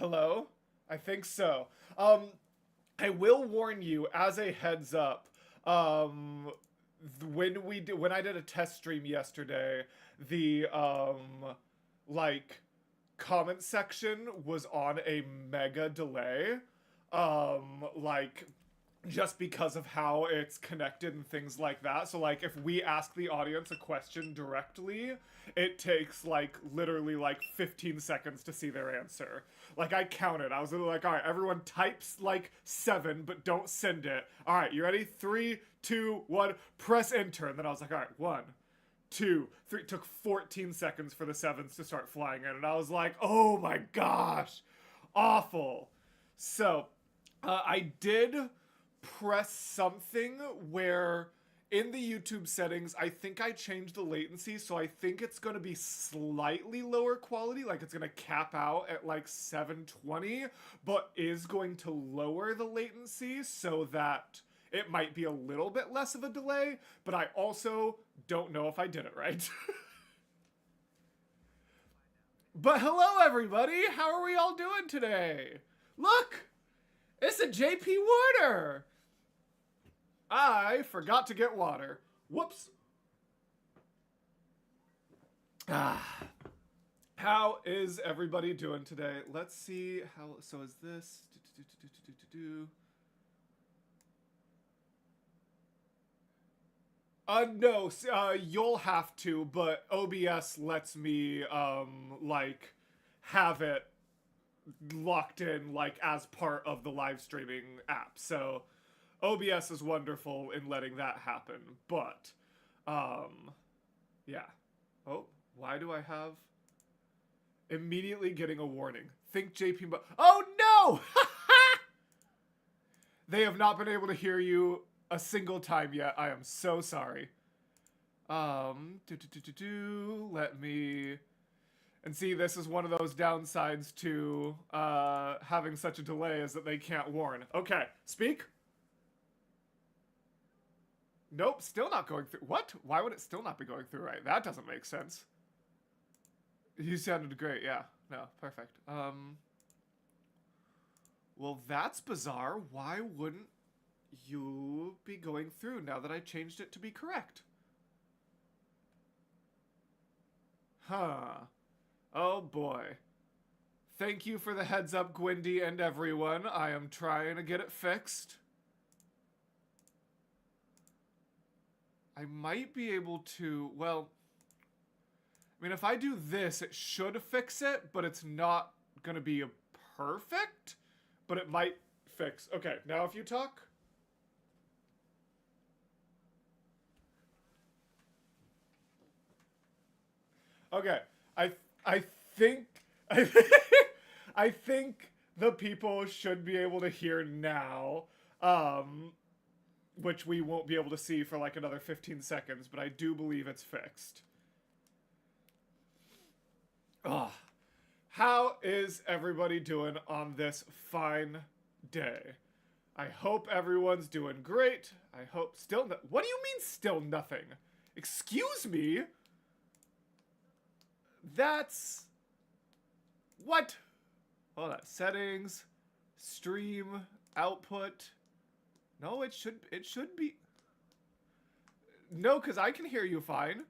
Hello? I think so. Um, I will warn you as a heads up. Um, when I did a test stream yesterday, the like comment section was on a mega delay. Like just because of how it's connected and things like that. So like if we ask the audience a question directly, it takes like literally like 15 seconds to see their answer. Like I counted. I was literally like, all right, everyone types like 7, but don't send it. All right, you ready? 3, 2, 1, press enter. And then I was like, all right, 1, 2, 3. It took 14 seconds for the sevens to start flying in. And I was like, oh my gosh, awful. So I did press something where in the YouTube settings, I think I changed the latency, so I think it's going to be slightly lower quality, like it's going to cap out at like 720, but is going to lower the latency so that it might be a little bit less of a delay, but I also don't know if I did it right. But hello everybody, how are we all doing today? Look, it's a JP Warner. I forgot to get water. Whoops. How is everybody doing today? Let's see how. So is this? No. You'll have to, but OBS lets me like have it locked in like as part of the live streaming app. So OBS is wonderful in letting that happen, but, yeah. Oh, why do I have immediately getting a warning? Think JP, but oh no! They have not been able to hear you a single time yet. I am so sorry. Let me. And see, this is one of those downsides to having such a delay is that they can't warn. Okay, speak. Nope, still not going through. What? Why would it still not be going through right? That doesn't make sense. You sounded great, yeah. No, perfect. Well, that's bizarre. Why wouldn't you be going through now that I changed it to be correct? Huh. Oh boy. Thank you for the heads up, Gwyndy and everyone. I am trying to get it fixed. I might be able to, well, I mean, if I do this, it should fix it, but it's not going to be a perfect, but it might fix. Okay, now if you talk. Okay, I think, I think the people should be able to hear now. Which we won't be able to see for like another 15 seconds, but I do believe it's fixed. Ugh. How is everybody doing on this fine day? I hope everyone's doing great. I hope still no- What do you mean still nothing? Excuse me? That's... What? Hold on. Settings. Stream. Output. No, it should be. No, because I can hear you fine.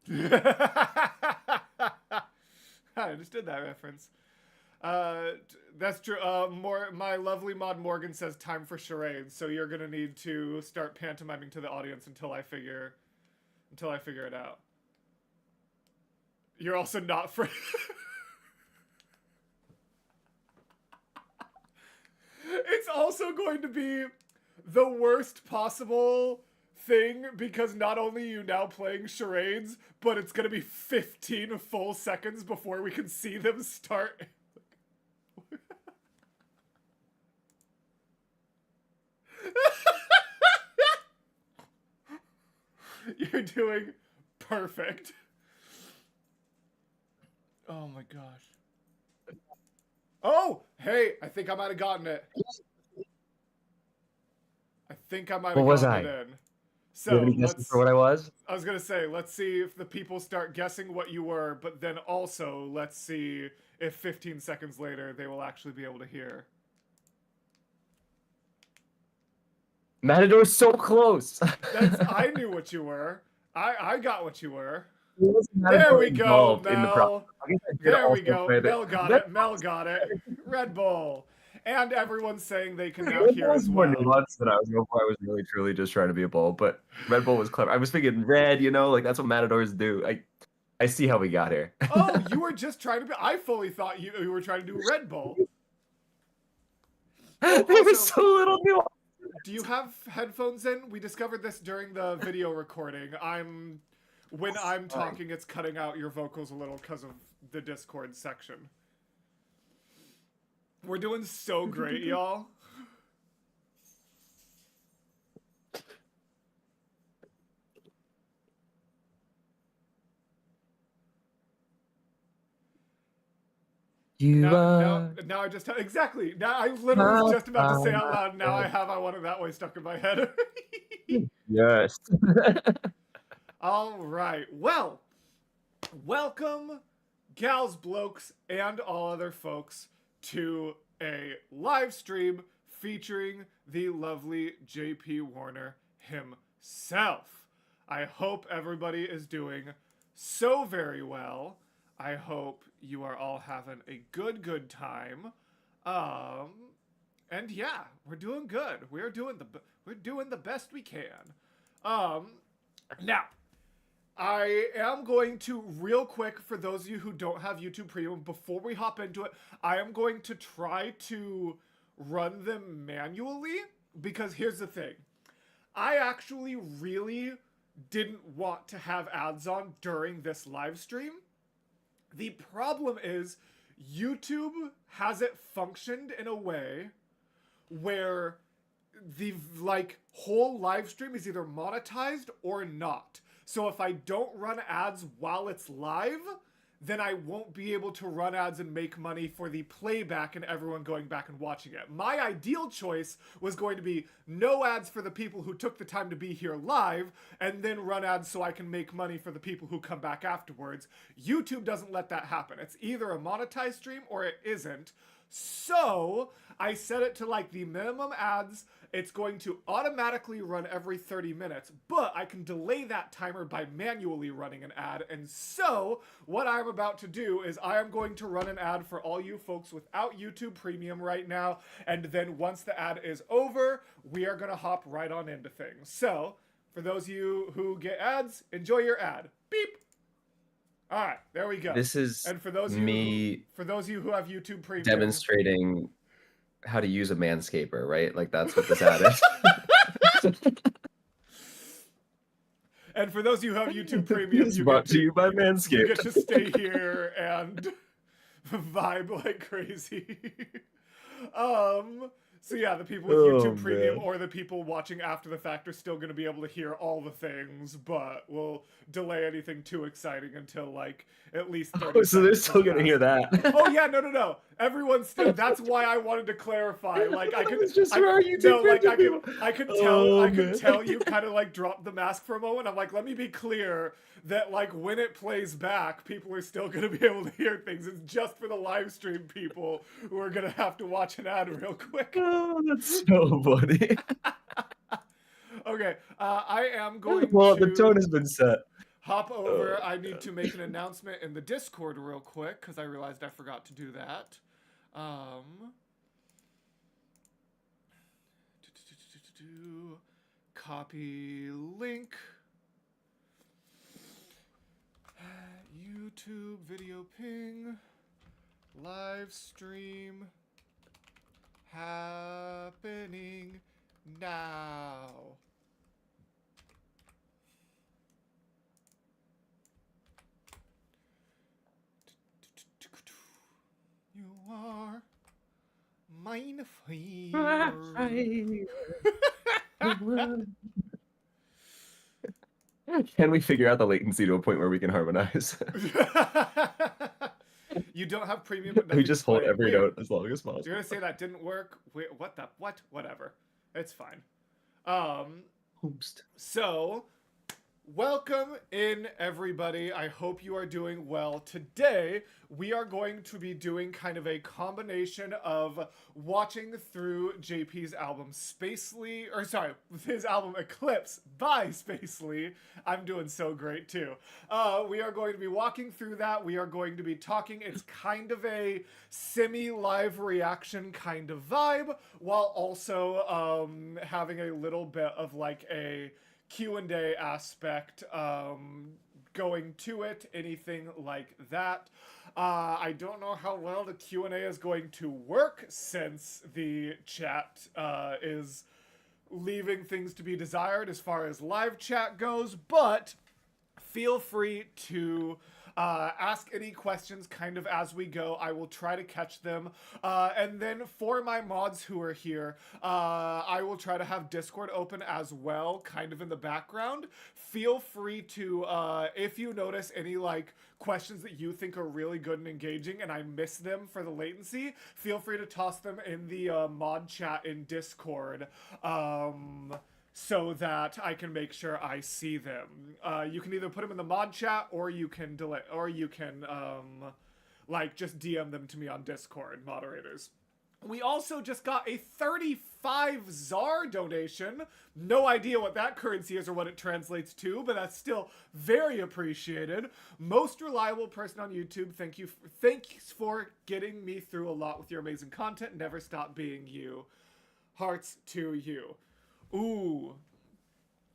I understood that reference. That's true. My lovely mod Morgan says time for charades, so you're gonna need to start pantomiming to the audience until I figure it out. You're also not for. It's also going to be the worst possible thing because not only are you now playing charades, but it's going to be 15 full seconds before we can see them start. You're doing perfect. Oh my gosh. Oh, hey, I think I might have gotten it. I think I might What have was gotten I? it Do in. you have So any guesses for what I was? I was gonna say, let's see if the people start guessing what you were, but then also let's see if 15 seconds later they will actually be able to hear. Matador's so close. I knew what you were. I got what you were. Was There Matador we go, involved in the problem? Mel. I guess I did There we also go. play the Mel got Red it. Mel got it. Red Bull. And everyone's saying they can now Red hear Bull was as more well. nuanced than I was going for. I was really truly just trying to be a bull, but Red Bull was clever. I was thinking red, like that's what Matadors do. I see how we got here. Oh, you were just trying to be. I fully thought you were trying to do Red Bull. Oh, There was also, so little nuance. do you have headphones in? We discovered this during the video recording. When I'm talking, it's cutting out your vocals a little because of the Discord section. We're doing so great, y'all. Now I just exactly. Now I literally was just about to say out loud. Now I want it that way stuck in my head. Yes. All right. Well, welcome, gals, blokes, and all other folks to a live stream featuring the lovely JP Warner himself. I hope everybody is doing so very well. I hope you are all having a good time. And yeah, we're doing good. We're doing the best we can. Now, I am going to, real quick, for those of you who don't have YouTube Premium, before we hop into it, I am going to try to run them manually, because here's the thing. I actually really didn't want to have ads on during this live stream. The problem is YouTube has it functioned in a way where the whole live stream is either monetized or not. So if I don't run ads while it's live, then I won't be able to run ads and make money for the playback and everyone going back and watching it. My ideal choice was going to be no ads for the people who took the time to be here live, and then run ads so I can make money for the people who come back afterwards. YouTube doesn't let that happen. It's either a monetized stream or it isn't. So I set it to the minimum ads. It's going to automatically run every 30 minutes, but I can delay that timer by manually running an ad. And so what I'm about to do is I am going to run an ad for all you folks without YouTube Premium right now. And then once the ad is over, we are going to hop right on into things. So for those of you who get ads, enjoy your ad. Beep. All right, there we go. This is and for those of you who have YouTube Premium, demonstrating how to use a manscaper, right? That's what this ad is. And for those of you who have YouTube Premium, you brought to you by Manscaped. You get to stay here and vibe like crazy. So yeah, the people with YouTube Premium or the people watching after the fact are still going to be able to hear all the things, but we'll delay anything too exciting until at least 30 so they're still going to hear that. Oh yeah, no. Everyone's still. That's why I wanted to clarify. I could just for our YouTube I could tell you kind of drop the mask for a moment. I'm let me be clear that when it plays back, people are still going to be able to hear things. It's just for the live stream people who are going to have to watch an ad real quick. Oh, that's so funny. Okay, I am going well, to... the tone has been set. Hop over. I need to make an announcement in the Discord real quick, because I realized I forgot to do that. Copy link. YouTube video ping. Live stream happening now. You are mine fire. Can we figure out the latency to a point where we can harmonize? You don't have premium, but we just hold every Weird. note as long as possible. You're gonna say that didn't work? Wait, what? Whatever. It's fine. Host. So welcome in, everybody. I hope you are doing well. Today, we are going to be doing kind of a combination of watching through JP's album Spacely, or sorry, his album Eclipse by Spacely. I'm doing so great too. We are going to be walking through that. We are going to be talking. It's kind of a semi-live reaction kind of vibe, while also having a little bit of like a Q&A aspect going to it, anything like that. I don't know how well the Q&A is going to work since the chat is leaving things to be desired as far as live chat goes, but feel free to ask any questions kind of as we go. I will try to catch them. And then for my mods who are here, I will try to have Discord open as well, kind of in the background. Feel free to, if you notice any like questions that you think are really good and engaging and I miss them for the latency, feel free to toss them in the mod chat in Discord. So that I can make sure I see them. You can either put them in the mod chat or you can delay, or you can like just DM them to me on Discord, moderators. We also just got a 35 ZAR donation. No idea what that currency is or what it translates to, but that's still very appreciated. Most reliable person on YouTube. Thank you. Thanks for getting me through a lot with your amazing content. Never stop being you. Hearts to you. Ooh.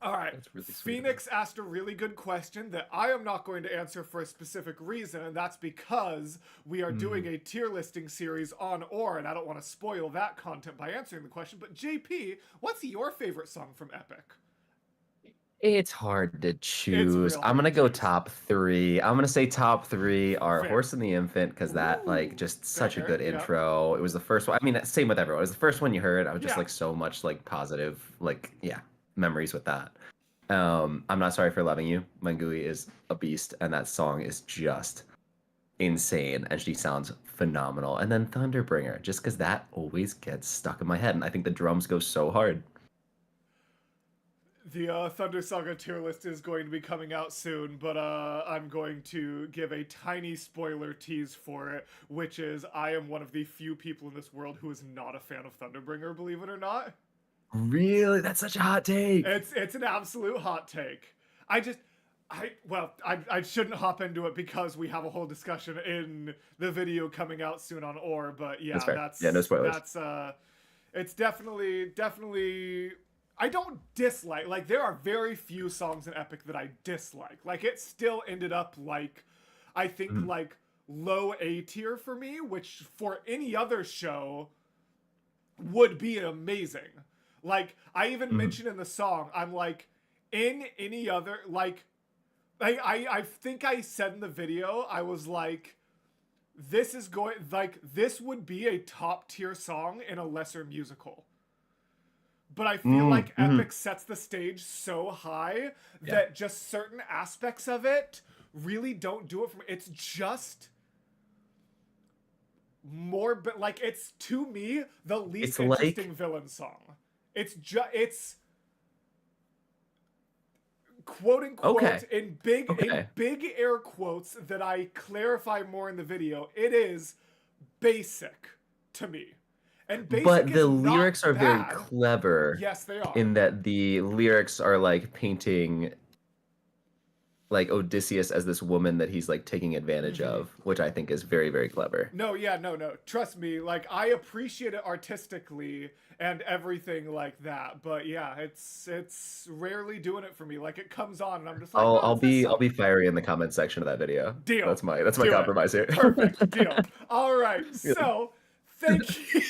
All right. That's really sweet. Phoenix asked a really good question that I am not going to answer for a specific reason, and that's because we are doing a tier listing series on Ore, and I don't want to spoil that content by answering the question. But JP, what's your favorite song from Epic? It's hard to choose. real I'm hard gonna to go choose. top three. I'm gonna say top three are Fair. Horse and the Infant, because that like Ooh, just such a fair, good yep. intro. It was the first one. I mean, same with everyone. It was the first one you heard. I was just Yeah. like so much like positive, like memories with that. I'm Not Sorry for Loving You. Mangui is a beast, and that song is just insane, and she sounds phenomenal. And then Thunderbringer, just because that always gets stuck in my head, and I think the drums go so hard. The Thunder Saga tier list is going to be coming out soon, but I'm going to give a tiny spoiler tease for it, which is I am one of the few people in this world who is not a fan of Thunderbringer, believe it or not. Really? That's such a hot take. It's an absolute hot take. I shouldn't hop into it because we have a whole discussion in the video coming out soon on Ore, but yeah, That's fair. Yeah, no spoilers. It's definitely I don't dislike, like there are very few songs in Epic that I dislike. Like it still ended up like I think like low A tier for me, which for any other show would be amazing. Like I even mentioned in the song, I'm like in any other like I think I said in the video, I was like this is going like this would be a top tier song in a lesser musical. But I feel like Epic sets the stage so high that just certain aspects of it really don't do it for me. It's just more, but like it's to me the least interesting villain song. It's quote unquote in big air quotes that I clarify more in the video. It is basic to me. And but the lyrics are very clever. Yes, they are. In that the lyrics are like painting like Odysseus as this woman that he's like taking advantage of, which I think is very, very clever. No. Trust me, like I appreciate it artistically and everything like that. But yeah, it's rarely doing it for me. Like it comes on and I'm just like, I'll be fiery in the comment section of that video. Deal. That's my compromise here. Perfect. Deal. All right. So thank you.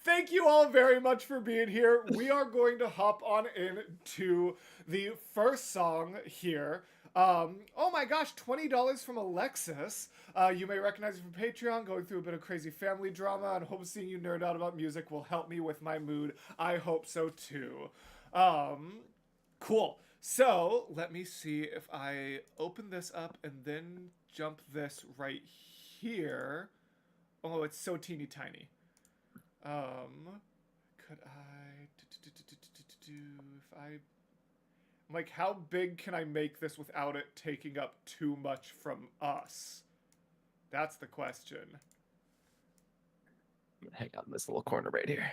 Thank you all very much for being here. We are going to hop on into the first song here. Oh my gosh, $20 from Alexis. You may recognize it from Patreon, going through a bit of crazy family drama, and hope seeing you nerd out about music will help me with my mood. I hope so too. Cool. So, let me see if I open this up and then jump this right here. Oh, it's so teeny tiny. Could I... I'm like, how big can I make this without it taking up too much from us? That's the question. Hang on this little corner right here.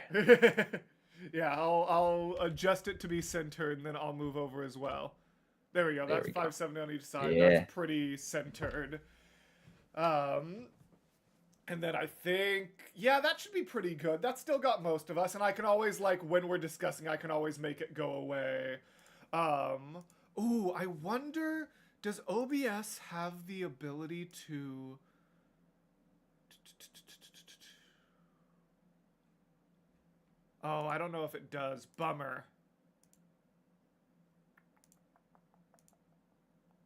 Yeah, I'll adjust it to be centered, and then I'll move over as well. There we go. That's 570 on each side. Yeah. That's pretty centered. And then I think, yeah, that should be pretty good. That's still got most of us, and I can always, like, when we're discussing, I can always make it go away. Ooh, I wonder, does OBS have the ability to... Oh, I don't know if it does. Bummer.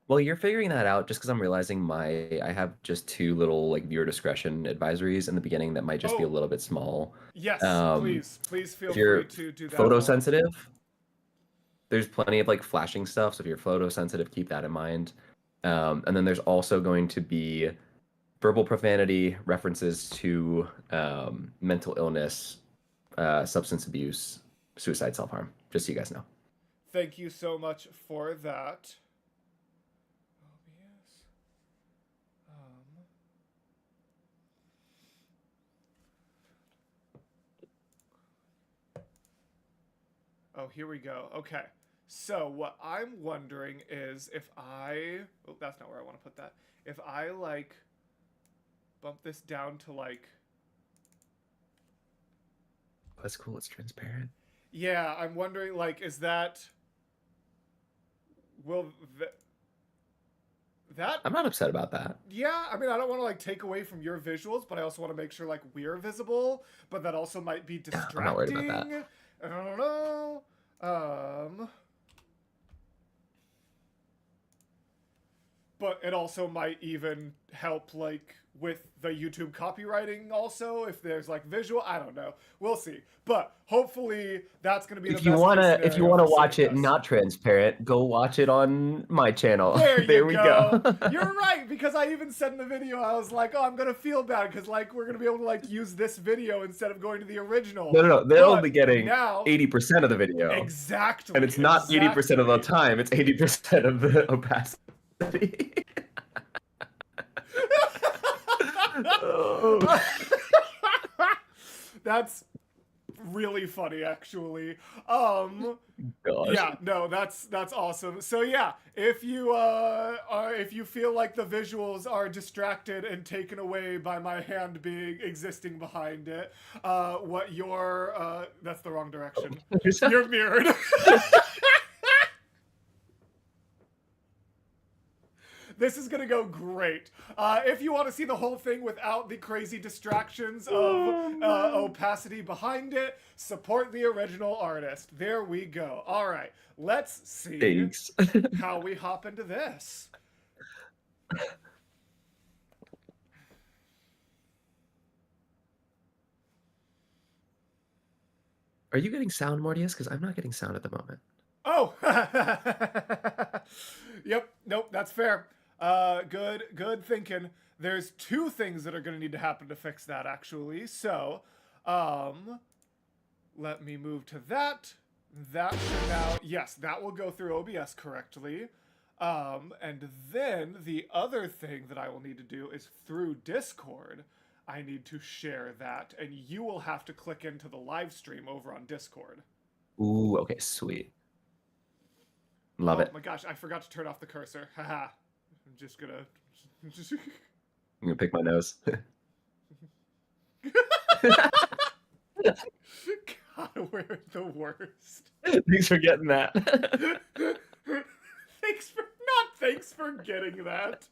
Well, you're figuring that out just because I'm realizing I have just 2 little like viewer discretion advisories in the beginning that might just be a little bit small. Yes, please feel if you're free to do that. Photosensitive, there's plenty of like flashing stuff. So if you're photosensitive, keep that in mind. And then there's also going to be verbal profanity, references to mental illness, substance abuse, suicide, self-harm. Just so you guys know. Thank you so much for that. Oh, here we go. Okay. So what I'm wondering is if I... Oh, that's not where I want to put that. If I, like, bump this down to, like... That's cool. It's transparent. Yeah, I'm wondering, like, is that... Will that... I'm not upset about that. Yeah, I mean, I don't want to, like, take away from your visuals, but I also want to make sure, like, we're visible, but that also might be distracting. I'm not worried about that. I don't know. But it also might even help, like, with the YouTube copywriting also, if there's, like, visual. I don't know. We'll see. But hopefully that's going to be the best case scenario. If you want to watch it not transparent, go watch it on my channel. There we go. You're right, because I even said in the video, I was like, oh, I'm going to feel bad because, like, we're going to be able to, like, use this video instead of going to the original. No. They're only getting 80% of the video. Exactly. And it's not 80% of the time. It's 80% of the opacity. That's really funny, actually. Gosh. Yeah, no, that's awesome. So yeah, if you feel like the visuals are distracted and taken away by my hand existing behind it, that's the wrong direction. You're mirrored. This is going to go great. If you want to see the whole thing without the crazy distractions of opacity behind it, support the original artist. There we go. All right, let's see how we hop into this. Are you getting sound, Mortius? Because I'm not getting sound at the moment. Oh! Yep, nope, that's fair. Good thinking. There's 2 things that are going to need to happen to fix that, actually. So, let me move to that. That should now... Yes, that will go through OBS correctly. And then the other thing that I will need to do is through Discord, I need to share that. And you will have to click into the live stream over on Discord. Ooh, okay, sweet. Love it. Oh my gosh, I forgot to turn off the cursor. Haha. I'm just gonna... I'm gonna pick my nose. God, we're the worst. Thanks for getting that. Thanks for getting that.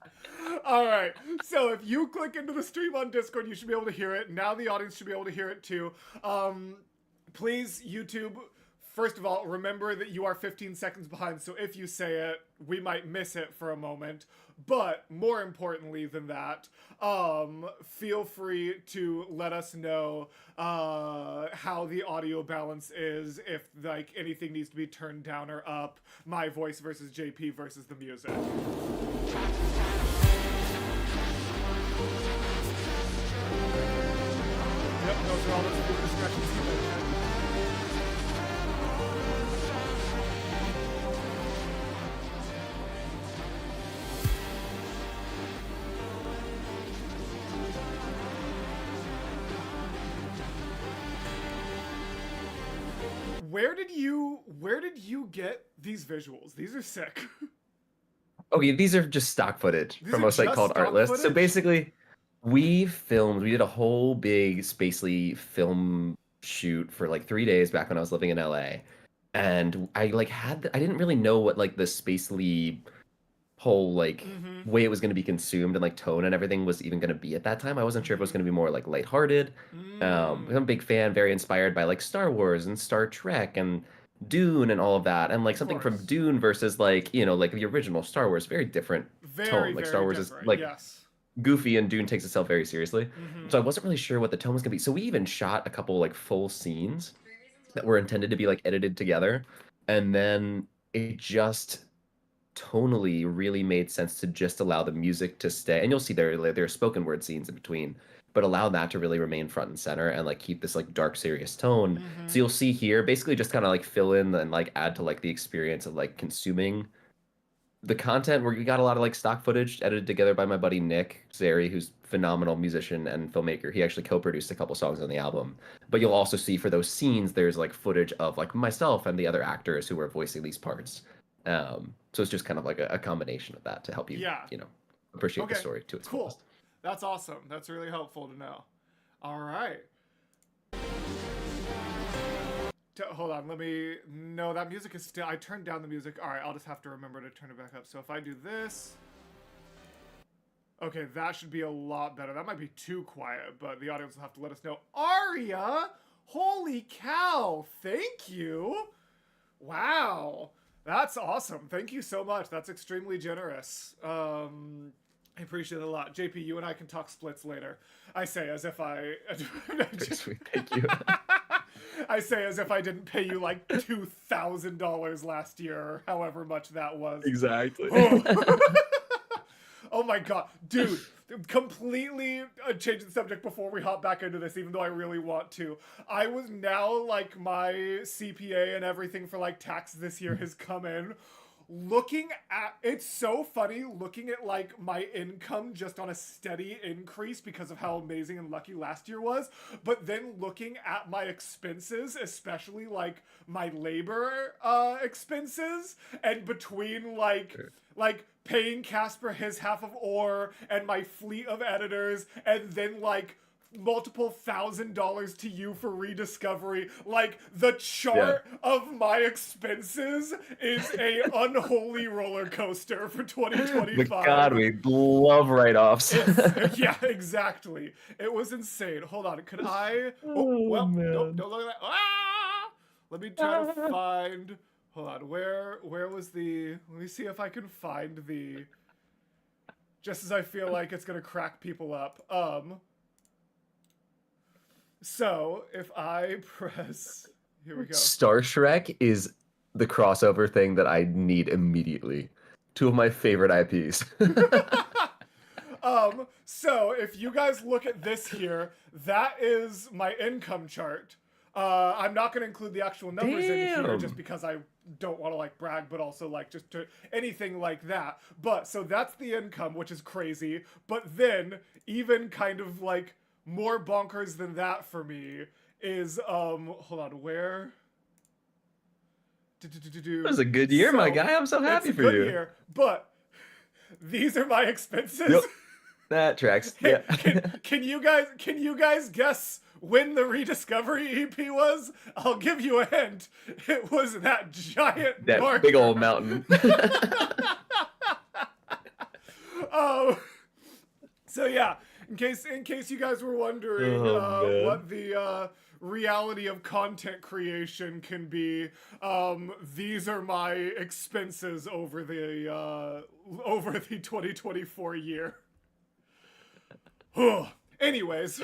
All right. So if you click into the stream on Discord, you should be able to hear it. Now the audience should be able to hear it too. Please, YouTube, first of all, remember that you are 15 seconds behind. So if you say it, we might miss it for a moment. But more importantly than that, feel free to let us know how the audio balance is, if like anything needs to be turned down or up, my voice versus JP versus the music. Yep, those are all those discretions you mentioned. where did you get these visuals? These are sick. Okay, these are just stock footage These from are a site just called stock Artlist. So footage? basically, we did a whole big Spacely film shoot for like 3 days back when I was living in LA. And I like I didn't really know what like the Spacely whole like Mm-hmm. way it was going to be consumed and like tone and everything was even going to be at that time. I wasn't sure if it was Mm-hmm. going to be more like lighthearted. I'm a big fan, very inspired by like Star Wars and Star Trek and Dune and all of that. And like Of something from course. Dune versus like, like the original Star Wars, very different Very, tone. Like Star very Wars is different. like Yes. goofy and Dune takes itself very seriously. Mm-hmm. So I wasn't really sure what the tone was going to be. So we even shot a couple like full scenes that were intended to be like edited together. And then it just tonally really made sense to just allow the music to stay. And you'll see there are spoken word scenes in between, but allow that to really remain front and center and like keep this like dark, serious tone. Mm-hmm. So you'll see here basically just kind of like fill in and like add to like the experience of like consuming the content where we got a lot of like stock footage edited together by my buddy Nick Zeri, who's phenomenal musician and filmmaker. He actually co-produced a couple songs on the album. But you'll also see for those scenes, there's like footage of like myself and the other actors who were voicing these parts. So it's just kind of like a combination of that to help you, Yeah. appreciate the Okay. story to its Cool. fullest. That's awesome. That's really helpful to know. All right. Hold on, no, that music is still, I turned down the music. All right, I'll just have to remember to turn it back up. So if I do this, okay, that should be a lot better. That might be too quiet, but the audience will have to let us know. Aria, holy cow, thank you. Wow, that's awesome. Thank you so much. That's extremely generous. I appreciate it a lot. JP, you and I can talk splits later. I say as if I... Very sweet, thank you. I say as if I didn't pay you like $2,000 last year, or however much that was. Exactly. Oh my god, dude, completely changing the subject before we hop back into this, even though I really want to. I was now, like, my CPA and everything for, like, taxes this year has come in. Looking at, it's so funny looking at like my income just on a steady increase because of how amazing and lucky last year was, but then looking at my expenses, especially like my labor expenses, and between like paying Casper his half of ore and my fleet of editors, and then like multiple $1,000s to you for rediscovery, like the chart of my expenses is a unholy roller coaster for 2025. But God, we love write-offs. Yeah, exactly. It was insane. Hold on, could I? Man. Nope, don't look at that. Ah! Let me try to find. Hold on, where was the? Let me see if I can find the. Just as I feel like it's gonna crack people up. So, if I press... Here we go. Star Trek is the crossover thing that I need immediately. Two of my favorite IPs. So, if you guys look at this here, that is my income chart. I'm not going to include the actual numbers in here just because I don't want to, like, brag, but also, like, just to anything like that. But, so that's the income, which is crazy. But then, even kind of, like... more bonkers than that for me is hold on, where It was a good year, my guy. I'm so happy for you. Year, but these are my expenses. Yep. That tracks. Hey, Yeah. can you guys guess when the Rediscovery EP was? I'll give you a hint. It was that giant That marker. big old mountain. So yeah, in case you guys were wondering what the reality of content creation can be, these are my expenses over the 2024 year. Anyways,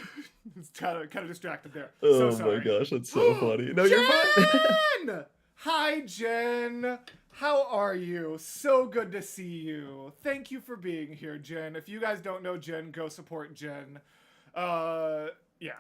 it's kind of distracted there. So sorry. My gosh, that's so funny. No, you're fine. Hi, Jen. How are you? So good to see you. Thank you for being here, Jen. If you guys don't know Jen, go support Jen. Yeah.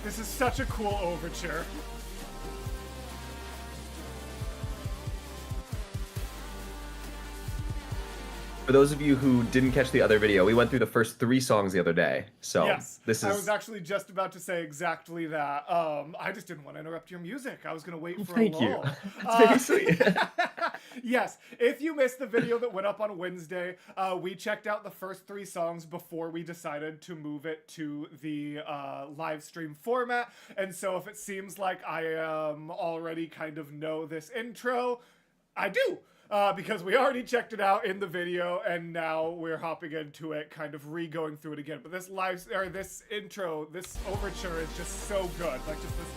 This is such a cool overture. For those of you who didn't catch the other video, we went through the first 3 songs the other day. So Yes, this I was is actually just about to say exactly that. I just didn't want to interrupt your music. I was gonna wait for a thank you. lull. That's very sweet. Yes, if you missed the video that went up on Wednesday, we checked out the first 3 songs before we decided to move it to the live stream format. And so if it seems like I already kind of know this intro, I do. Because we already checked it out in the video, and now we're hopping into it, kind of re-going through it again. But this intro, this overture is just so good. Like, just this.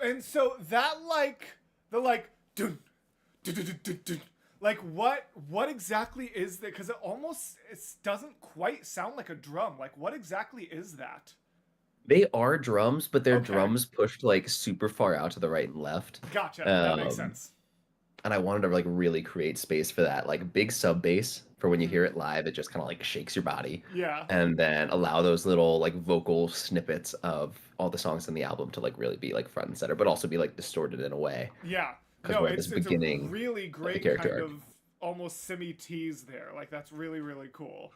And so that, like, the, like, dun, dun, dun, dun, dun, dun. Like, what exactly is that? Because it doesn't quite sound like a drum. Like, what exactly is that? They are drums, but they're Okay. drums pushed like super far out to the right and left. Gotcha. That makes Um, sense. and I wanted to like really create space for that, like big sub bass for when you hear it live, it just kind of like shakes your body. Yeah. And then allow those little like vocal snippets of all the songs in the album to like really be like front and center, but also be like distorted in a way. Yeah. 'Cause No, we're at this it's a beginning really the great character kind arc. of almost semi-tease there. Like, that's really, really cool.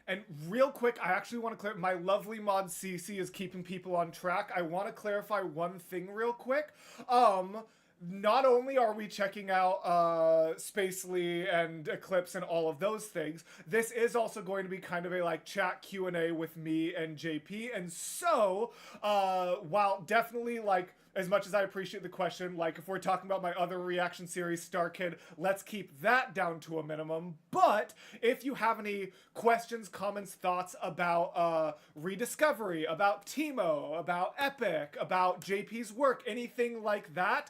And real quick, I actually want to clear, my lovely mod CC is keeping people on track. I want to clarify one thing real quick. Not only are we checking out Spacely and Eclipse and all of those things, this is also going to be kind of a like chat Q&A with me and JP. And so, while definitely like, as much as I appreciate the question, like if we're talking about my other reaction series, Star Kid, let's keep that down to a minimum. But if you have any questions, comments, thoughts about Rediscovery, about Teemo, about Epic, about JP's work, anything like that,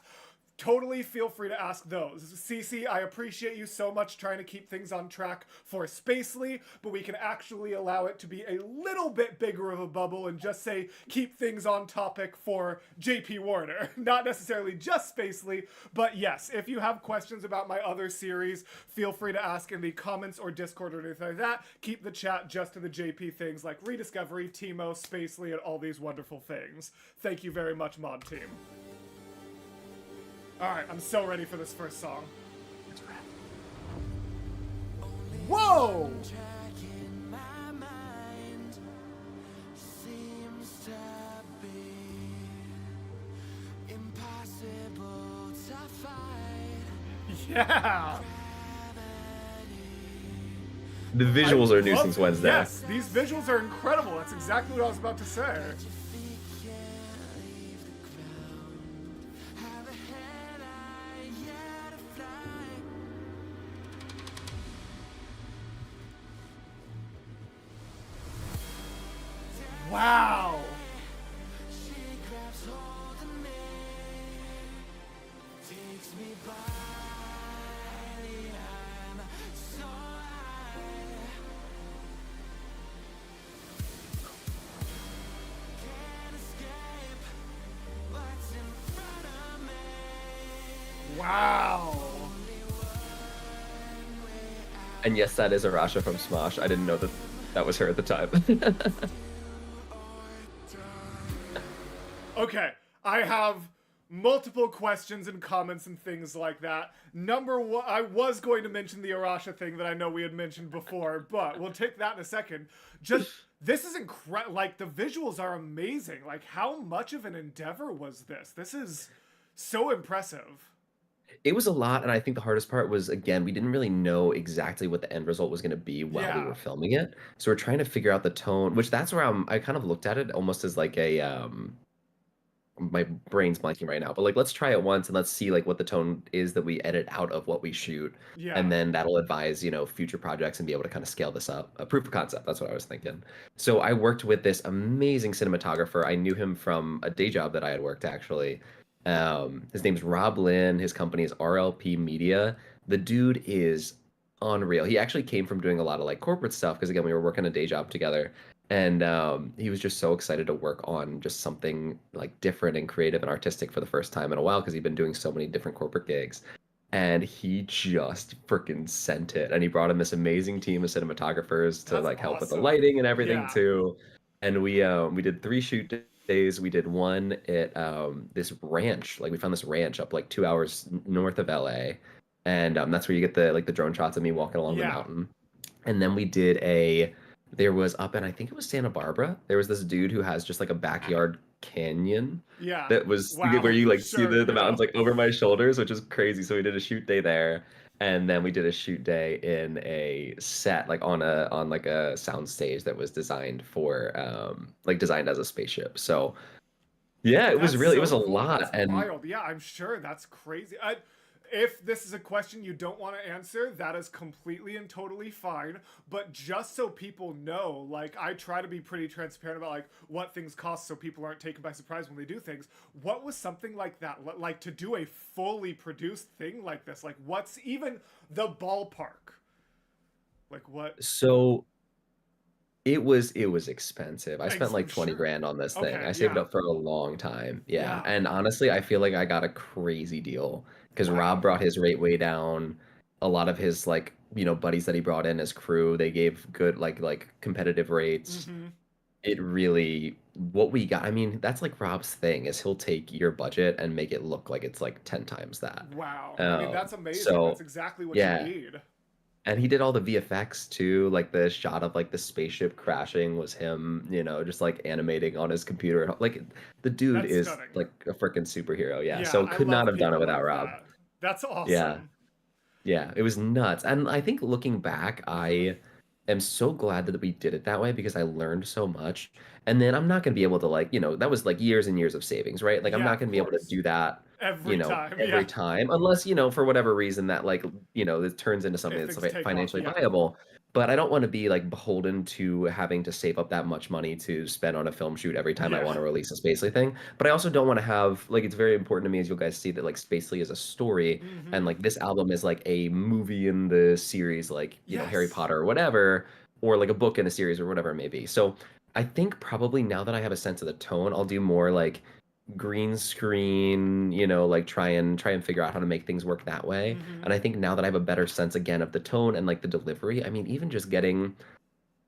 totally feel free to ask those. Cece, I appreciate you so much trying to keep things on track for Spacely, but we can actually allow it to be a little bit bigger of a bubble and just say keep things on topic for JP Warner. Not necessarily just Spacely, but yes, if you have questions about my other series, feel free to ask in the comments or Discord or anything like that. Keep the chat just to the JP things like Rediscovery, Teemo, Spacely, and all these wonderful things. Thank you very much, mod team. Alright, I'm so ready for this first song. Whoa! Yeah! The visuals are new since Wednesday. Yes, these visuals are incredible. That's exactly what I was about to say. Wow! Wow! And yes, that is Arasha from Smosh. I didn't know that that was her at the time. Okay, I have multiple questions and comments and things like that. Number one, I was going to mention the Arasha thing that I know we had mentioned before, but we'll take that in a second. Just, this is incredible. Like, the visuals are amazing. Like, how much of an endeavor was this? This is so impressive. It was a lot, and I think the hardest part was, again, we didn't really know exactly what the end result was going to be while we Yeah. were filming it. So we're trying to figure out the tone, which that's where I kind of looked at it almost as like a my brain's blanking right now, but like let's try it once and let's see like what the tone is that we edit out of what we shoot. Yeah. And then that'll advise, future projects and be able to kind of scale this up. A proof of concept, that's what I was thinking. So I worked with this amazing cinematographer. I knew him from a day job that I had worked actually. His name's Rob Lynn. His company is RLP Media. The dude is unreal. He actually came from doing a lot of like corporate stuff because again, we were working a day job together, and he was just so excited to work on just something like different and creative and artistic for the first time in a while because he'd been doing so many different corporate gigs. And he just freaking sent it. And he brought in this amazing team of cinematographers to That's like help with the awesome. lighting and everything Yeah. too. And we did 3 shoot days. We did one at this ranch. Like we found this ranch up like 2 hours north of LA. And that's where you get the like the drone shots of me walking along the Yeah. mountain. And then we did a there was up in I think it was Santa Barbara. There was this dude who has just like a backyard canyon Yeah. that was where Wow. you like see Sure. the Yeah. mountains like over my shoulders, which is crazy. So we did a shoot day there, and then we did a shoot day in a set like on like a sound stage that was designed for like designed as a spaceship. So yeah, That's it was so a cool. That's lot. And wild. Yeah, I'm sure that's crazy. If this is a question you don't want to answer, that is completely and totally fine. But just so people know, like, I try to be pretty transparent about like what things cost so people aren't taken by surprise when they do things. What was something like that like to do a fully produced thing like this? Like, what's even the ballpark? Like what? so it was expensive. I spent I'm like 20 sure. grand on this thing. Okay. I saved Yeah. up for a long time. Yeah. Yeah. And honestly, I feel like I got a crazy deal because Rob Wow. brought his rate way down. A lot of his like, buddies that he brought in as crew, they gave good like competitive rates. Mm-hmm. It really what we got, I mean, that's like Rob's thing is he'll take your budget and make it look like it's like 10 times that. Wow. I mean, that's amazing. That's So exactly what you yeah. need. And he did all the VFX too, like the shot of like the spaceship crashing was him, just like animating on his computer. Like the dude That's is stunning. like a freaking superhero. Yeah. Yeah, So I could not love have done it people without like Rob. that. That's Yeah. awesome. Yeah, it was nuts. And I think looking back, Hmm. I am so glad that we did it that way because I learned so much. And then I'm not going to be able to like, that was like years and years of savings, right? Like I'm Yeah, not of going to be able to course. do that, Every time, every yeah. time unless, for whatever reason that like, it turns into something If that's things take off, financially yeah. viable. But I don't want to be like beholden to having to save up that much money to spend on a film shoot every time I Yeah. want to release a Spacely thing. But I also don't want to have like it's very important to me as you guys see that like Spacely is a story and Hmm. like this album is like a movie in the series like Harry Yes. Potter or whatever, or like a book in a series or whatever it may be. So I think probably now that I have a sense of the tone, I'll do more like green screen, like try and figure out how to make things work that way. Hmm. And I think now that I have a better sense again of the tone and like the delivery, I mean even just getting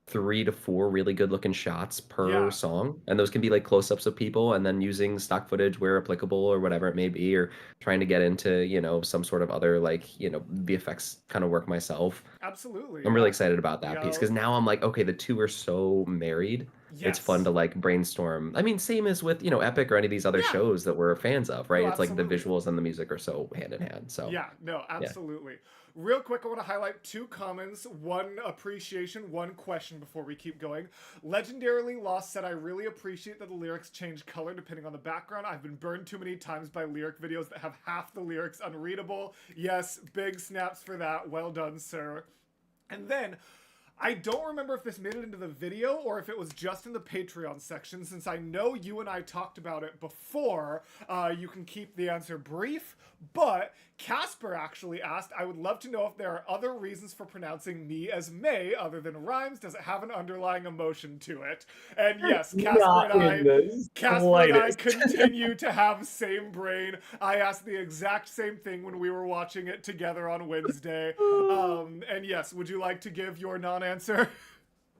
3 to 4 really good looking shots per Yeah, song, and those can be like close-ups of people and then using stock footage where applicable or whatever it may be, or trying to get into some sort of other like VFX kind of work myself. absolutely. I'm really Yeah. excited about You that piece know, because now I'm like, okay, the two are so married. It's fun yes. to like brainstorm. I mean, same as with, Epic or any of these other Yeah. shows that we're fans of, right? No, It's like the absolutely. visuals and the music are so hand in hand. So, Yeah, no, yeah. absolutely. Real quick, I want to highlight 2 comments, one appreciation, one question before we keep going. Legendarily Lost said, I really appreciate that the lyrics change color depending on the background. I've been burned too many times by lyric videos that have half the lyrics unreadable. Yes, big snaps for that. Well done, sir. And then I don't remember if this made it into the video or if it was just in the Patreon section. Since I know you and I talked about it before, you can keep the answer brief. But Casper actually asked, I would love to know if there are other reasons for pronouncing me as May other than rhymes. Does it have an underlying emotion to it? And yes, Not in the Casper and I slightest. continue to have same brain. I asked the exact same thing when we were watching it together on Wednesday. And yes, would you like to give your non-answer?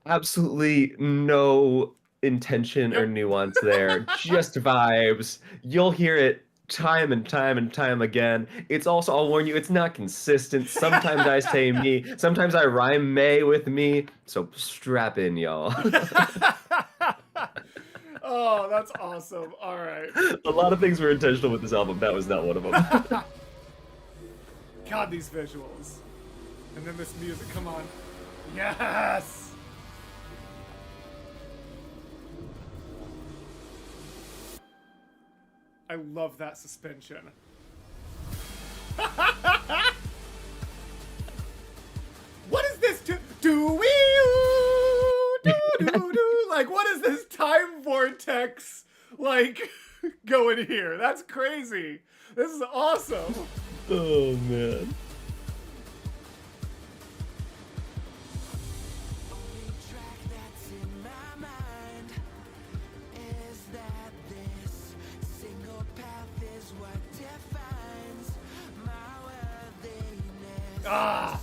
Absolutely no intention or Yep. nuance there, just vibes. You'll hear it time and time and time again. It's also, I'll warn you, it's not consistent. Sometimes I say me, sometimes I rhyme May with me. So strap in, y'all. Oh, that's awesome. All right. A lot of things were intentional with this album. That was not one of them. God, these visuals. And then this music, come on. Yes! I love that suspension. What is this? Do we do like what is this time vortex like going here? That's crazy. This is awesome. Oh man. Ah.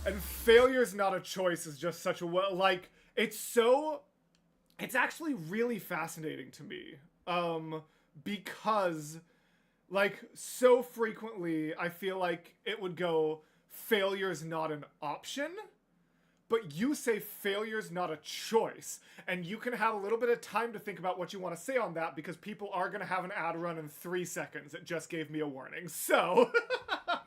And failure's not a choice is just such a like it's actually really fascinating to me. Because like so frequently I feel like it would go failure's not an option, but you say failure's not a choice, and you can have a little bit of time to think about what you want to say on that because people are going to have an ad run in 3 seconds. It just gave me a warning. So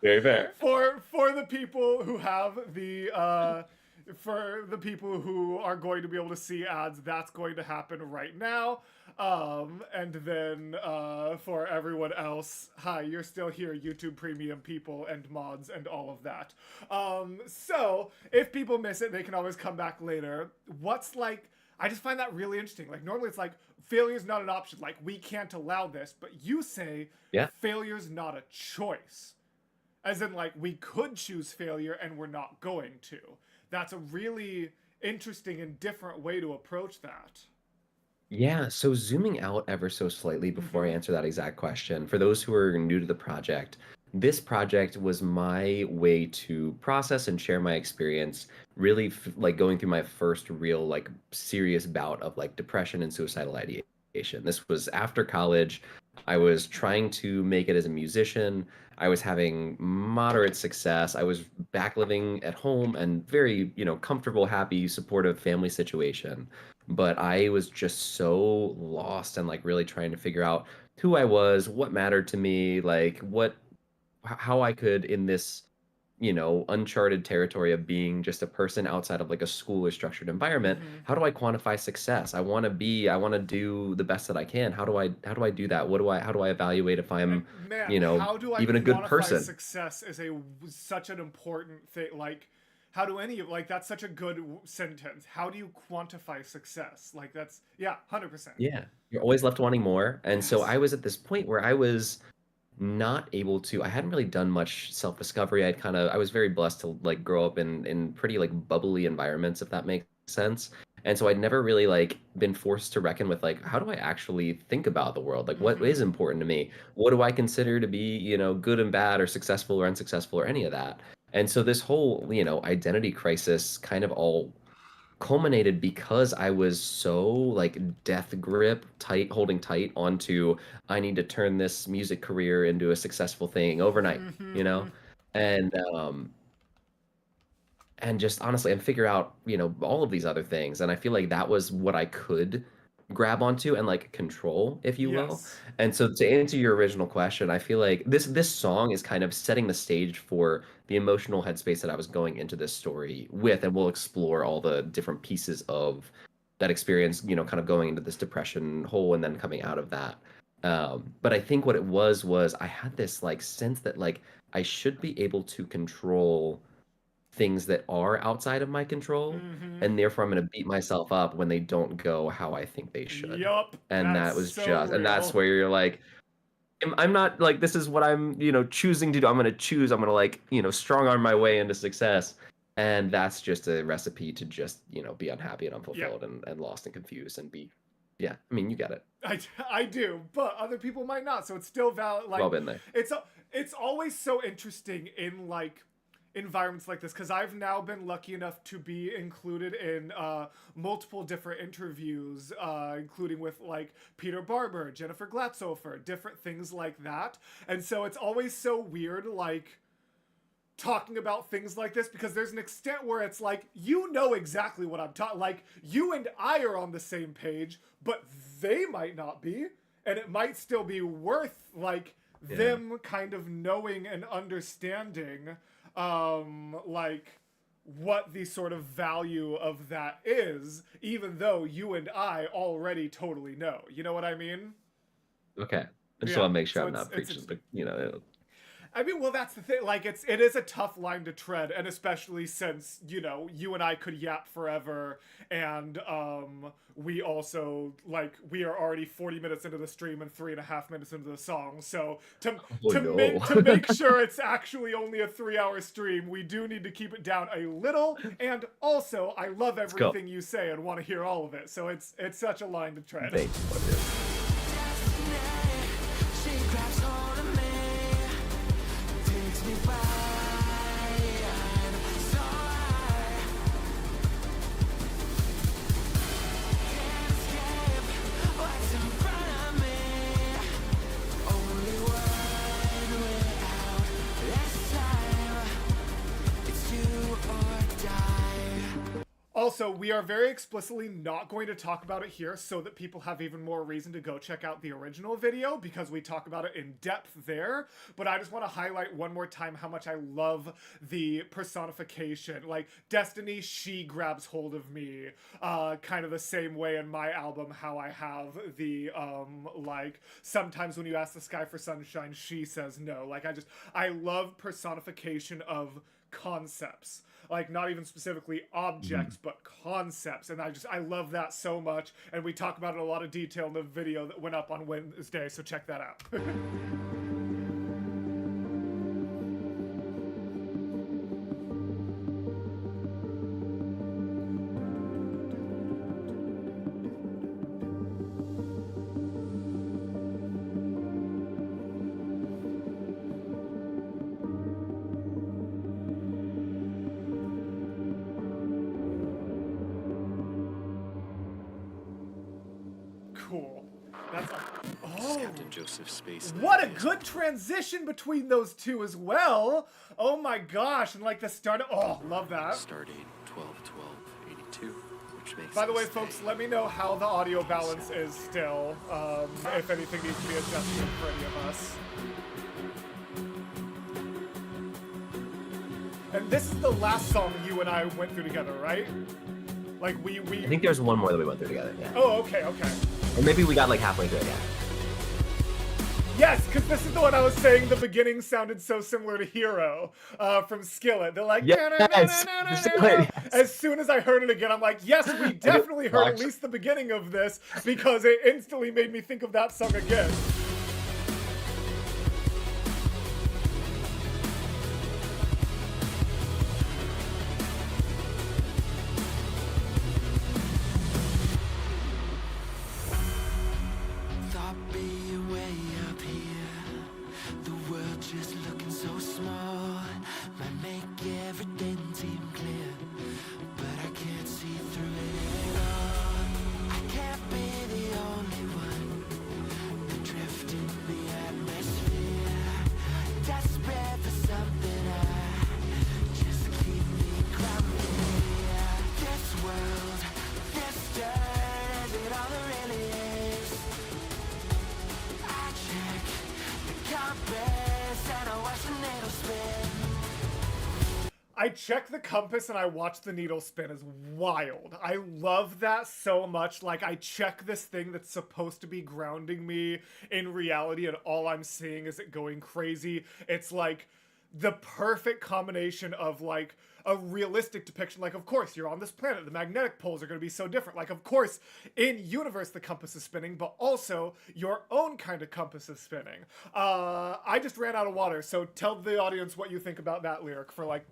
Very fair. for the people who have the for the people who are going to be able to see ads, that's going to happen right now. And then for everyone else, hi, you're still here, YouTube Premium people and mods and all of that. So if people miss it, they can always come back later. What's like, I just find that really interesting. Like normally it's like failure's not an option, like we can't allow this, but you say failure's not a choice. As in like we could choose failure and we're not going to. That's a really interesting and different way to approach that. Yeah, so zooming out ever so slightly before I answer that exact question, for those who are new to the project, this project was my way to process and share my experience, really like going through my first real like serious bout of like depression and suicidal ideation. This was after college. I was trying to make it as a musician. I was having moderate success. I was back living at home and very, comfortable, happy, supportive family situation, but I was just so lost and like really trying to figure out who I was, what mattered to me, like how I could in this, uncharted territory of being just a person outside of like a school or structured environment. How do I quantify success? I want to do the best that I can. How do I do that? How do I evaluate if I'm, And man, how do I even a good quantify person? success is such an important thing. Like, how do any of like that's such a good sentence. How do you quantify success? Like that's 100%. Yeah. You're always left wanting more. And so Yes. I was at this point where I was not able to, I hadn't really done much self-discovery. I was very blessed to like grow up in pretty like bubbly environments, if that makes sense. And so I'd never really like been forced to reckon with like how do I actually think about the world? Like what is important to me? What do I consider to be, good and bad or successful or unsuccessful or any of that? And so this whole, identity crisis kind of all culminated because I was so like death grip tight, holding tight onto I need to turn this music career into a successful thing overnight, you know? And and just honestly and figure out, all of these other things. And I feel like that was what I could grab onto and like control, if you will. Yes. And so to answer your original question, I feel like this song is kind of setting the stage for the emotional headspace that I was going into this story with, and we'll explore all the different pieces of that experience, kind of going into this depression hole and then coming out of that. But I think what it was I had this like sense that like I should be able to control things that are outside of my control, and therefore I'm going to beat myself up when they don't go how I think they should. Yup. And That's that was so just, and that's real. where you're like, I'm not like, this is what I'm, choosing to do. I'm going to like, strong arm my way into success. And that's just a recipe to just, be unhappy and Yeah. unfulfilled and lost and confused and be, yeah, I mean, you get it. I do, but other people might not. So it's still valid. We've all Like been there. it's always so interesting in like environments like this because I've now been lucky enough to be included in multiple different interviews, including with like Peter Barber, Jennifer Glatzofer, different things like that. And so it's always so weird, like talking about things like this because there's an extent where it's like you know exactly what I'm talking, like you and I are on the same page but they might not be, and it might still be worth like them kind of knowing and understanding like what the sort of value of that is, even though you and I already totally know, you know what I mean? Okay. I just Yeah, want to make sure so I'm not it's preaching, interesting. but, I mean, well, that's the thing. Like, it is a tough line to tread, and especially since you and I could yap forever, and we also we are already 40 minutes into the stream and 3.5 minutes into the song. So Oh no. to make sure it's actually only a 3-hour stream, we do need to keep it down a little. And also, I love go. everything you say and want to hear all of it. So it's such a line to tread. Thank you, Mortius. Also, we are very explicitly not going to talk about it here so that people have even more reason to go check out the original video because we talk about it in depth there. But I just want to highlight one more time how much I love the personification. Like, Destiny, she grabs hold of me kind of the same way in my album how I have the, sometimes when you ask the sky for sunshine, she says no. Like, I love personification of concepts. Like, not even specifically objects, but concepts. And I love that so much. And we talk about it in a lot of detail in the video that went up on Wednesday, so check that out. Cool. That's Captain Joseph Space. what a good transition between those two as well. Oh my gosh, and like the start of, love that. Stardate 12/12/82, which makes. By the way, folks, let me know how the audio balance is still, if anything needs to be adjusted for any of us. And this is the last song you and I went through together, right? Like, we... I think there's one more that we went through together, yeah. Oh, okay, okay. Or maybe we got like halfway through it, yeah. Yes, because this is the one I was saying the beginning sounded so similar to Hero from Skillet. They're like, yes. As soon as I heard it again, I'm like, yes, we definitely heard at least the beginning of this because it instantly made me think of that song again. I check the compass and I watch the needle spin is wild. I love that so much. Like, I check this thing that's supposed to be grounding me in reality and all I'm seeing is it going crazy. It's like the perfect combination of like a realistic depiction. Like, of course, you're on this planet. The magnetic poles are going to be so different. Like, of course, in universe, the compass is spinning, but also your own kind of compass is spinning. I just ran out of water, so tell the audience what you think about that lyric for like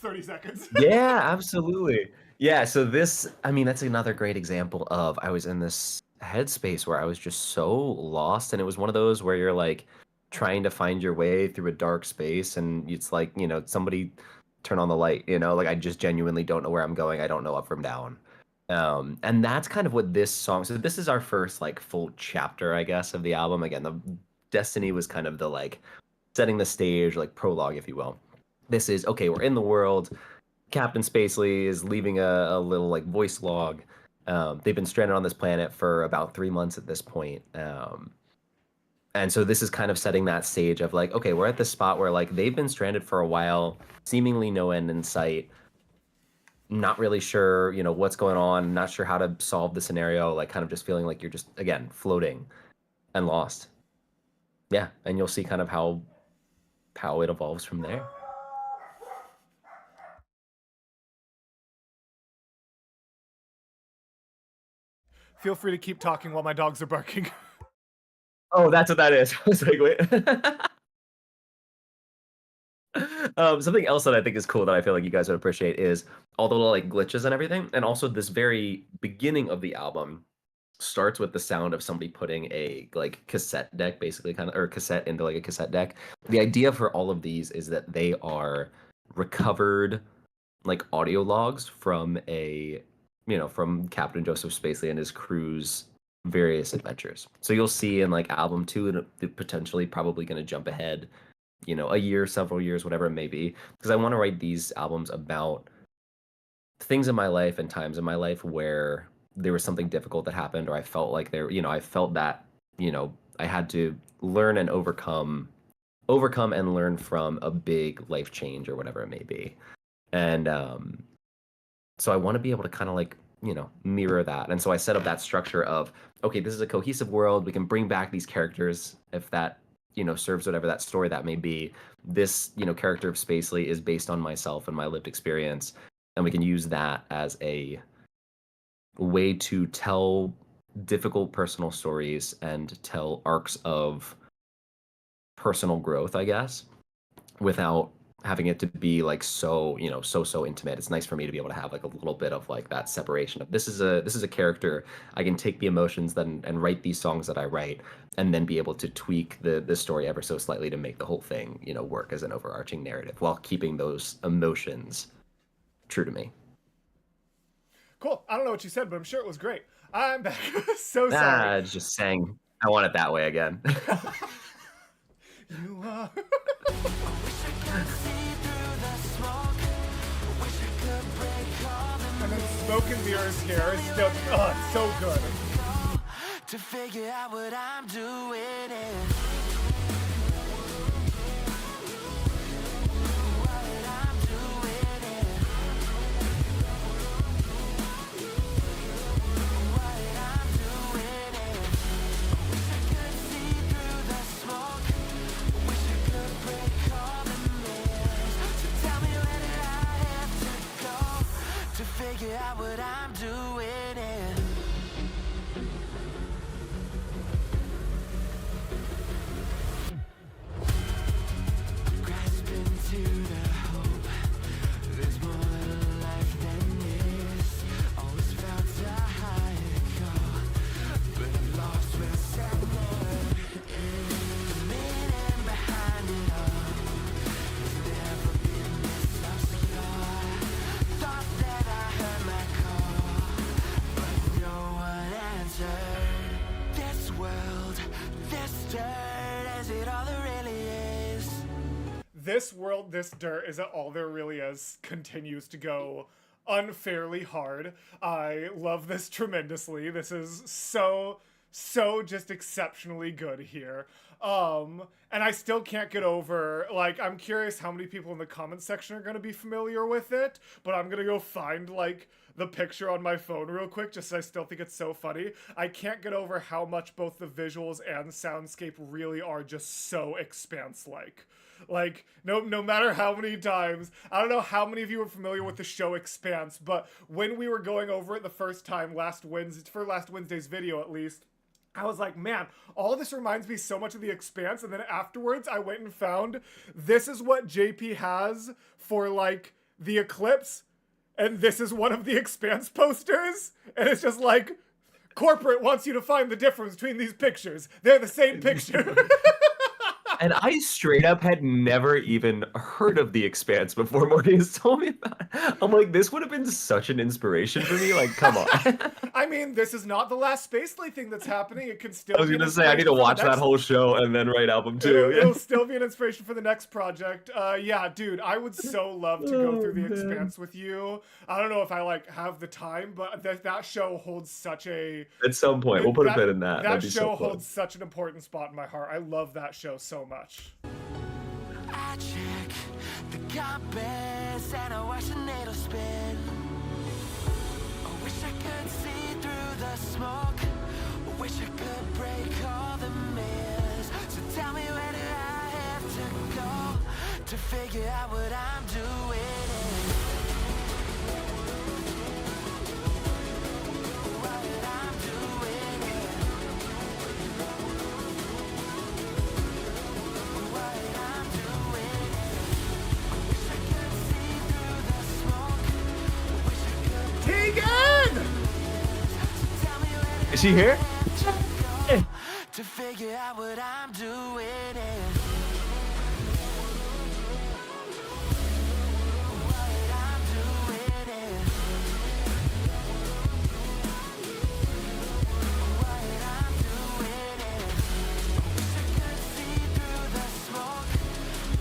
30 seconds. Yeah, absolutely. Yeah, so this, I mean, that's another great example of I was in this headspace where I was just so lost, and it was one of those where you're like trying to find your way through a dark space, and it's like, somebody turn on the light, like I just genuinely don't know where I'm going. I don't know up from down. And that's kind of what this song, so this is our first like full chapter, I guess, of the album. Again, the Destiny was kind of the like setting the stage, like prologue, if you will. This is, okay, we're in the world. Captain Spacely is leaving a little like voice log. They've been stranded on this planet for about 3 months at this point. And so this is kind of setting that stage of like, okay, we're at this spot where like they've been stranded for a while, seemingly no end in sight. Not really sure, what's going on, not sure how to solve the scenario, like kind of just feeling like you're just, again, floating and lost. Yeah, and you'll see kind of how how it evolves from there. Feel free to keep talking while my dogs are barking. Oh, that's what that is. I was like, wait. Something else that I think is cool that I feel like you guys would appreciate is all the little like glitches and everything, and also this very beginning of the album starts with the sound of somebody putting a like cassette deck, basically kind of, or cassette into like a cassette deck. The idea for all of these is that they are recovered like audio logs from from Captain Joseph Spacely and his crew's various adventures. So you'll see in like album 2 and potentially probably going to jump ahead, a year, several years, whatever it may be, because I want to write these albums about things in my life and times in my life where there was something difficult that happened, or I felt like I felt that, I had to learn and overcome and learn from a big life change or whatever it may be. And so I want to be able to kind of like, mirror that. And so I set up that structure of, okay, this is a cohesive world. We can bring back these characters if that, serves whatever that story that may be. This, character of Spacely is based on myself and my lived experience. And we can use that as a way to tell difficult personal stories and tell arcs of personal growth, I guess, without having it to be like so intimate. It's nice for me to be able to have like a little bit of like that separation of this is a character. I can take the emotions then and write these songs that I write, and then be able to tweak the story ever so slightly to make the whole thing work as an overarching narrative while keeping those emotions true to me. Cool. I don't know what you said, but I'm sure it was great. I'm back. So sorry. Just saying I want it that way again. You are. And then Smoke and Mirrors here is still, it's so good. To figure out what I'm doing and figure out what I'm doing and grasping to the hope there's more to life than this. Always felt a higher call, but I'm lost where someone is. The meaning behind it all has never been this obscure. Thought that I heard my call, but no one answered. This world, this dirt, is it all there really is? This world, this dirt, is it all there really is, continues to go unfairly hard. I love this tremendously. This is so just exceptionally good here. And I still can't get over, like, I'm curious how many people in the comments section are going to be familiar with it, but I'm going to go find, like, the picture on my phone real quick, just so I still think it's so funny. I can't get over how much both the visuals and soundscape really are just so Expanse-like. Like, no matter how many times, I don't know how many of you are familiar with the show Expanse, but when we were going over it the first time last Wednesday's video at least, I was like, man, all this reminds me so much of The Expanse, and then afterwards I went and found this is what JP has for, like, The Eclipse, and this is one of the Expanse posters, and it's just like, corporate wants you to find the difference between these pictures. They're the same picture. And I straight up had never even heard of The Expanse before Mortius told me about it. I'm like, this would have been such an inspiration for me. Like, come on. I mean, this is not the last Spacely thing that's happening. It can still I was be going an to say, I need to inspiration for watch the that next- whole show and then write album 2. It'll still be an inspiration for the next project. Yeah, dude, I would so love to go through The Expanse with you. I don't know if I, like, have the time, but that show holds such a... At some point, we'll put a bit in that. That That'd be show so fun. holds such an important spot in my heart. I love that show so much. I check the compass and I watch the needle spin. I wish I could see through the smoke. I wish I could break all the mirrors. So tell me, where do I have to go to figure out what I'm doing. What I'm doing. What I'm doing. Wish I could see through the smoke. Wish I could Tegan! tell me where Is she here? to figure out what I'm doing. What I'm doing. What I'm doing. Wish I could see through the smoke.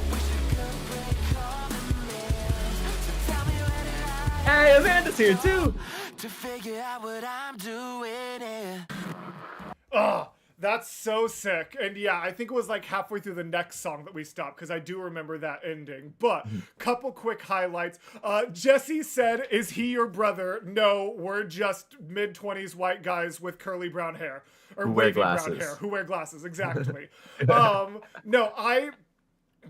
Wish I could break all the mirrors. So tell me where did I Hey, Amanda's here too. to figure out what I'm doing. Oh, that's so sick. And yeah, I think it was like halfway through the next song that we stopped because I do remember that ending. But couple quick highlights. Jesse said, "Is he your brother?" No, we're just mid-20s white guys with curly brown hair or Who wear wavy brown glasses. hair who wear glasses. Exactly. No,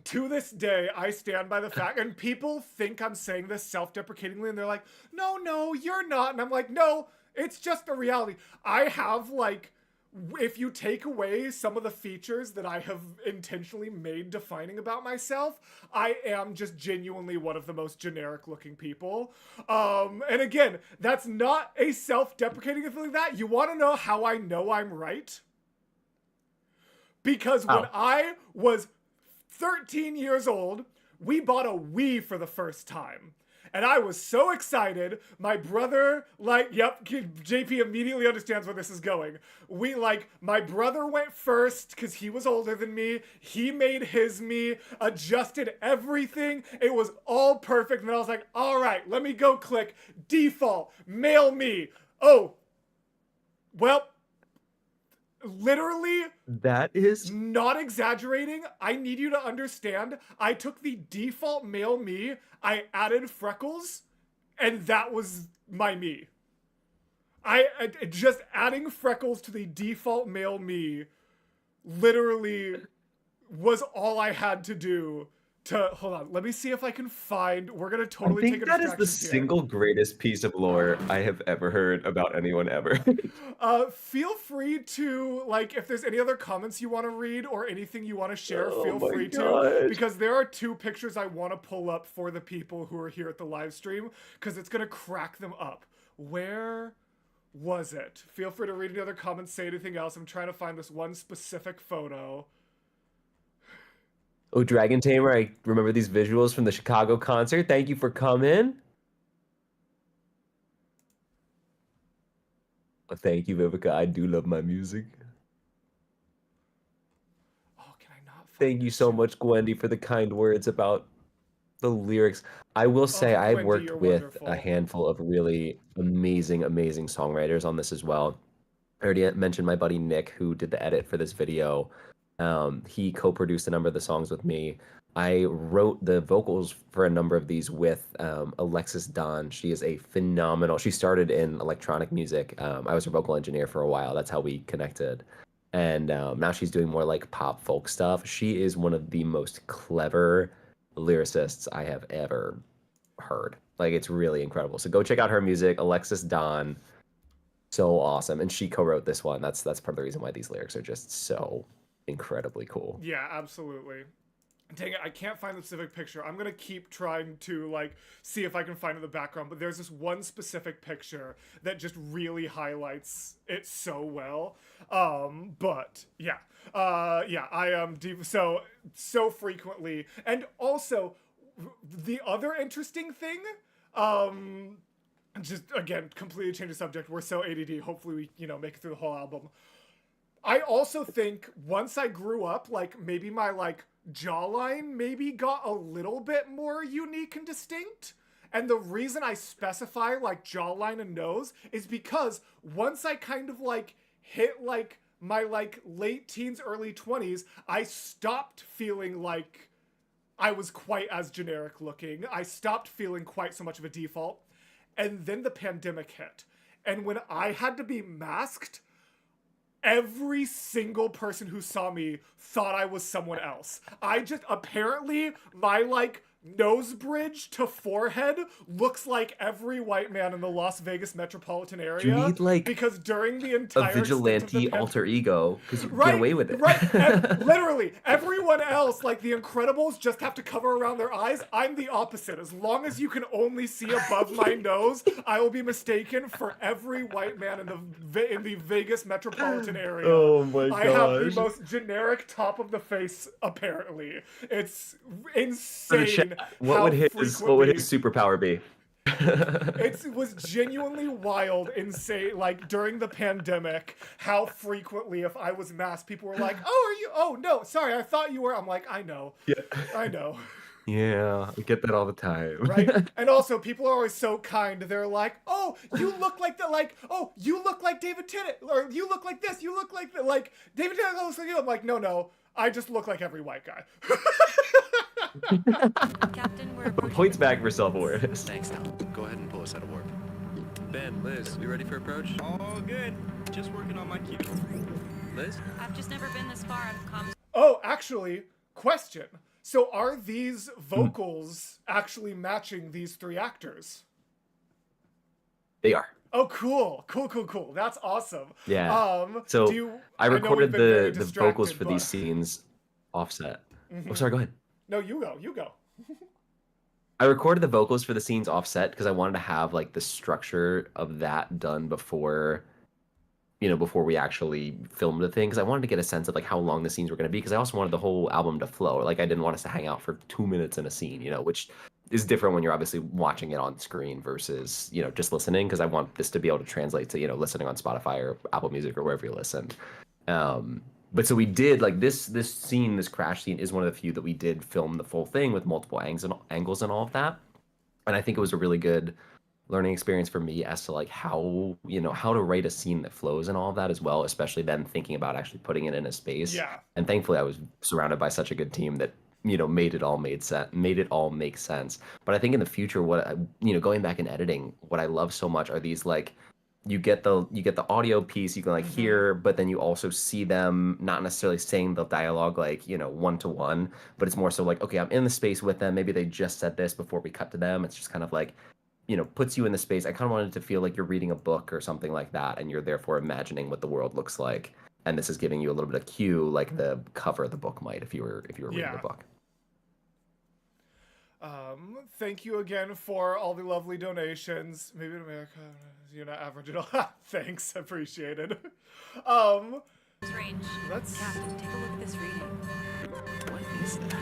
to this day, I stand by the fact, and people think I'm saying this self-deprecatingly, and they're like, no, you're not. And I'm like, no, it's just a reality. I have, like, if you take away some of the features that I have intentionally made defining about myself, I am just genuinely one of the most generic looking people. And again, that's not a self-deprecating thing like that. You want to know how I know I'm right? Because when I was 13 years old, we bought a Wii for the first time. And I was so excited. My brother, yep, JP immediately understands where this is going. My brother went first because he was older than me. He made his me, adjusted everything. It was all perfect. And then I was like, all right, let me go click default, mail me. Oh, well, literally, That is not exaggerating, I need you to understand, I took the default male me, I added freckles, and that was my me. I just adding freckles to the default male me literally was all I had to do to, hold on, let me see if I can find, we're gonna I totally think take a that is the distraction here. single greatest piece of lore I have ever heard about anyone ever. Feel free to, if there's any other comments you want to read or anything you want to share, Oh feel my free to. gosh. Because there are two pictures I want to pull up for the people who are here at the live stream, because it's going to crack them up. Where was it? Feel free to read any other comments, say anything else. I'm trying to find this one specific photo. Oh, Dragon Tamer, I remember these visuals from the Chicago concert. Thank you for coming. Well, thank you, Vivica. I do love my music. Oh, can I not find Thank you it so too? much, Gwendy, for the kind words about the lyrics. I will say I've Gwendy, worked you're with wonderful. a handful of really amazing, amazing songwriters on this as well. I already mentioned my buddy Nick, who did the edit for this video. He co-produced a number of the songs with me. I wrote the vocals for a number of these with Alexis Dawn. She is a phenomenal. She started in electronic music. I was her vocal engineer for a while. That's how we connected. And now she's doing more like pop folk stuff. She is one of the most clever lyricists I have ever heard. Like, it's really incredible. So go check out her music, Alexis Dawn. So awesome. And she co-wrote this one. That's part of the reason why these lyrics are just so incredibly cool. Yeah, absolutely. Dang it, I can't find the specific picture. I'm gonna keep trying to see if I can find it in the background, but there's this one specific picture that just really highlights it so well. But yeah. I am deep so frequently. And also the other interesting thing, just again, completely change the subject. We're so ADD. Hopefully we, make it through the whole album. I also think once I grew up, maybe my jawline maybe got a little bit more unique and distinct. And the reason I specify jawline and nose is because once I kind of hit my late teens, early 20s, I stopped feeling like I was quite as generic looking. I stopped feeling quite so much of a default. And then the pandemic hit. And when I had to be masked, every single person who saw me thought I was someone else. I just, apparently, my, like, nose bridge to forehead looks like every white man in the Las Vegas metropolitan area. You need, like, because during the a entire stint of vigilante the alter ego, because you can Right, get away with it. right. Literally, everyone else, like the Incredibles, just have to cover around their eyes. I'm the opposite. As long as you can only see above my nose, I will be mistaken for every white man in the Vegas metropolitan area. Oh my I have the gosh. most generic top of the face. Apparently, it's For the insane. chat, what how would his frequently- superpower be? It was genuinely wild, insane. Like during the pandemic, how frequently, if I was masked, people were like, "Oh, are you? Oh, no, sorry, I thought you were." I'm like, "I know, Yeah. I know." Yeah, I get that all the time. Right? And also, people are always so kind. They're like, "Oh, you look like that. Like, oh, you look like David Tennant, or you look like this. You look like that. Like David Tennant looks like you." I'm like, "No, I just look like every white guy." Captain, we're approaching Points the back for self-awareness. Thanks, Tom. Go ahead and pull us out of warp. Ben, Liz, we ready for approach? All good. Just working on my cue. Liz? I've just never been this far on comms. Oh, actually, question. So are these vocals actually matching these three actors? They are. Oh, cool. That's awesome. Yeah. So I know we've recorded been very the vocals distracted, for these but- scenes offset. Oh, sorry, go ahead. No, you go. I recorded the vocals for the scenes offset because I wanted to have like the structure of that done before, before we actually filmed the thing. Because I wanted to get a sense of like how long the scenes were going to be. Because I also wanted the whole album to flow. Like I didn't want us to hang out for 2 minutes in a scene, which is different when you're obviously watching it on screen versus just listening. Because I want this to be able to translate to listening on Spotify or Apple Music or wherever you listen. But so we did like this scene, this crash scene is one of the few that we did film the full thing with multiple angles and all of that. And I think it was a really good learning experience for me as to like how to write a scene that flows and all of that as well, especially then thinking about actually putting it in a space. Yeah. And thankfully I was surrounded by such a good team that made it all make sense. But I think in the future, going back and editing, what I love so much are these like, you get the audio piece, you can like hear, but then you also see them not necessarily saying the dialogue like one to one, but it's more so like, okay, I'm in the space with them, maybe they just said this before we cut to them. It's just kind of like puts you in the space. I kind of wanted to feel like you're reading a book or something like that, and you're therefore imagining what the world looks like, and this is giving you a little bit of cue like the cover of the book might if you were reading Yeah. the book. Thank you again for all the lovely donations. Maybe in America, you're not average at all. Thanks, appreciated. Range. Let's- Captain, take a look at this reading. What is that?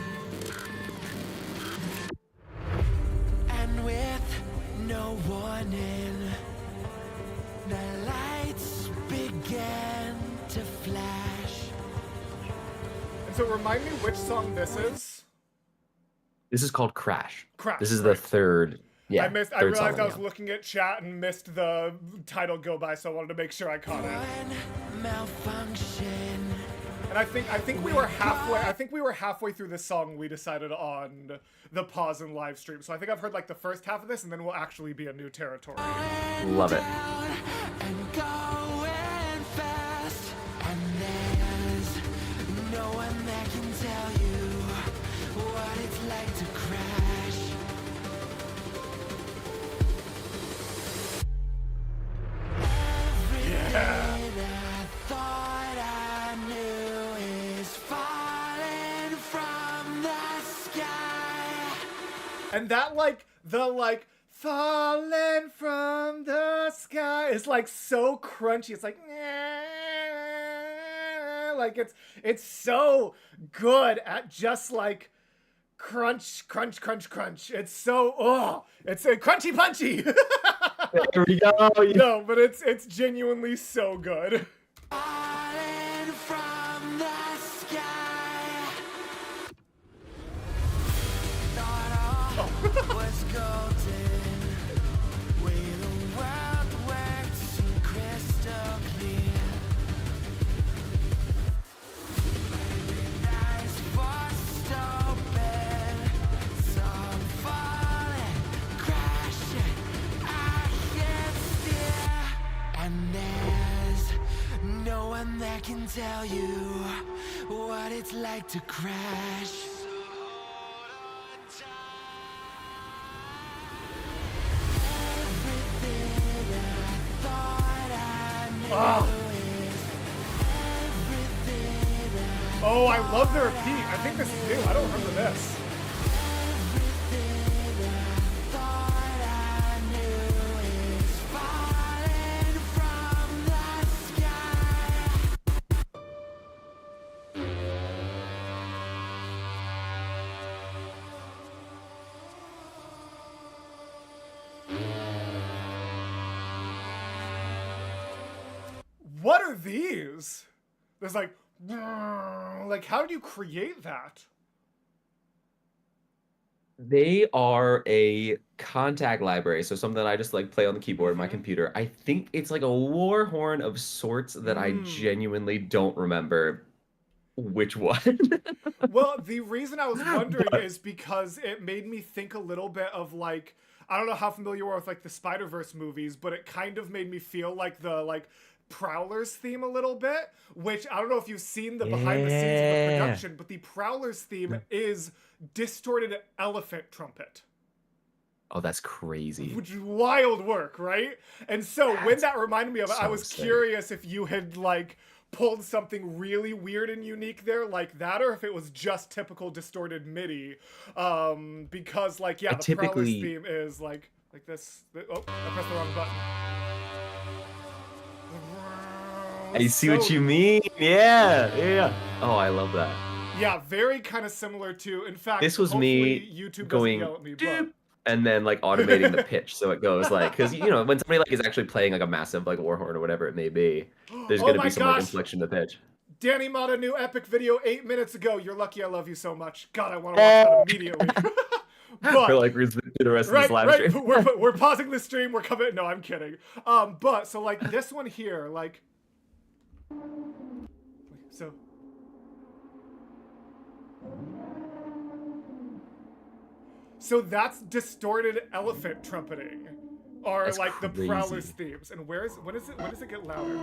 And with no warning, the lights began to flash. And so remind me which song this is. This is called Crash. Crash, This is the right. third. Yeah. I third realized song I on the was album. looking at chat and missed the title go by, so I wanted to make sure I caught it. One malfunction. And I think we were halfway. I think we were halfway through this song when we decided on the pause and live stream. So I think I've heard like the first half of this, and then we'll actually be a new territory. Love it. And going fast. And there's no one that can tell you what it's like to crash. Everything I thought I knew is falling from the sky. And that the falling from the sky is like so crunchy. It's like it's so good at just like crunch. It's so it's a crunchy punchy. There we go. No, but it's genuinely so good. Falling from the sky. Thought all was golden. Way the world worked seemed crystal clear. My eyes forced open, saw 'em falling, crashing. I can't steer, and there's can tell you what it's like to crash. Oh, I love the repeat. I think this is new. I don't remember this. What are these? There's like how did you create that? They are a contact library, so something that I just like play on the keyboard of my computer. I think it's like a war horn of sorts that I genuinely don't remember which one. Well, the reason I was wondering is because it made me think a little bit of like, I don't know how familiar you are with like the Spider-Verse movies, but it kind of made me feel like the Prowler's theme a little bit, which I don't know if you've seen the behind the scenes of the production, but the Prowler's theme is distorted elephant trumpet. Oh, that's crazy. Which is wild work, right? And so when that reminded me of it, I so was sick. curious if you had like pulled something really weird and unique there like that, or if it was just typical distorted MIDI. Because like, yeah, the Prowler's theme is like this. Oh, I pressed the wrong button. I see what you mean. Yeah. Oh, I love that. Yeah, very kind of similar to. In fact, This was hopefully me YouTube going doesn't yell at me, doop, but and then like automating the pitch so it goes like, because you know when somebody like is actually playing like a massive like war horn or whatever it may be, there's Oh gonna my be some like gosh. inflection to pitch. Danny Mott, a new epic video 8 minutes ago. You're lucky I love you so much. God, I want to watch that immediately. But, For like reasons through the rest of this live stream. we're pausing the stream. We're coming. No, I'm kidding. But so like this one here, like, so. So that's distorted elephant trumpeting, or That's like the crazy. Prowler's themes. And when does it get louder?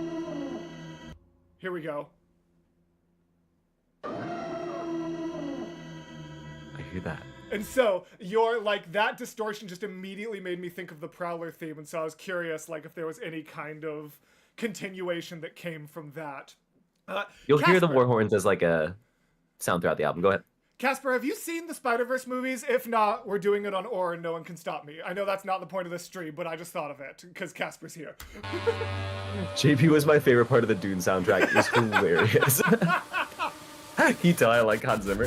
Here we go. I hear that. And so your like that distortion just immediately made me think of the Prowler theme, and so I was curious like if there was any kind of continuation that came from that. You'll hear the Casper. war horns as like a sound throughout the album. Go ahead. Casper, have you seen the Spider-Verse movies? If not, we're doing it on Aura and no one can stop me. I know that's not the point of this stream, but I just thought of it because Casper's here. JP was my favorite part of the Dune soundtrack. It was hilarious. Can you tell I like Hans Zimmer?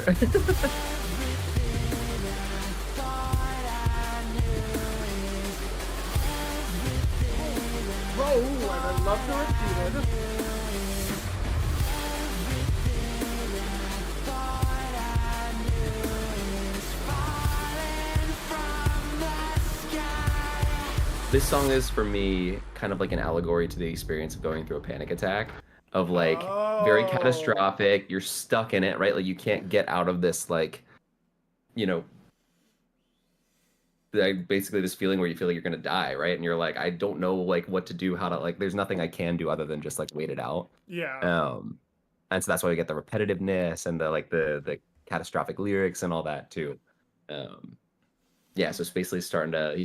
Whoa, and I love the repeated. This song is for me kind of like an allegory to the experience of going through a panic attack, of like very Oh. catastrophic. You're stuck in it, right? Like you can't get out of this, like, you know, like basically this feeling where you feel like you're gonna die, right? And you're like, I don't know like what to do, how to like. There's nothing I can do other than just like wait it out. Yeah. And so that's why we get the repetitiveness and the like the catastrophic lyrics and all that too. Yeah, so it's basically he's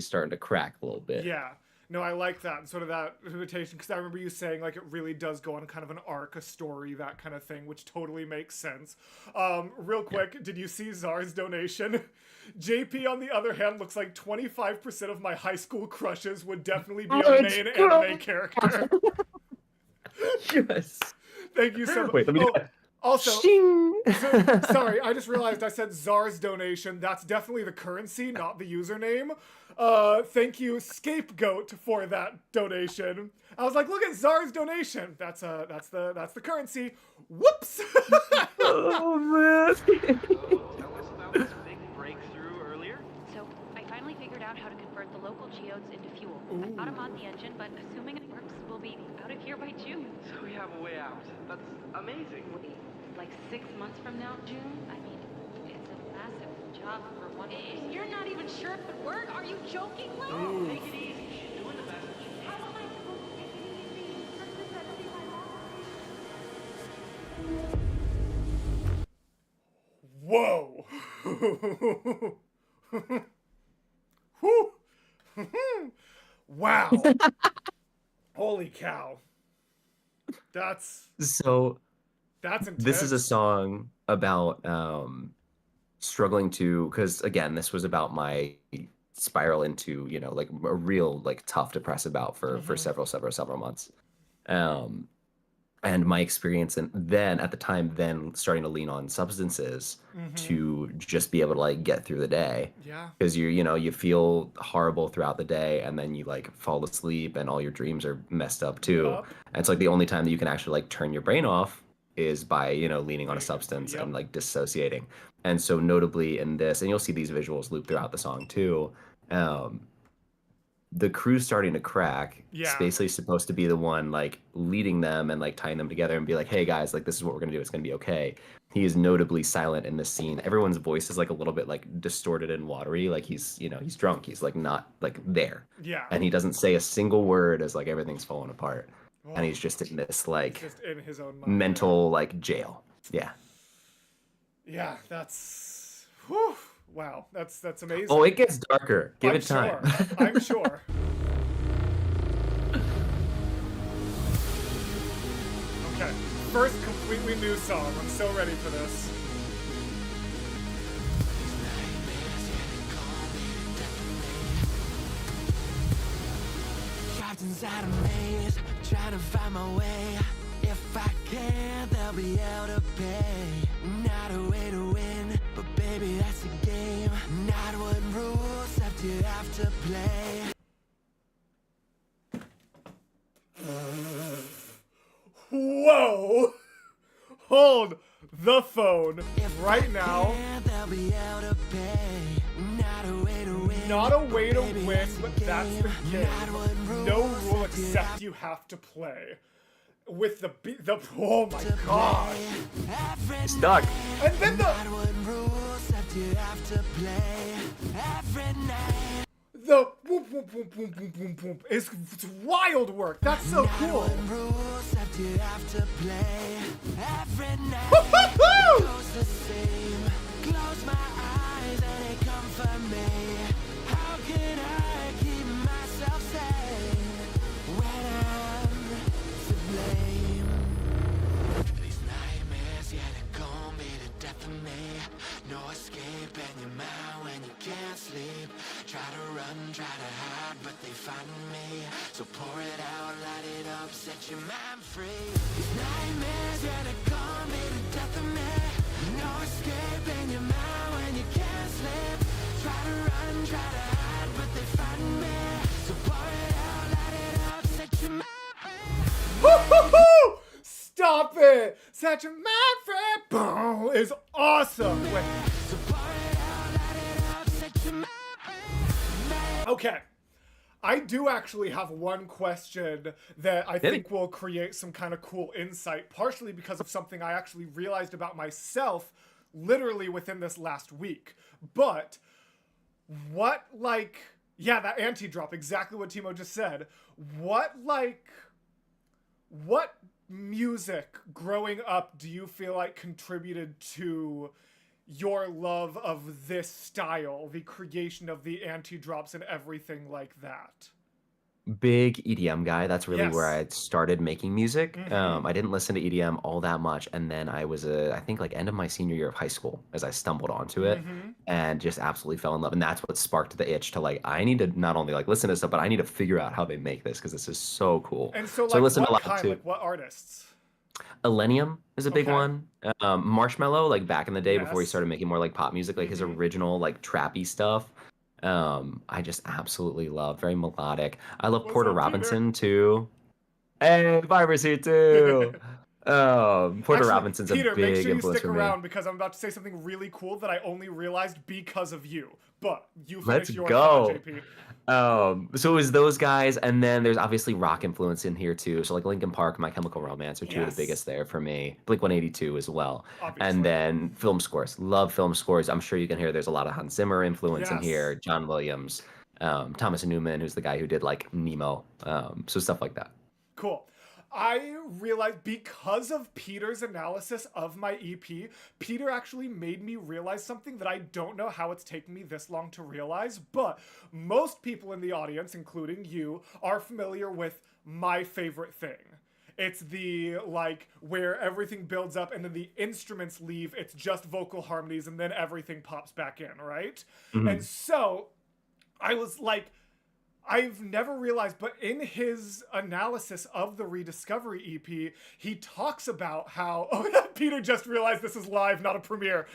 starting to crack a little bit. Yeah. No, I like that, and sort of that invitation, because I remember you saying, like, it really does go on kind of an arc, a story, that kind of thing, which totally makes sense. Real quick, Did you see Czar's donation? JP, on the other hand, looks like 25% of my high school crushes would definitely be a main anime character. Yes. Thank you so much. Wait, let me do that. Also, Shing! sorry, I just realized I said Czar's donation. That's definitely the currency, not the username. Thank you, Scapegoat, for that donation. I was like, look at Czar's donation. That's the currency. Whoops. Oh man. Tell us about this big breakthrough earlier. So I finally figured out how to convert the local geodes into fuel. I got them on the engine, but assuming it works, we'll be out of here by June. So we have a way out. That's amazing. Wait, like 6 months from now, June? I mean, it's a massive job for one person. You're not even sure if it would work? Are you joking, Will? Take it easy. She's doing the best that she can. How am I supposed to get anything? Whew. Wow. Holy cow. That's So intense. this is a song about struggling to, because again, this was about my spiral into, like a real like tough depressive bout for several months. Um and my experience, and then at the time then starting to lean on substances to just be able to like get through the day. Yeah. Because you feel horrible throughout the day, and then you like fall asleep and all your dreams are messed up too. Yup. And it's like the only time that you can actually like turn your brain off is by leaning on a substance Yep. and like dissociating. And so notably in this, and you'll see these visuals loop throughout the song too, the crew's starting to crack. Yeah. Spacely's supposed to be the one like leading them and like tying them together and be like, hey guys, like this is what we're gonna do. It's gonna be okay. He is notably silent in this scene. Everyone's voice is like a little bit like distorted and watery. Like he's drunk. He's like not like there. Yeah. And he doesn't say a single word as like everything's falling apart. Oh, And he's just in this like just in his own mind. mental like jail. Yeah. Yeah, that's whew, wow. That's amazing. Oh, it gets darker. Give I'm it time. Sure. I'm sure. Okay, first completely new song. I'm so ready for this. Trapped inside a maze, trying to find my way. If I can, they'll be able to pay. Not a way to win, but baby, that's a game. Not one rule, except you have to play. Whoa! Hold the phone If right I now. can, they'll be able to pay. Not a way to win. Not a way to baby, win, a but that's the game. Not one rule, No rule except you except have you have to play. With the beat, oh my to god! play. Every Stuck. And then the Not one rule, except you have to play. Every night. boom boom boom boom boom boom boom is it's wild work. That's so Not cool. one rule, except you have to play. Every night Woo-hoo-hoo! goes the same. Close my eyes and they come for me. How can I keep myself sane when I'm to blame? These nightmares, yeah, they're gonna be the death of me. No escape in your mind when you can't sleep. Try to run, try to hide, but they find me. So pour it out, light it up, set your mind free. These nightmares, yeah, they're gonna be the death of me. No escape in your mind when you can't sleep. Try to run, try to hide, but they find me. So pour it out, light it up, set your mind free. Woo-hoo-hoo! Stop it! Such a mad friend boom is awesome. Wait. So pour it out, light it up, set your mind free. Okay. I do actually have one question that I think will create some kind of cool insight, partially because of something I actually realized about myself literally within this last week. But what, like, yeah, that anti-drop, exactly what Timo just said. What music growing up do you feel like contributed to your love of this style, the creation of the anti-drops and everything like that? Big EDM guy. That's really where Yes. I started making music. Mhm. I didn't listen to EDM all that much, and then I was I think like end of my senior year of high school as I stumbled onto it Mhm. and just absolutely fell in love. And that's what sparked the itch to like I need to not only like listen to stuff, but I need to figure out how they make this because this is so cool. And so, So I like, listened a what lot kind? to Like, what artists? Illenium is a big Okay. one. Marshmello, like back in the day before he Yes. started making more like pop music, like his Mhm. original like trappy stuff. I just absolutely love. Very melodic. I love What's Porter up, Peter? Robinson too. Hey, Viber's here too. Porter Actually, Robinson's Peter, a make big sure you influence stick for me. around because I'm about to say something really cool that I only realized because of you. But you finish Let's your go. thought, JP. So it was those guys, and then there's obviously rock influence in here too. So like Linkin Park, My Chemical Romance are two of Yes. the biggest there for me. Blink-182 as well. Obviously. And then film scores. Love film scores. I'm sure you can hear there's a lot of Hans Zimmer influence in Yes. here. John Williams, Thomas Newman, who's the guy who did like Nemo. So stuff like that. Cool. I realized because of Peter's analysis of my EP, Peter actually made me realize something that I don't know how it's taken me this long to realize, but most people in the audience, including you, are familiar with my favorite thing. It's the, like, where everything builds up and then the instruments leave, it's just vocal harmonies, and then everything pops back in, right? And so, I was like, I've never realized, but in his analysis of the Rediscovery EP, he talks about how, oh, Peter just realized this is live, not a premiere.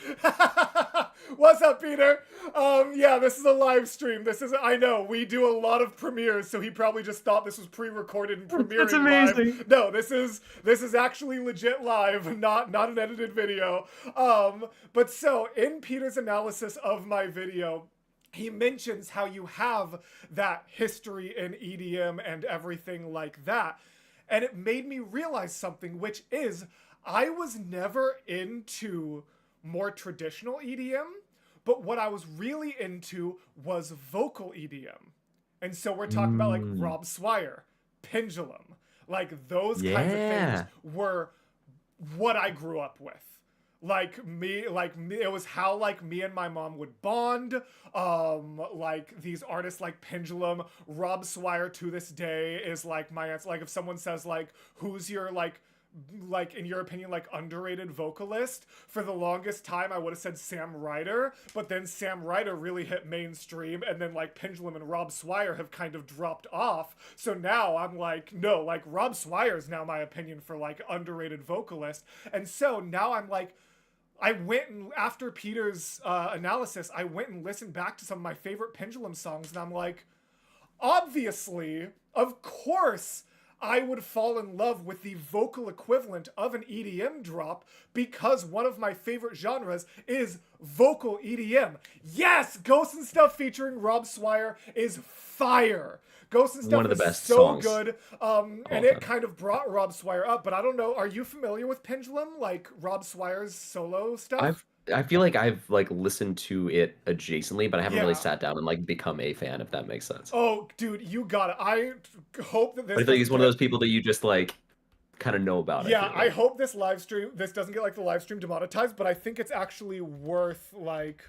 What's up, Peter? Yeah, this is a live stream. I know, we do a lot of premieres, so he probably just thought this was pre-recorded and premiering That's amazing. live. No, this is actually legit live, not an edited video. But so, in Peter's analysis of my video, he mentions how you have that history in EDM and everything like that. And it made me realize something, which is I was never into more traditional EDM, but what I was really into was vocal EDM. And so we're talking about like Rob Swire, Pendulum, like those kinds of things were what I grew up with. Like me, it was how like me and my mom would bond. Like these artists like Pendulum, Rob Swire to this day is like my answer. Like if someone says like, who's your like in your opinion, like underrated vocalist? For the longest time, I would have said Sam Ryder, but then Sam Ryder really hit mainstream, and then like Pendulum and Rob Swire have kind of dropped off. So now I'm like, no, like Rob Swire is now my opinion for like underrated vocalist. And so now I'm like, I went and after Peter's analysis, I went and listened back to some of my favorite Pendulum songs, and I'm like, obviously, of course, I would fall in love with the vocal equivalent of an EDM drop because one of my favorite genres is vocal EDM. Yes, Ghosts and Stuff featuring Rob Swire is fire. Ghosts and Stuff One of the is best so songs good, and it kind of brought Rob Swire up. But I don't know, are you familiar with Pendulum, like Rob Swire's solo stuff? I feel like I've like listened to it adjacently, but I haven't really Yeah. sat down and like become a fan, if that makes sense. Oh, dude, you got it. I hope that this. But I feel like he's doesn't one of get- those people that you just like kind of know about. Yeah, feel I like. hope this doesn't get like the live stream demonetized, but I think it's actually worth like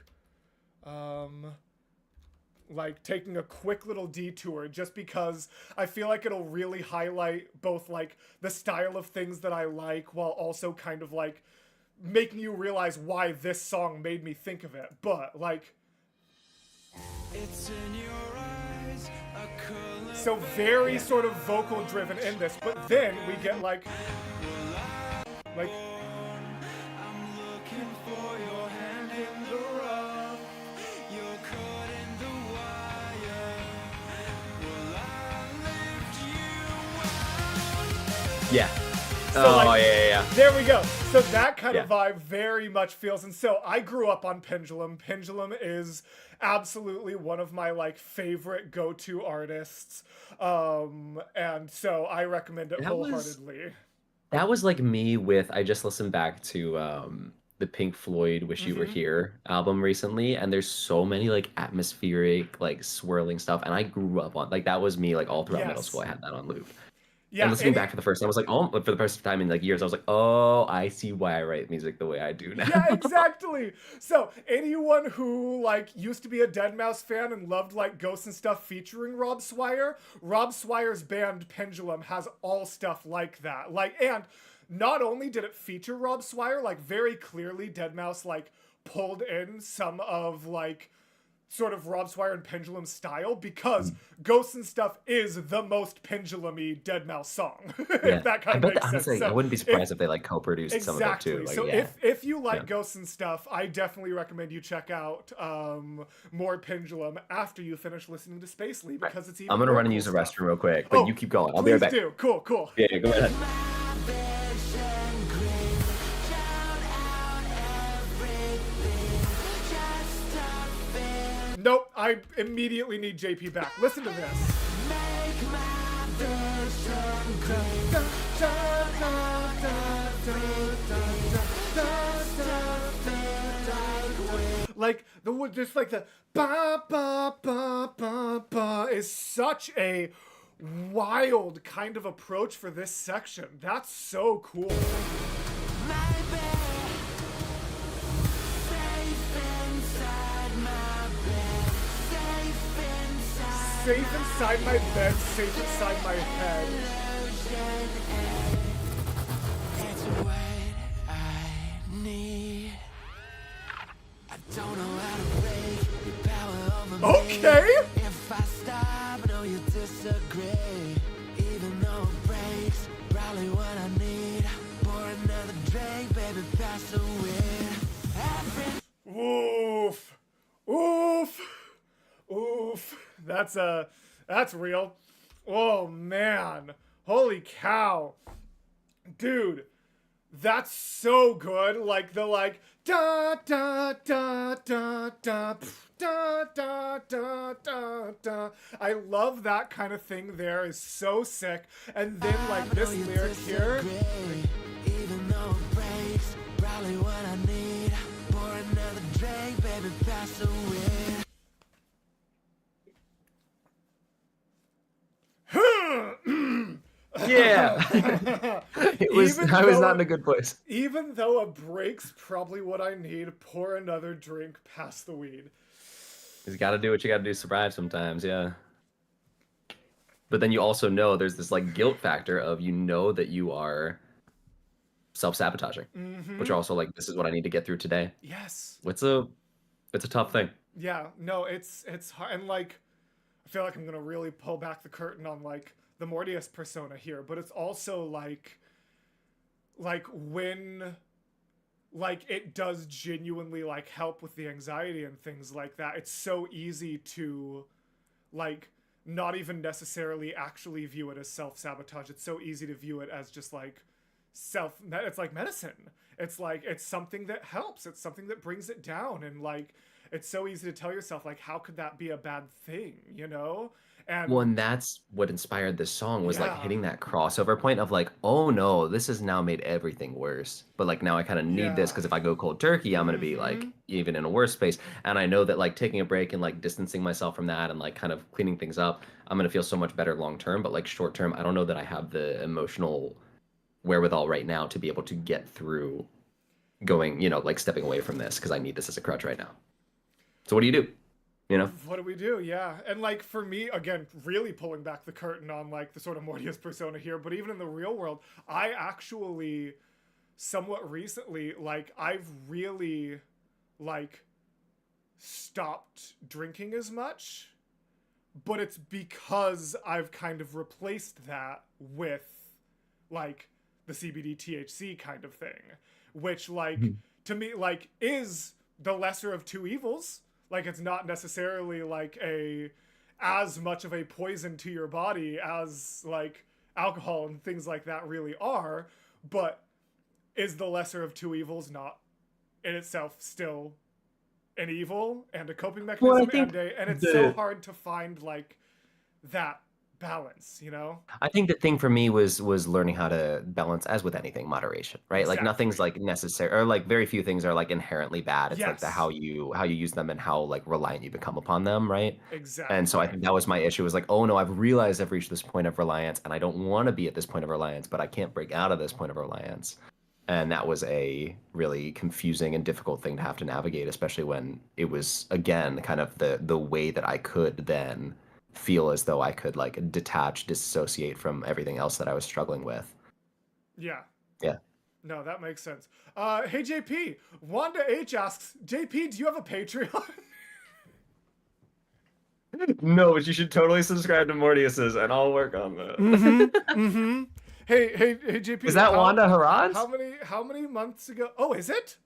taking a quick little detour just because I feel like it'll really highlight both like the style of things that I like while also kind of like making you realize why this song made me think of it. But like, It's in your eyes, a color. so very sort of vocal driven in this, but then we get like I'm looking for your hand in the rough. You're caught in the wire. Will I lift you up? Yeah. So, oh like, yeah. there we go. So that kind of Yeah. vibe very much feels, and so I grew up on Pendulum. Pendulum is absolutely one of my like favorite go-to artists, and so I recommend it wholeheartedly. That was like me with I just listened back to the Pink Floyd Wish You Were Mm-hmm. Here album recently, and there's so many like atmospheric, like swirling stuff, and I grew up on like that was me like all throughout middle Yes. school. I had that on loop. Yeah, And listening and back for the first time, I was like, oh, for the first time in like years, I was like, oh, I see why I write music the way I do now. yeah, exactly. So anyone who like used to be a Deadmau5 fan and loved like Ghosts and Stuff featuring Rob Swire, Rob Swire's band Pendulum has all stuff like that. Like, and not only did it feature Rob Swire, like very clearly Deadmau5 like pulled in some of like sort of Rob Swire and Pendulum style because Ghosts and Stuff is the most Pendulum-y Deadmau5 song. Yeah. If that kind I of bet makes that, sense. honestly, I So wouldn't be surprised if they like co-produced exactly. some of it too. Like, So yeah. if you like Yeah. Ghosts and Stuff, I definitely recommend you check out more Pendulum after you finish listening to Spacely because it's even I'm gonna more run and cool use the stuff. restroom real quick, but Oh, you keep going. I'll be right Please back. do. Cool. Yeah, go ahead. Nope, I immediately need JP back. Listen to this. Like just like the ba ba ba ba ba is such a wild kind of approach for this section. That's so cool. Safe inside my bed, safe inside my head. It's what I need. I don't know how to break your power over me. Okay. If I stop, I know you disagree. Even though it breaks, probably what I need. Pour another drink, baby, pass the weed. Oof. Oof. Oof. That's real. Oh man. Holy cow. Dude. That's so good. Like the da da da da da da da da da da. I love that kind of thing there. Is so sick. And then like this lyric here. Even though it breaks, probably what I need. Pour another drink, baby, pass the weed. Yeah. It was. Even I was though- not in a good place. Even though a break's probably what I need, pour another drink, pass the weed. You got to do what you got to do to survive sometimes, yeah. But then you also know there's this like guilt factor of that you are self-sabotaging, which are also like, this is what I need to get through today. Yes. It's a tough thing. Yeah, no, it's hard. And like, I feel like I'm gonna really pull back the curtain on like the Mortius persona here, but it's also like when like it does genuinely like help with the anxiety and things like that. It's so easy to like not even necessarily actually view it as self-sabotage. It's so easy to view it as just like it's like medicine. It's like it's something that helps. It's something that brings it down, and like it's so easy to tell yourself like, how could that be a bad thing, you know? And Well, and that's what inspired this song was like Yeah. hitting that crossover point of like, oh no, this has now made everything worse. But like now I kind of need this Yeah. because if I go cold turkey, I'm gonna be like even in a worse space. And I know that like taking a break and like distancing myself from that and like kind of cleaning things up, I'm gonna feel so much better long term. But like short term, I don't know that I have the emotional wherewithal right now to be able to get through going, like stepping away from this because I need this as a crutch right now. So what do you do? what do we do? Yeah. And like for me, again, really pulling back the curtain on like the sort of Mortius persona here, but even in the real world, I actually somewhat recently, like I've really like stopped drinking as much, but it's because I've kind of replaced that with like the CBD THC kind of thing, which like to me like is the lesser of two evils. Like it's not necessarily like as much of a poison to your body as like alcohol and things like that really are, but is the lesser of two evils not in itself still an evil and a coping mechanism? Well, I think and it's so hard to find like that balance, you know? I think the thing for me was learning how to balance, as with anything, moderation, right? Like nothing's Exactly. like necessary, or like very few things are like inherently bad. It's like the Yes. how you use them and how like reliant you become upon them, right? Exactly. And so I think that was my issue, was like, oh no, I've realized I've reached this point of reliance and I don't want to be at this point of reliance, but I can't break out of this point of reliance. And that was a really confusing and difficult thing to have to navigate, especially when it was, again, kind of the way that I could then feel as though I could like detach, disassociate from everything else that I was struggling with. Yeah. Yeah. No, that makes sense. Hey JP, Wanda H asks, JP, do you have a Patreon? No, but you should totally subscribe to Mortius's and I'll work on that. Hey JP. Is that Wanda Haran's? How many months ago? Oh, is it?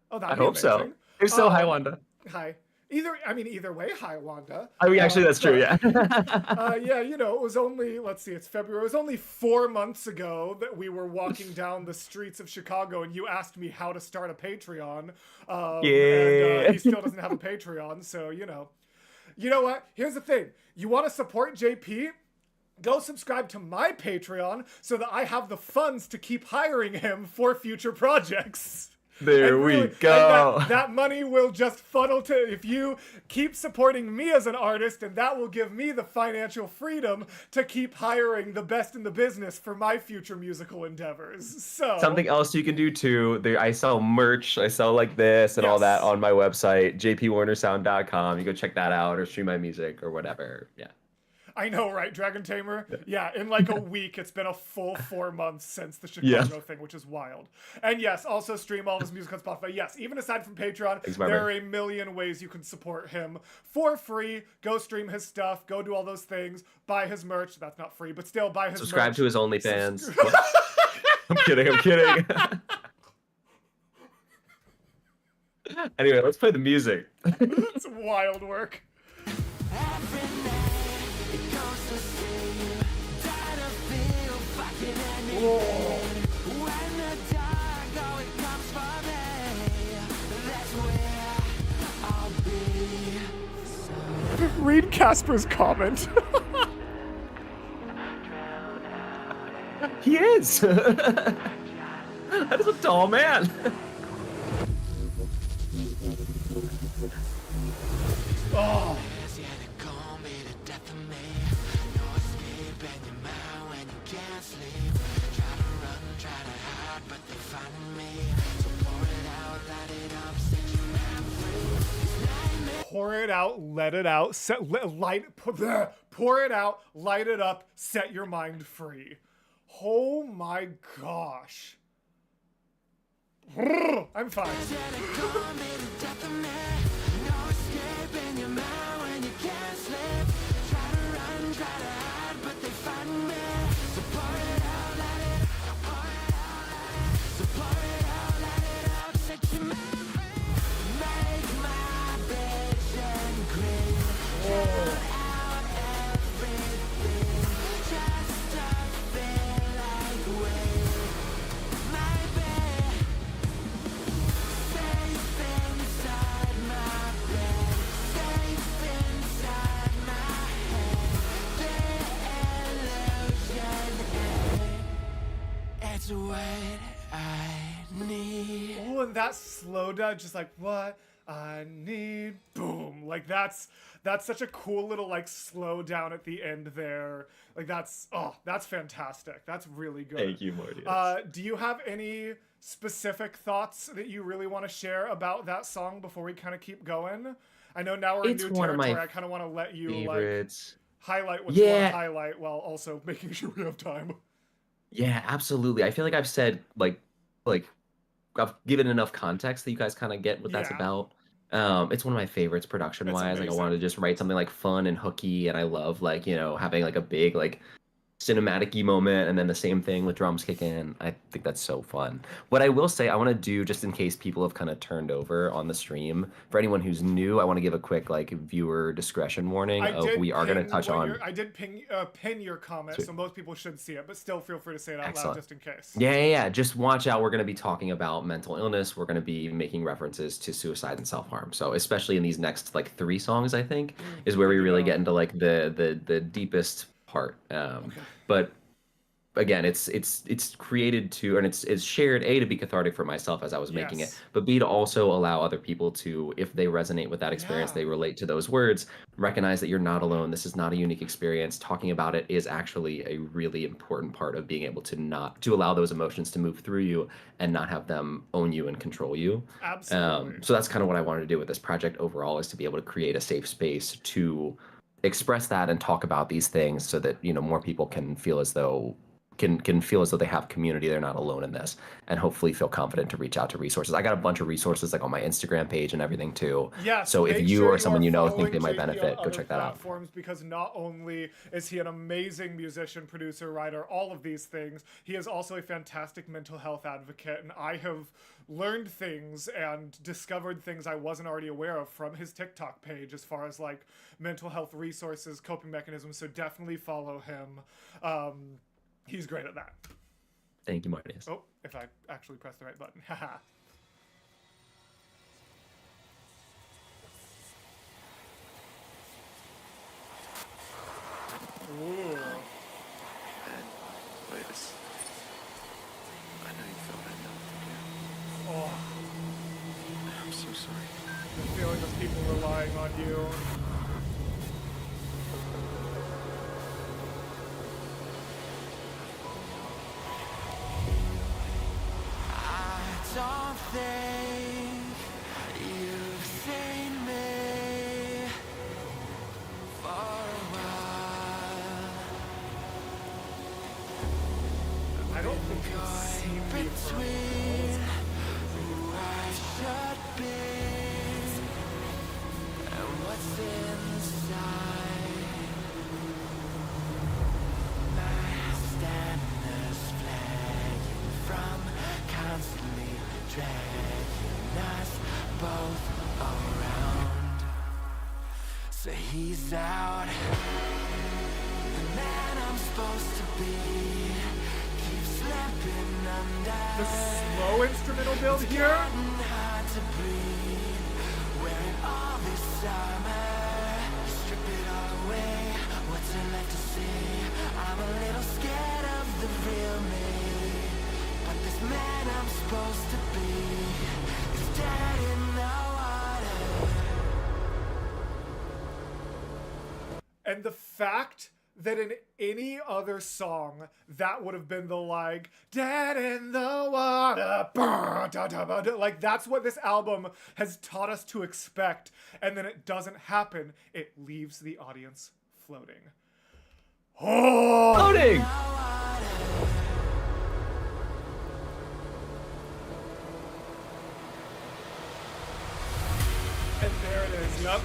Oh, I that'd be hope so. amazing. If so, hi Wanda. Hi. Either way, hi Wanda. I mean, actually, that's true. but- Yeah. Yeah, it was only, let's see, it's February. It was only 4 months ago that we were walking down the streets of Chicago and you asked me how to start a Patreon. Yeah. And he still doesn't have a Patreon, so, You know what? Here's the thing. You want to support JP? Go subscribe to my Patreon so that I have the funds to keep hiring him for future projects. There And we really- and go. that money will just funnel to, if you keep supporting me as an artist, and that will give me the financial freedom to keep hiring the best in the business for my future musical endeavors. So Something else you can do too. I sell merch. I sell like this and all that Yes. on my website, jpwarnersound.com. You go check that out or stream my music or whatever. Yeah. I know, right, Dragon Tamer? Yeah, in like a week, it's been a full 4 months since the Yeah. Chicago thing, which is wild. And yes, also stream all of his music on Spotify. Yes, even aside from Patreon, Thanks, my there man. are a million ways you can support him for free. Go stream his stuff, go do all those things, buy his merch. That's not free, but still buy his Subscribe merch. to his OnlyFans. I'm kidding. I'm kidding. Anyway, let's play the music. It's wild work. Every night it goes the same. Tired of feel fucking anything. When the dark, oh, it comes for me. That's where I'll be. So Read Casper's comment. He is. That is a tall man. Oh, yeah, they call me the death of me. No escaping your mind when you can't sleep. Try to run, try to hide, but they find me. So pour it out, light it up, set your mind free. pour it out, let it out, pour it out, light it up, set your mind free. Oh my gosh. I'm fine. Yeah, they call me the death of me. No escaping your mind when you can't sleep. Try to run, try to hide, but they find me. So pour it out, let it out, pour it out, let it out. So pour it out, let it out, set your mind free. Make my vision green. Drown out everything. Just to feel like we might be safe inside my bed, safe inside my head. The illusion, it's what I need. Oh, and that slow down, just like what I need, boom. Like that's such a cool little like slow down at the end there. Like that's fantastic. That's really good. Thank you, Mortius. Do you have any specific thoughts that you really want to share about that song before we kind of keep going? I know now we're It's in new one of my territory. I kind of want to let you like Favorites. highlight what you want Yeah. to highlight while also making sure we have time. Yeah, absolutely. I feel like I've said like I've given enough context that you guys kind of get what that's Yeah. about. It's one of my favorites production wise. Like I amazing. wanted to just write something like fun and hooky, and I love like, you know, having like a big like cinematic-y moment, and then the same thing with drums kick in. I think that's so fun. What I will say, I want to do, just in case people have kind of turned over on the stream, for anyone who's new, I want to give a quick like viewer discretion warning we are going to touch on. I did pin your comment, Sweet. so most people should see it, but still feel free to say it out loud Excellent. just in case. Yeah. Just watch out. We're going to be talking about mental illness. We're going to be making references to suicide and self-harm. So especially in these next like 3 songs, I think, is where we really get into like the deepest part. But again, it's created to, and it's shared, A, to be cathartic for myself as I was making it, Yes. but B, to also allow other people to, if they resonate with that experience, Yeah. they relate to those words, recognize that you're not alone. This is not a unique experience. Talking about it is actually a really important part of being able to allow those emotions to move through you and not have them own you and control you. Absolutely. So that's kind of what I wanted to do with this project overall, is to be able to create a safe space to express that and talk about these things, so that, you know, more people can feel as though they have community, they're not alone in this, and hopefully feel confident to reach out to resources. I got a bunch of resources like on my Instagram page and everything too. Yes, So if make you sure or someone are you know think following they might JP on benefit, go other check that out. platforms, because not only is he an amazing musician, producer, writer, all of these things, he is also a fantastic mental health advocate, and I have learned things and discovered things I wasn't already aware of from his TikTok page as far as like mental health resources, coping mechanisms, so definitely follow him. He's great at that. Thank you, Mortius. Oh, if I actually press the right button. Haha. Ooh. Wait, I know you feel what I know. Oh. The feeling of people relying on you. I don't think you've seen me for a while. I don't think you've seen me for a Between who I should be and what's inside, my stamina's flagging from constantly dragging us both around. So he's out, the man I'm supposed to be keeps slipping under. The slow instrumental build here. Getting hard to breathe, wearing all this armor, strip it all away, what's there left to see? I'm a little scared of the real me, but this man I'm supposed to be is dead in the water. And the fact that in any other song that would have been the like dead in the water, like that's what this album has taught us to expect, and then it doesn't happen. It leaves the audience floating. Oh, Loading! and there it is. Yep.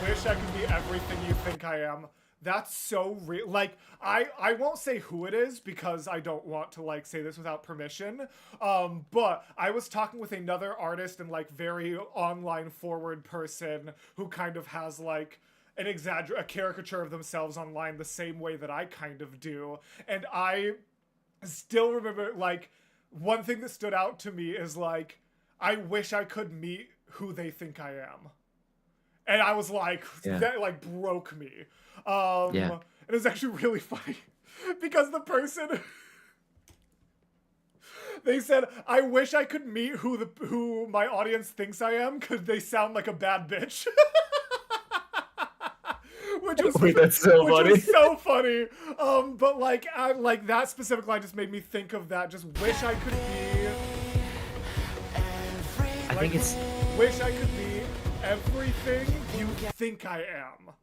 Wish I could be everything you think I am. That's so real. Like, I won't say who it is because I don't want to like say this without permission. But I was talking with another artist and like very online forward person who kind of has like a caricature of themselves online the same way that I kind of do. And I still remember like one thing that stood out to me is like, I wish I could meet who they think I am. And I was like, that like broke me. And it was actually really funny because the person, they said, I wish I could meet who my audience thinks I am because they sound like a bad bitch. Which was, Wait, that's so funny. Was so funny. But like, that specific line just made me think of that. Just wish I could be. I think it's. Wish I could be everything you think I am.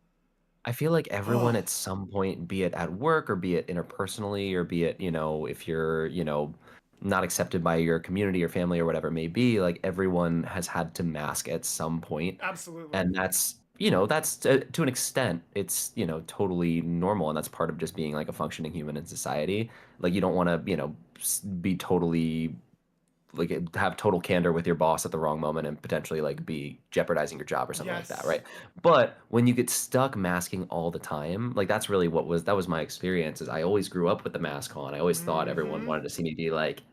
I feel like everyone at some point, be it at work or be it interpersonally or be it, you know, if you're, you know, not accepted by your community or family or whatever it may be, like everyone has had to mask at some point. Absolutely. And that's, you know, that's to an extent, it's, you know, totally normal. And that's part of just being like a functioning human in society. Like you don't want to, you know, be totally like have total candor with your boss at the wrong moment and potentially like be jeopardizing your job or something like that, right? But when you get stuck masking all the time, like that's really that was my experience. Is I always grew up with the mask on. I always thought everyone wanted to see me be like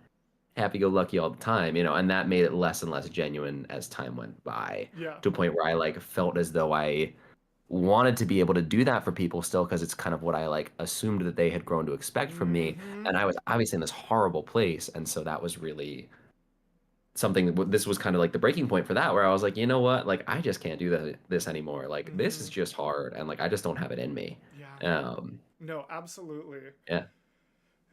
happy-go-lucky all the time, you know, and that made it less and less genuine as time went by. To a point where I like felt as though I wanted to be able to do that for people still because it's kind of what I like assumed that they had grown to expect from me, and I was obviously in this horrible place, and so that was really something. This was kind of like the breaking point for that, where I was like, you know what, like I just can't do this anymore. Like this is just hard, and like I just don't have it in me. No, absolutely. Yeah.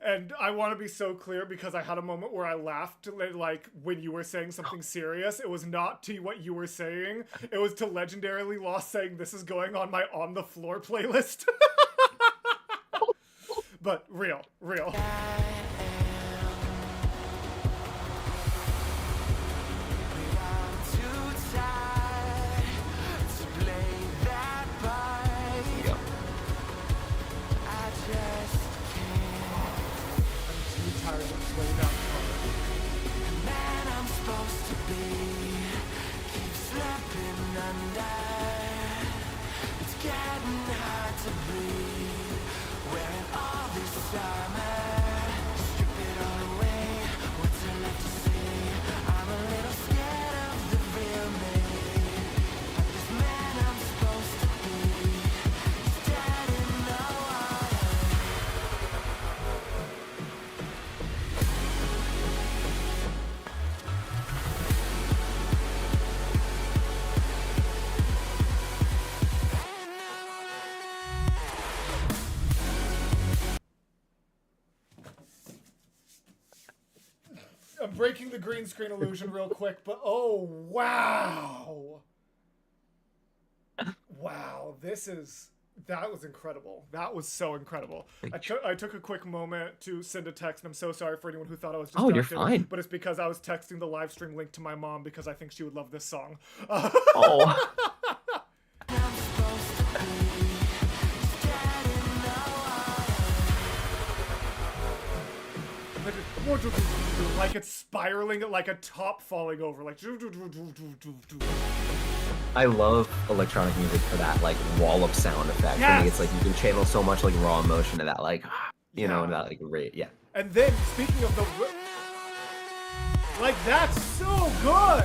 And I want to be so clear because I had a moment where I laughed, like when you were saying something serious. It was not to what you were saying. It was to Legendarily Lost saying this is going on my On the Floor playlist. But real. breaking the green screen illusion real quick, but oh wow. Wow, that was incredible. That was so incredible. I took a quick moment to send a text, and I'm so sorry for anyone who thought I was distracted. Oh, you're fine. But it's because I was texting the live stream link to my mom because I think she would love this song. Oh. Like it's spiraling, like a top falling over, like. I love electronic music for that like wallop sound effect. Yes! I think it's like you can channel so much like raw emotion to that like you know, and that like rate. Yeah. And then speaking of the, like that's so good.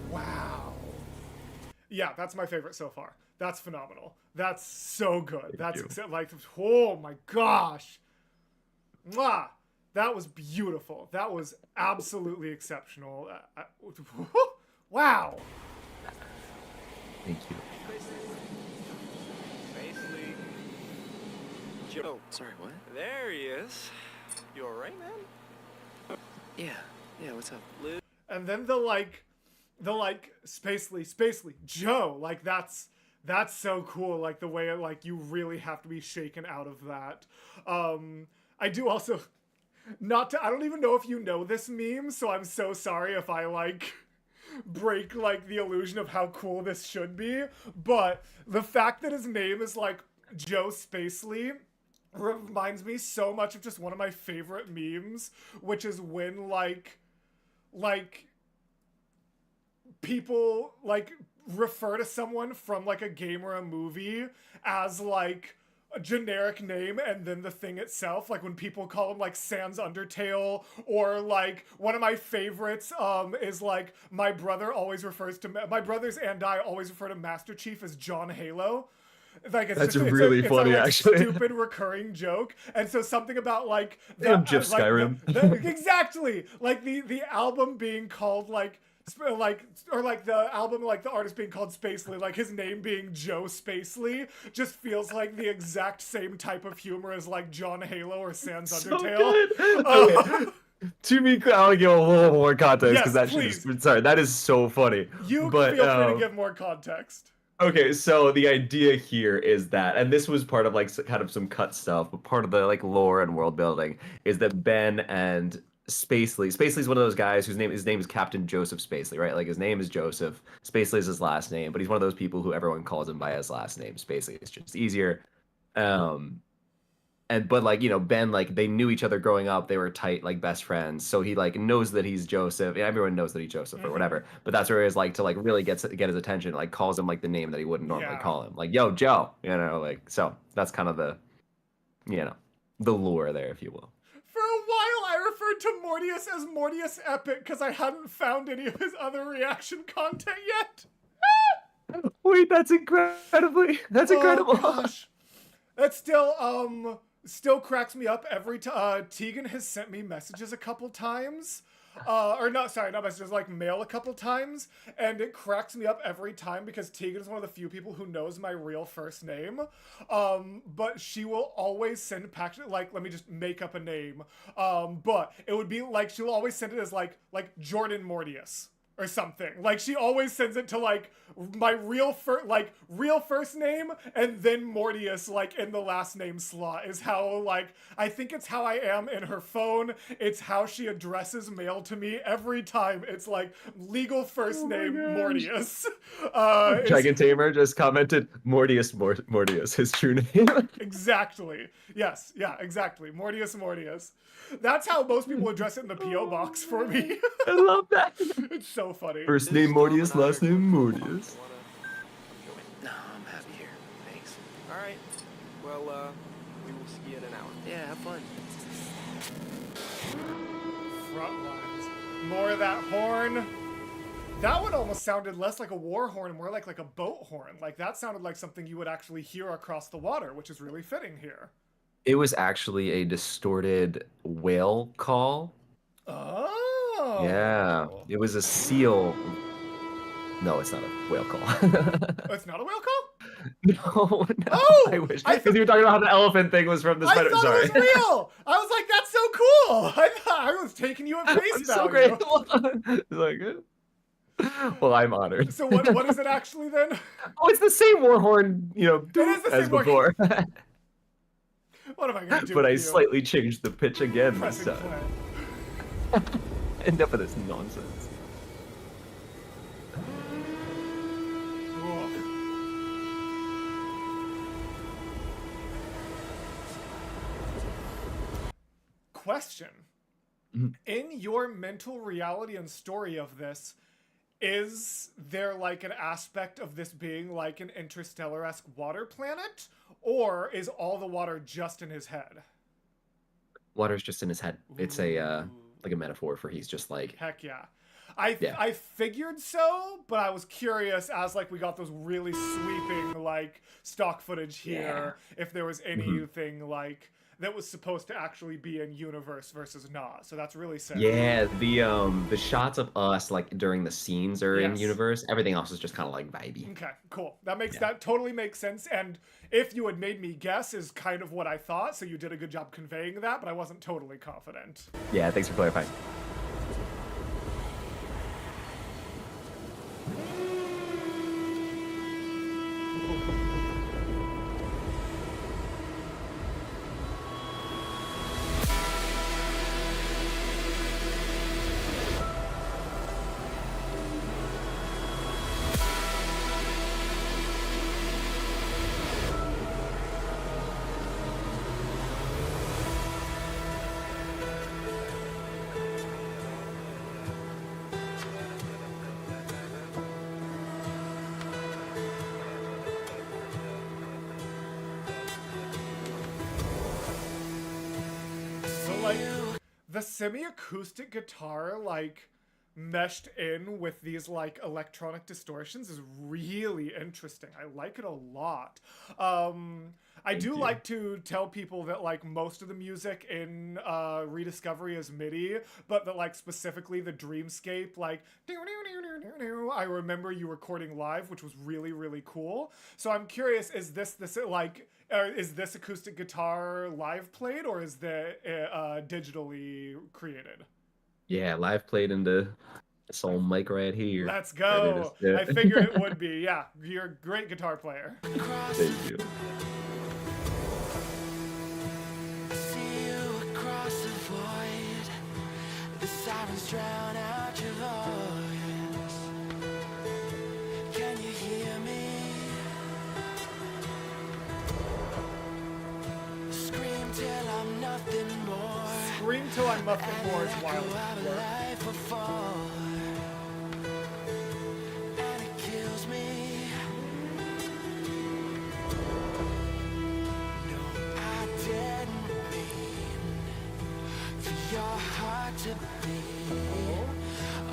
Wow. Yeah, that's my favorite so far. That's phenomenal. That's so good. Like, oh my gosh. Mwah. That was beautiful. That was absolutely exceptional. Wow. Thank you. Basically, Joe. Sorry, what? There he is. You alright, man? Yeah, what's up? And then the Spacely, Joe, like that's so cool. Like the way like you really have to be shaken out of that. I do also I don't even know if you know this meme, so I'm so sorry if I like break like the illusion of how cool this should be. But the fact that his name is like Joe Spacely reminds me so much of just one of my favorite memes, which is when like people like refer to someone from like a game or a movie as like a generic name and then the thing itself, like when people call him like Sans Undertale, or like one of my favorites is like my brothers and I always refer to Master Chief as John Halo. Like it's really funny, like, actually. Stupid recurring joke, and so something about like Damn, Jeff like, Skyrim. Exactly, like the album being called like the album, like the artist being called Spacely, like his name being Joe Spacely, just feels like the exact same type of humor as like John Halo or Sans Undertale. Okay. To be clear, I want to give a little more context because Yes, that is so funny. You but, feel free to give more context. Okay, so the idea here is that, and this was part of like kind of some cut stuff, but part of the like lore and world building is that Ben and Spacely's one of those guys his name is Captain Joseph Spacely, right? Like his name is Joseph. Spacely is his last name, but he's one of those people who everyone calls him by his last name. Spacely. It's just easier. But like, you know, Ben, like they knew each other growing up. They were tight, like best friends. So he like knows that he's Joseph. And everyone knows that he's Joseph or whatever. But that's where he's like to like really get his attention. Like calls him like the name that he wouldn't normally call him. Like, yo, Joe. You know, like so that's kind of the, you know, the lure there, if you will. For a while, I referred to Mortius as Mortius Epic because I hadn't found any of his other reaction content yet. Wait, that's incredible. Oh, gosh. That still cracks me up every time. Tegan has sent me messages a couple times. Not messages, like mail a couple times. And it cracks me up every time because Tegan is one of the few people who knows my real first name. But she will always send like, let me just make up a name. But it would be like, she'll always send it as like Jordan Mortius or something. Like she always sends it to like my real first name and then Mortius like in the last name slot is how like I think it's how I am in her phone. It's how she addresses mail to me every time. It's like legal first name Mortius. Dragon Tamer just commented Mortius, his true name. Exactly. Yes. Yeah. Exactly. Mortius. That's how most people address it in the PO box for me. I love that. It's so funny. First name Mortius, last name Mortius. No, I'm happy here. Thanks. Alright. Well, we will see you in an hour. have fun. Front lines. More of that horn. That one almost sounded less like a war horn, more like a boat horn. Like that sounded like something you would actually hear across the water, which is really fitting here. It was actually a distorted whale call. Oh. Yeah, it was a seal. No, it's not a whale call. Oh, it's not a whale call? No, no. Oh, I wish. I Because you were talking about how the elephant thing was from the I spider. thought Sorry. it was real. I was like, that's so cool. I thought I was taking you at face I'm value. so grateful. It's like, well, I'm honored. So what is it actually then? Oh, it's the same war horn, It is the as same war- before. What am I gonna do? But I with you? slightly changed the pitch again this Pressing time. play. Enough of this nonsense. Whoa. Question. Mhm. In your mental reality and story of this, is there like an aspect of this being like an interstellar-esque water planet? Or is all the water just in his head? Water's just in his head. It's a Ooh. like a metaphor for he's just like Heck yeah. I Yeah. I figured so, but I was curious as like we got those really sweeping like stock footage here if there was anything like that was supposed to actually be in universe versus not. So that's really sick. yeah, the shots of us like during the scenes are in Yes. universe. Everything else is just kind of like vibey. Okay, cool. That makes Yeah. that totally makes sense. And if you had made me guess is kind of what I thought, so you did a good job conveying that, but I wasn't totally confident. Yeah, thanks for clarifying. So like the semi-acoustic guitar like meshed in with these like electronic distortions is really interesting. I like it a lot. I do like to tell people that like most of the music in Rediscovery is MIDI, but that like specifically the Dreamscape like I remember you recording live, which was really really cool. So I'm curious, is this like is this acoustic guitar live played or is the digitally created? Yeah, live played into this old mic right here. Let's There it go. is. I figured it would be. Yeah, you're a great guitar player. Thank you. See you across the void. The sirens drown out your voice. Can you hear me? Scream till I'm nothing more. Scream till I'm nothing more is wild. Echo of life before. And it kills me. No, I didn't mean for your heart to be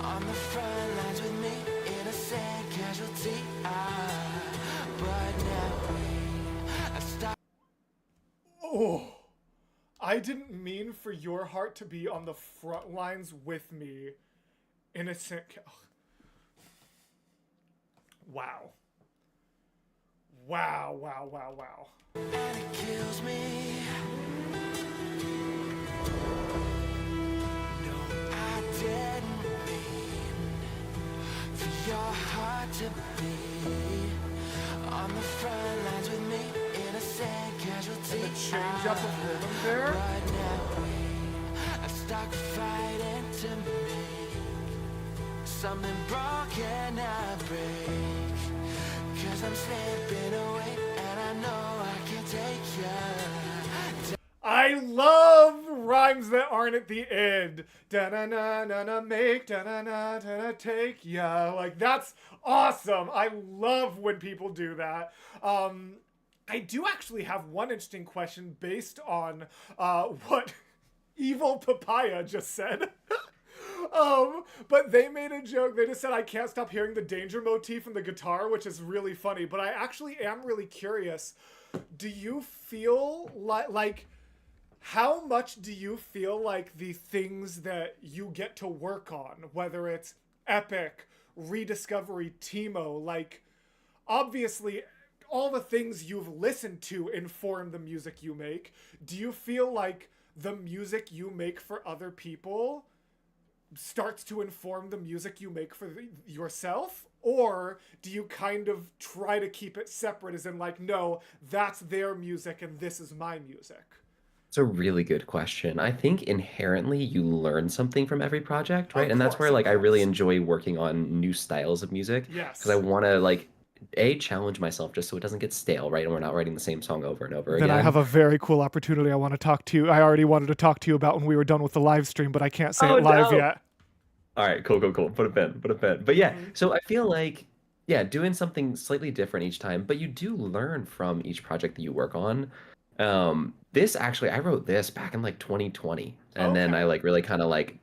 on the front lines with me, innocent casualty. But now I stop. Oh, I didn't mean for your heart to be on the front lines with me. Innocent. Wow. Wow, wow, wow, wow. And it kills me. No, I didn't mean for your heart to be on the front lines with me, innocent casualty. The change up of rhythm there. But now I stuck fighting to make something broken I break. 'Cause I'm slipping away and I know I can't take you. I love rhymes that aren't at the end. Da-na-na-na-na, make, da-na-na-na, take ya. Like, that's awesome. I love when people do that. I do actually have one interesting question based on what Evil Papaya just said. But they made a joke. They just said, I can't stop hearing the danger motif in the guitar, which is really funny. But I actually am really curious. Do you feel like how much do you feel like the things that you get to work on, whether it's Epic, Rediscovery, Timo, like obviously all the things you've listened to inform the music you make. Do you feel like the music you make for other people starts to inform the music you make for yourself? Or do you kind of try to keep it separate, as in like, no, that's their music and this is my music? It's a really good question. I think inherently you learn something from every project, right? Of And that's course, where of like I really course. enjoy working on new styles of music because I Yes. want to like challenge myself just so it doesn't get stale, right? And we're not writing the same song over and over Then I have again. a very cool opportunity I want to talk to you. I already wanted to talk to you about when we were done with the live stream, but I can't say Oh it live no. yet. All right, cool, cool, cool. Put a pin, put a pin. But yeah, Mhm. so I feel like, yeah, doing something slightly different each time, but you do learn from each project that you work on. This actually, I wrote this back in like 2020, and then I Okay. like really kind of like,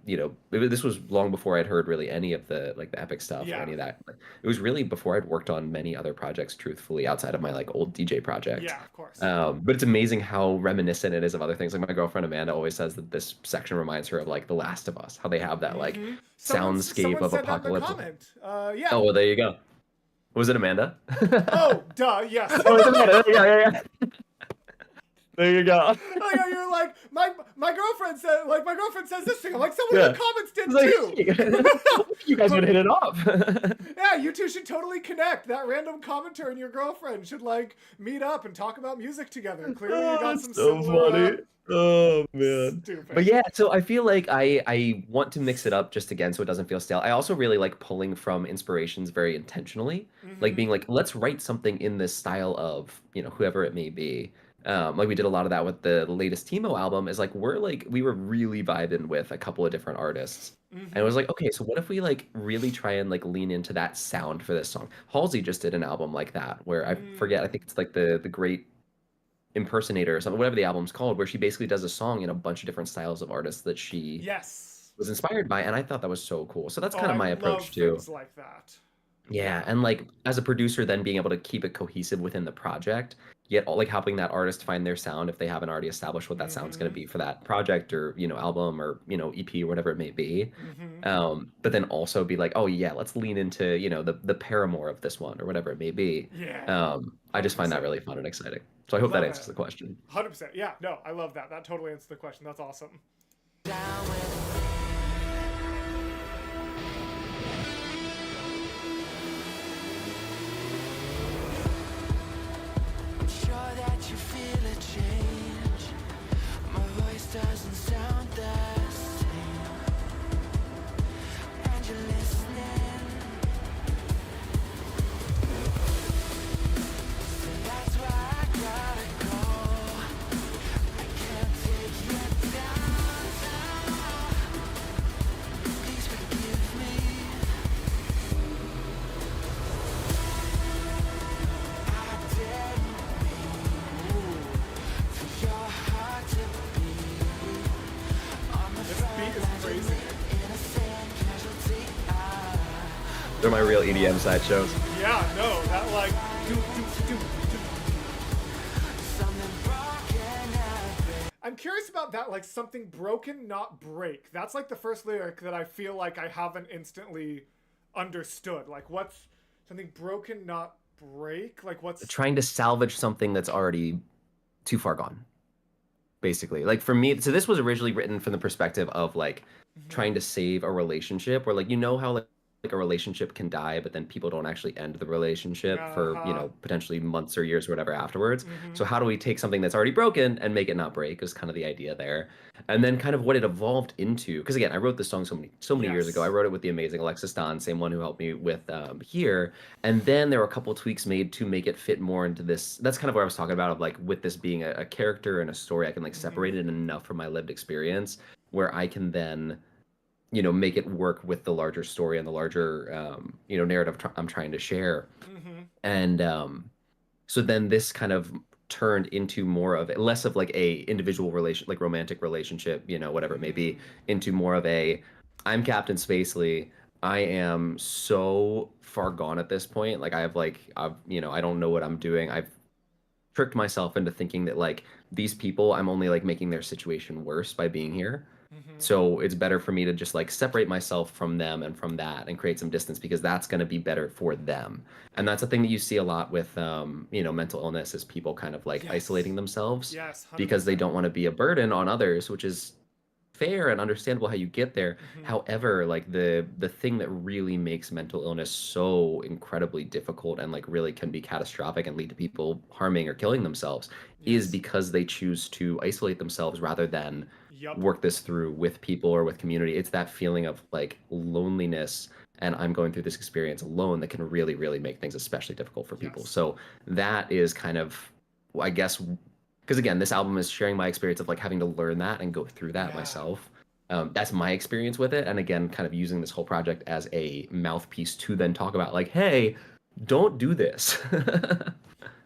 this was long before I'd heard really any of the like the epic stuff or Yeah. any of that. Like, it was really before I'd worked on many other projects, truthfully, outside of my like old DJ project. Yeah, of course. But it's amazing how reminiscent it is of other things. Like my girlfriend Amanda always says that this section reminds her of like The Last of Us, how they have that like soundscape Someone of said that in the apocalypse. comment. Yeah. Oh, well, there you go. Was it Amanda? Oh, duh, yes. Oh, it's Amanda. There you go. Yeah, yeah. There you go. Like, you're like, my girlfriend said, like, my girlfriend says this thing. I'm like, someone in Yeah. the comments did It's too. like, you guys would hit it off. Yeah, you two should totally connect. That random commenter and your girlfriend should like meet up and talk about music together. Clearly, you got some So similar. funny. Oh man. Stupid. But yeah, so I feel like I want to mix it up just again so it doesn't feel stale. I also really like pulling from inspirations very intentionally. Like being like, let's write something in this style of, whoever it may be. Like we did a lot of that with the latest Timo album, is like we were really vibing with a couple of different artists. And it was like, okay, so what if we like really try and like lean into that sound for this song? Halsey just did an album like that where I forget, I think it's like the Great Impersonator or something, whatever the album's called, where she basically does a song in a bunch of different styles of artists that she Yes. was inspired by, and I thought that was so cool. So that's Oh, kind of I my love approach too. things like that. Yeah, and like as a producer, then being able to keep it cohesive within the project, yet like helping that artist find their sound if they haven't already established what that sound's going to be for that project or album or EP or whatever it may be. But then also be like, oh yeah, let's lean into the Paramore of this one or whatever it may be. Yeah. I just find that 100%. really fun and exciting. So I hope that Love answers it. the question. 100%. Yeah. No, I love that. That totally answers the question. That's awesome. I'm sure that you feel a change. My voice doesn't sound the same. And you're listening. So that's why I gotta go. I can't take you down, please forgive me. I didn't for your heart to beat on the This beat is crazy. innocent casualty. They're my real EDM sideshows. Yeah. No, that like. Something broken happened. I'm curious about that, like something broken, not break. That's like the first lyric that I feel like I haven't instantly understood. Like, what's something broken, not break? Like, what's. Trying to salvage something that's already too far gone, basically. Like for me, so this was originally written from the perspective of like trying to save a relationship, where like how like a relationship can die, but then people don't actually end the relationship for potentially months or years or whatever afterwards. So how do we take something that's already broken and make it not break? Is kind of the idea there. And then kind of what it evolved into, because again, I wrote this song so many years ago. I wrote it with the amazing Alexis Don, same one who helped me with Here. And then there were a couple tweaks made to make it fit more into this. That's kind of what I was talking about, of like with this being a character and a story, I can like separate it enough from my lived experience where I can then make it work with the larger story and the larger narrative I'm trying to share. And so then this kind of turned into more of less of like a individual relation, like romantic relationship, whatever it may be, into more of a I'm Captain Spacely. I am so far gone at this point. Like I don't know what I'm doing. I've tricked myself into thinking that like these people, I'm only like making their situation worse by being here. Mm-hmm. So it's better for me to just like separate myself from them and from that and create some distance because that's going to be better for them. And that's a thing that you see a lot with mental illness is people kind of like Yes. isolating themselves Yes, 100%. because they don't want to be a burden on others, which is fair and understandable how you get there. Mm-hmm. However, like the thing that really makes mental illness so incredibly difficult and like really can be catastrophic and lead to people harming or killing themselves is Yes. because they choose to isolate themselves rather than Yup. work this through with people or with community. It's that feeling of like loneliness and I'm going through this experience alone that can really, really make things especially difficult for people. Yes. So that is kind of, I guess, because again, this album is sharing my experience of like having to learn that and go through that Yeah. myself. That's my experience with it. And again, kind of using this whole project as a mouthpiece to then talk about like, hey, don't do this.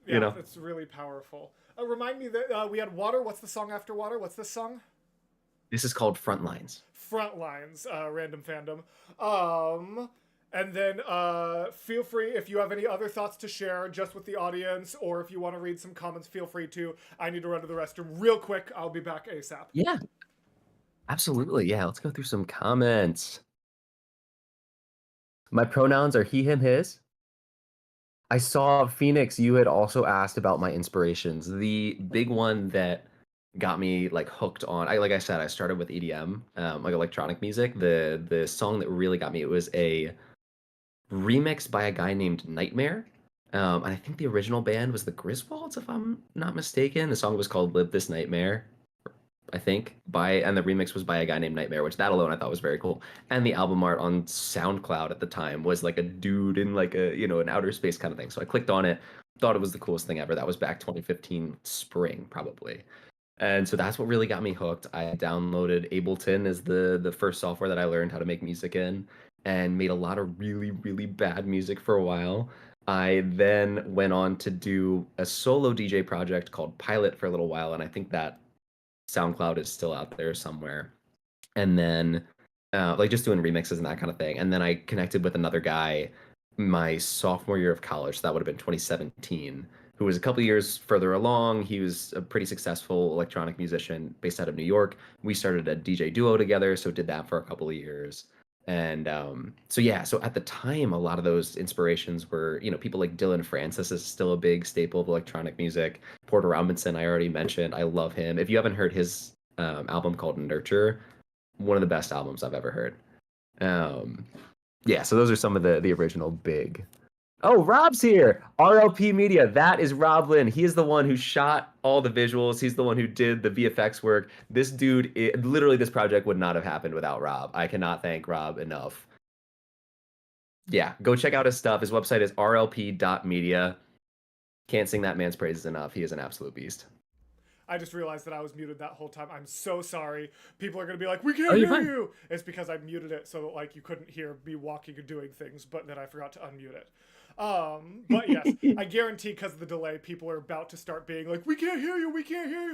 Yeah, it's really powerful. Remind me that we had Water. What's the song after Water? What's this song? This is called Frontlines. Frontlines, random fandom. And then feel free, if you have any other thoughts to share just with the audience, or if you want to read some comments, feel free to. I need to run to the restroom real quick. I'll be back ASAP. Yeah, absolutely. Yeah, let's go through some comments. My pronouns are he, him, his. I saw Phoenix, you had also asked about my inspirations. The big one that got me like hooked on, like I said, I started with EDM, like electronic music. The song that really got me, it was a remix by a guy named Nightmare. And I think the original band was the Griswolds, if I'm not mistaken. The song was called Live This Nightmare, I think, and the remix was by a guy named Nightmare, which that alone I thought was very cool. And the album art on SoundCloud at the time was like a dude in like an outer space kind of thing. So I clicked on it, thought it was the coolest thing ever. That was back 2015 spring, probably. And so that's what really got me hooked. I downloaded Ableton as the first software that I learned how to make music in and made a lot of really, really bad music for a while. I then went on to do a solo DJ project called Pilot for a little while, and I think that SoundCloud is still out there somewhere. And then like just doing remixes and that kind of thing. And then I connected with another guy my sophomore year of college. So that would have been 2017, who was a couple years further along. He was a pretty successful electronic musician based out of New York. We started a DJ duo together, so did that for a couple of years. And so at the time, a lot of those inspirations were, people like Dylan Francis is still a big staple of electronic music. Porter Robinson, I already mentioned. I love him. If you haven't heard his album called Nurture, one of the best albums I've ever heard. So those are some of the original big. Oh, Rob's here. RLP Media. That is Rob Lynn. He is the one who shot all the visuals. He's the one who did the VFX work. This dude, literally, this project would not have happened without Rob. I cannot thank Rob enough. Yeah, go check out his stuff. His website is rlp.media. Can't sing that man's praises enough. He is an absolute beast. I just realized that I was muted that whole time. I'm so sorry. People are going to be like, we can't you're hear fine. you. It's because I muted it so that like you couldn't hear me walking and doing things, but then I forgot to unmute it. But yes, I guarantee because of the delay, people are about to start being like, we can't hear you,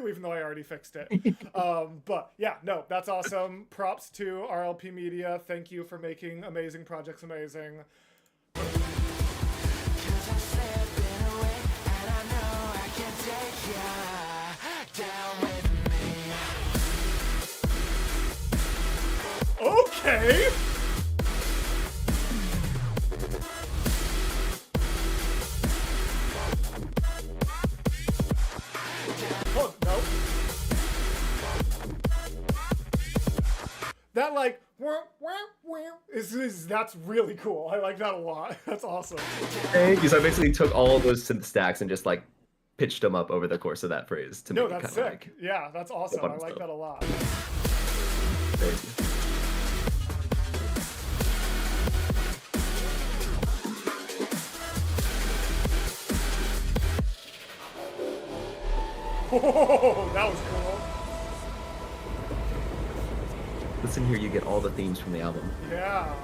even though I already fixed it. But yeah, no, that's awesome. Props to RLP Media. Thank you for making amazing projects amazing. Okay. Oh, no. That like that's really cool. I like that a lot. That's awesome. Thank you. So I basically took all of those synth stacks and just like pitched them up over the course of that phrase to No, make it that's kind of sick. like Yeah, that's awesome. I fun like stuff. that a lot. Thank you. Oh, that was cool. Listen here, you get all the themes from the album. Yeah.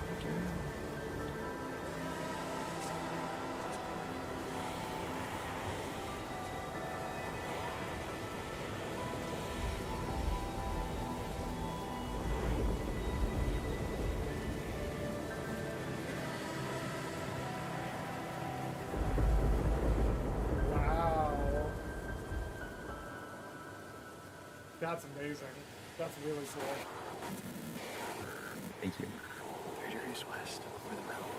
That's amazing. That's really cool. Thank you. 3 degrees west over the mountains.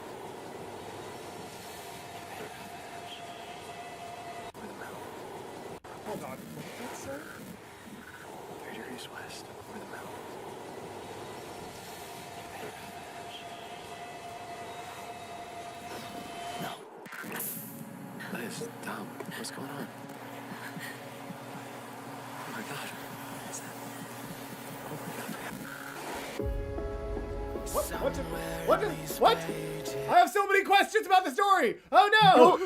Over the mountains. Hold on. What did that say? 3 degrees west over the mountains. No. Liz, Tom, what's going on? Oh my god. What's that? Oh my god. What? I have so many questions about the story. Oh no.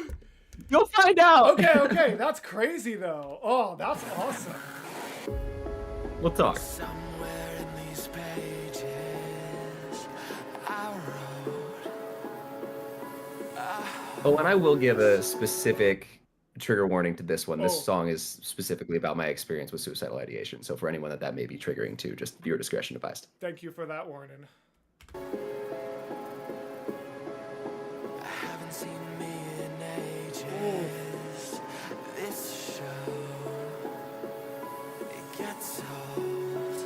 You'll find out. Okay. That's crazy though. Oh, that's awesome. We'll talk. Somewhere in these pages, I wrote. Oh, and I will give a specific trigger warning to this one. This Oh. song is specifically about my experience with suicidal ideation. So for anyone that may be triggering to, just viewer discretion advised. Thank you for that warning. I haven't seen me in ages. This show, it gets old.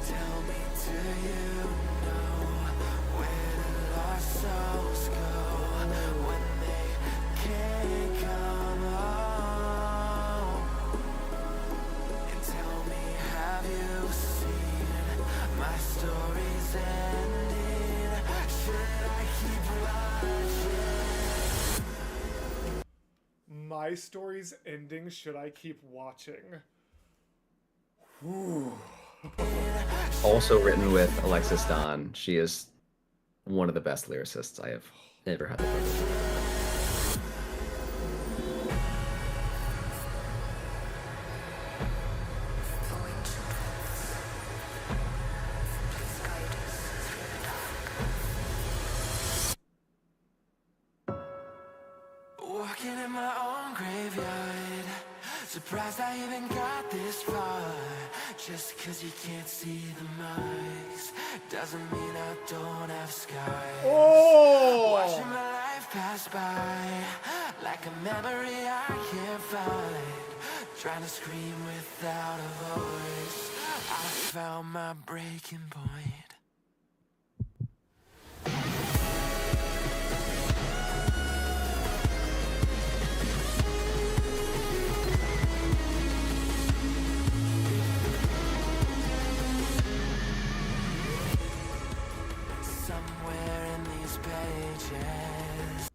Tell me, do you know where the lost souls go when they can't come home? And tell me, have you seen my story's ending? Should I keep watching? My story's ending. Should I keep watching? Whew. Also written with Alexis Don. She is one of the best lyricists I have ever had the privilege. Walking in my own graveyard, surprised I even got this far. Just 'cause you can't see the marks doesn't mean I don't have scars. Oh. Watching my life pass by like a memory I can't find. Trying to scream without a voice. I found my breaking point. Somewhere in these pages.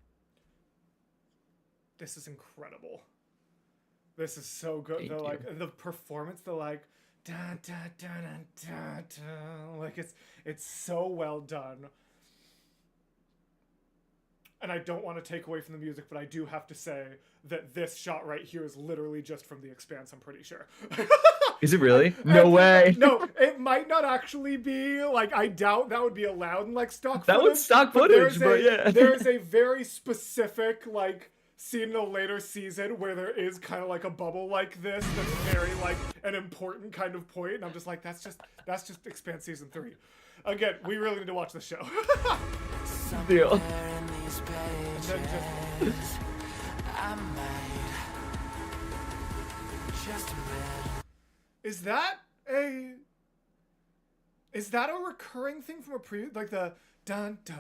This is incredible. This is so good. Thank They're you. like the performance. They're like da da da da da da. Like it's so well done. And I don't want to take away from the music, but I do have to say that this shot right here is literally just from The Expanse. I'm pretty sure. Is it really? No way. No, it might not actually be. Like, I doubt that would be allowed in like stock That footage. would stock but footage, there's but yeah. there's a very specific like scene in a later season where there is kind of like a bubble like this that's very like an important kind of point, and I'm just like, that's just Expanse season 3. Again, we really need to watch the show. Deal. Somewhere in these pages, I might just admit. Is that a recurring thing from a previous, like the dun da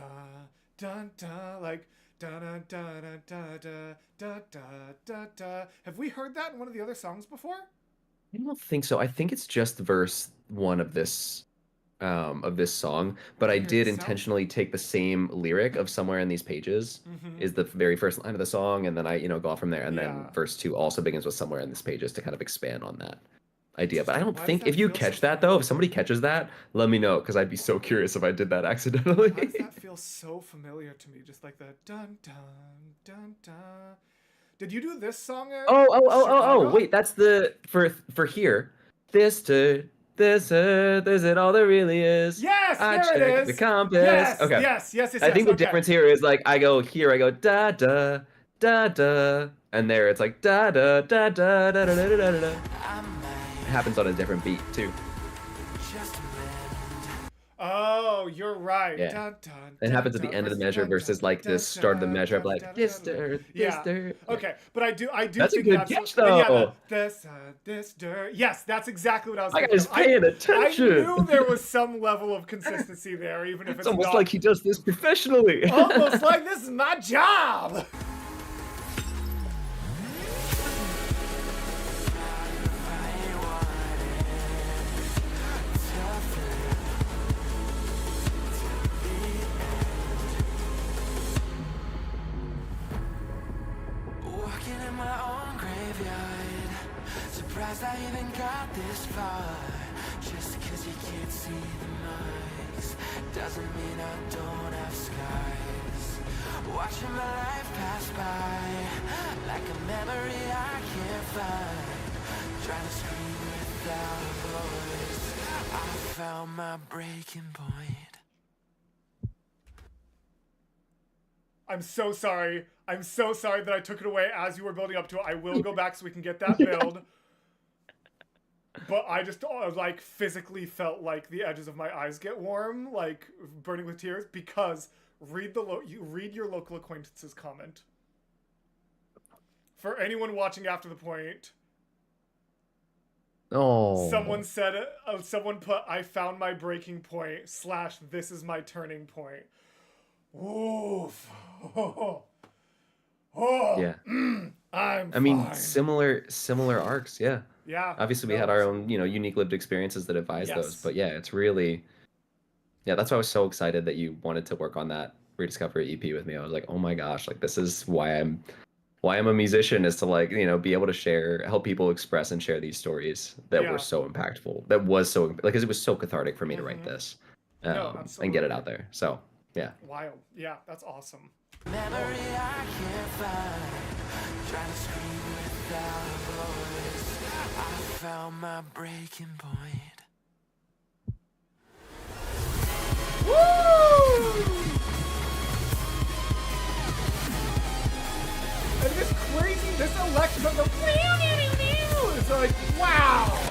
dun da, like da da da da da da da da da da? Have we heard that in one of the other songs before? I don't think so. I think it's just verse 1 of this song, but I Yeah, it did sounds- intentionally take the same lyric of somewhere in these pages is the very first line of the song, and then I go off from there, and then Yeah. verse 2 also begins with somewhere in this pages to kind of expand on that idea. But I don't Why does think that if you feel so catch that though, if somebody catches that, let me know, because I'd be so curious if I did that accidentally. Why does that feel so familiar to me? Just like the dun dun dun dun. Did you do this song? At Chicago? Wait, that's the for here. This it all there really is. Yes, I there checked it is. the compass. Yes, Okay. yes. I think the okay. difference here is like I go here, I go da da da da, and there it's like da da da da da da da da da. I It might happens on a different beat too. just admit. Oh, Oh, you're right. Yeah. Dun, dun, It dun, happens at dun, the end of the versus measure dun, versus dun, like dun, this start of the dun, measure of dun, like dun, this dun, dun. dirt, Yeah. this dirt. Yeah. Okay, but I do That's a think good that's catch, and yeah, though. this dirt. Yes, that's exactly what I was My thinking. guy's of. paying I attention. knew there was some level of consistency there, even if It's it's almost not like he does this professionally. almost like this is my job. Walking in my own graveyard. Surprised I even got this far. Just cause you can't see the marks doesn't mean I don't have scars. Watching my life pass by like a memory I can't find. Trying to scream without a voice. I found my breaking point. I'm so sorry. I'm so sorry that I took it away as you were building up to it. I will go back so we can get that build. But I just like physically felt like the edges of my eyes get warm, like burning with tears, because read your local acquaintance's comment. For anyone watching after the point, Oh. someone said someone put I found my breaking point / this is my turning point. Oof. Oh. Yeah. I mean, fine. similar arcs, yeah. Yeah. Obviously, we had our own, unique lived experiences that advised those. Yes. But yeah, it's really, yeah, that's why I was so excited that you wanted to work on that Rediscovery EP with me. I was like, oh my gosh, like this is why I'm a musician, is to like, be able to help people express and share these stories that Yeah. were so impactful. That was so, like, because it was so cathartic for me to write this No, and get it absolutely. out there. So yeah. Wild. Yeah, that's awesome. Memory I can't find. Trying to scream without a voice. I found my breaking point. Woo! And this crazy, this electric, it's like, wow!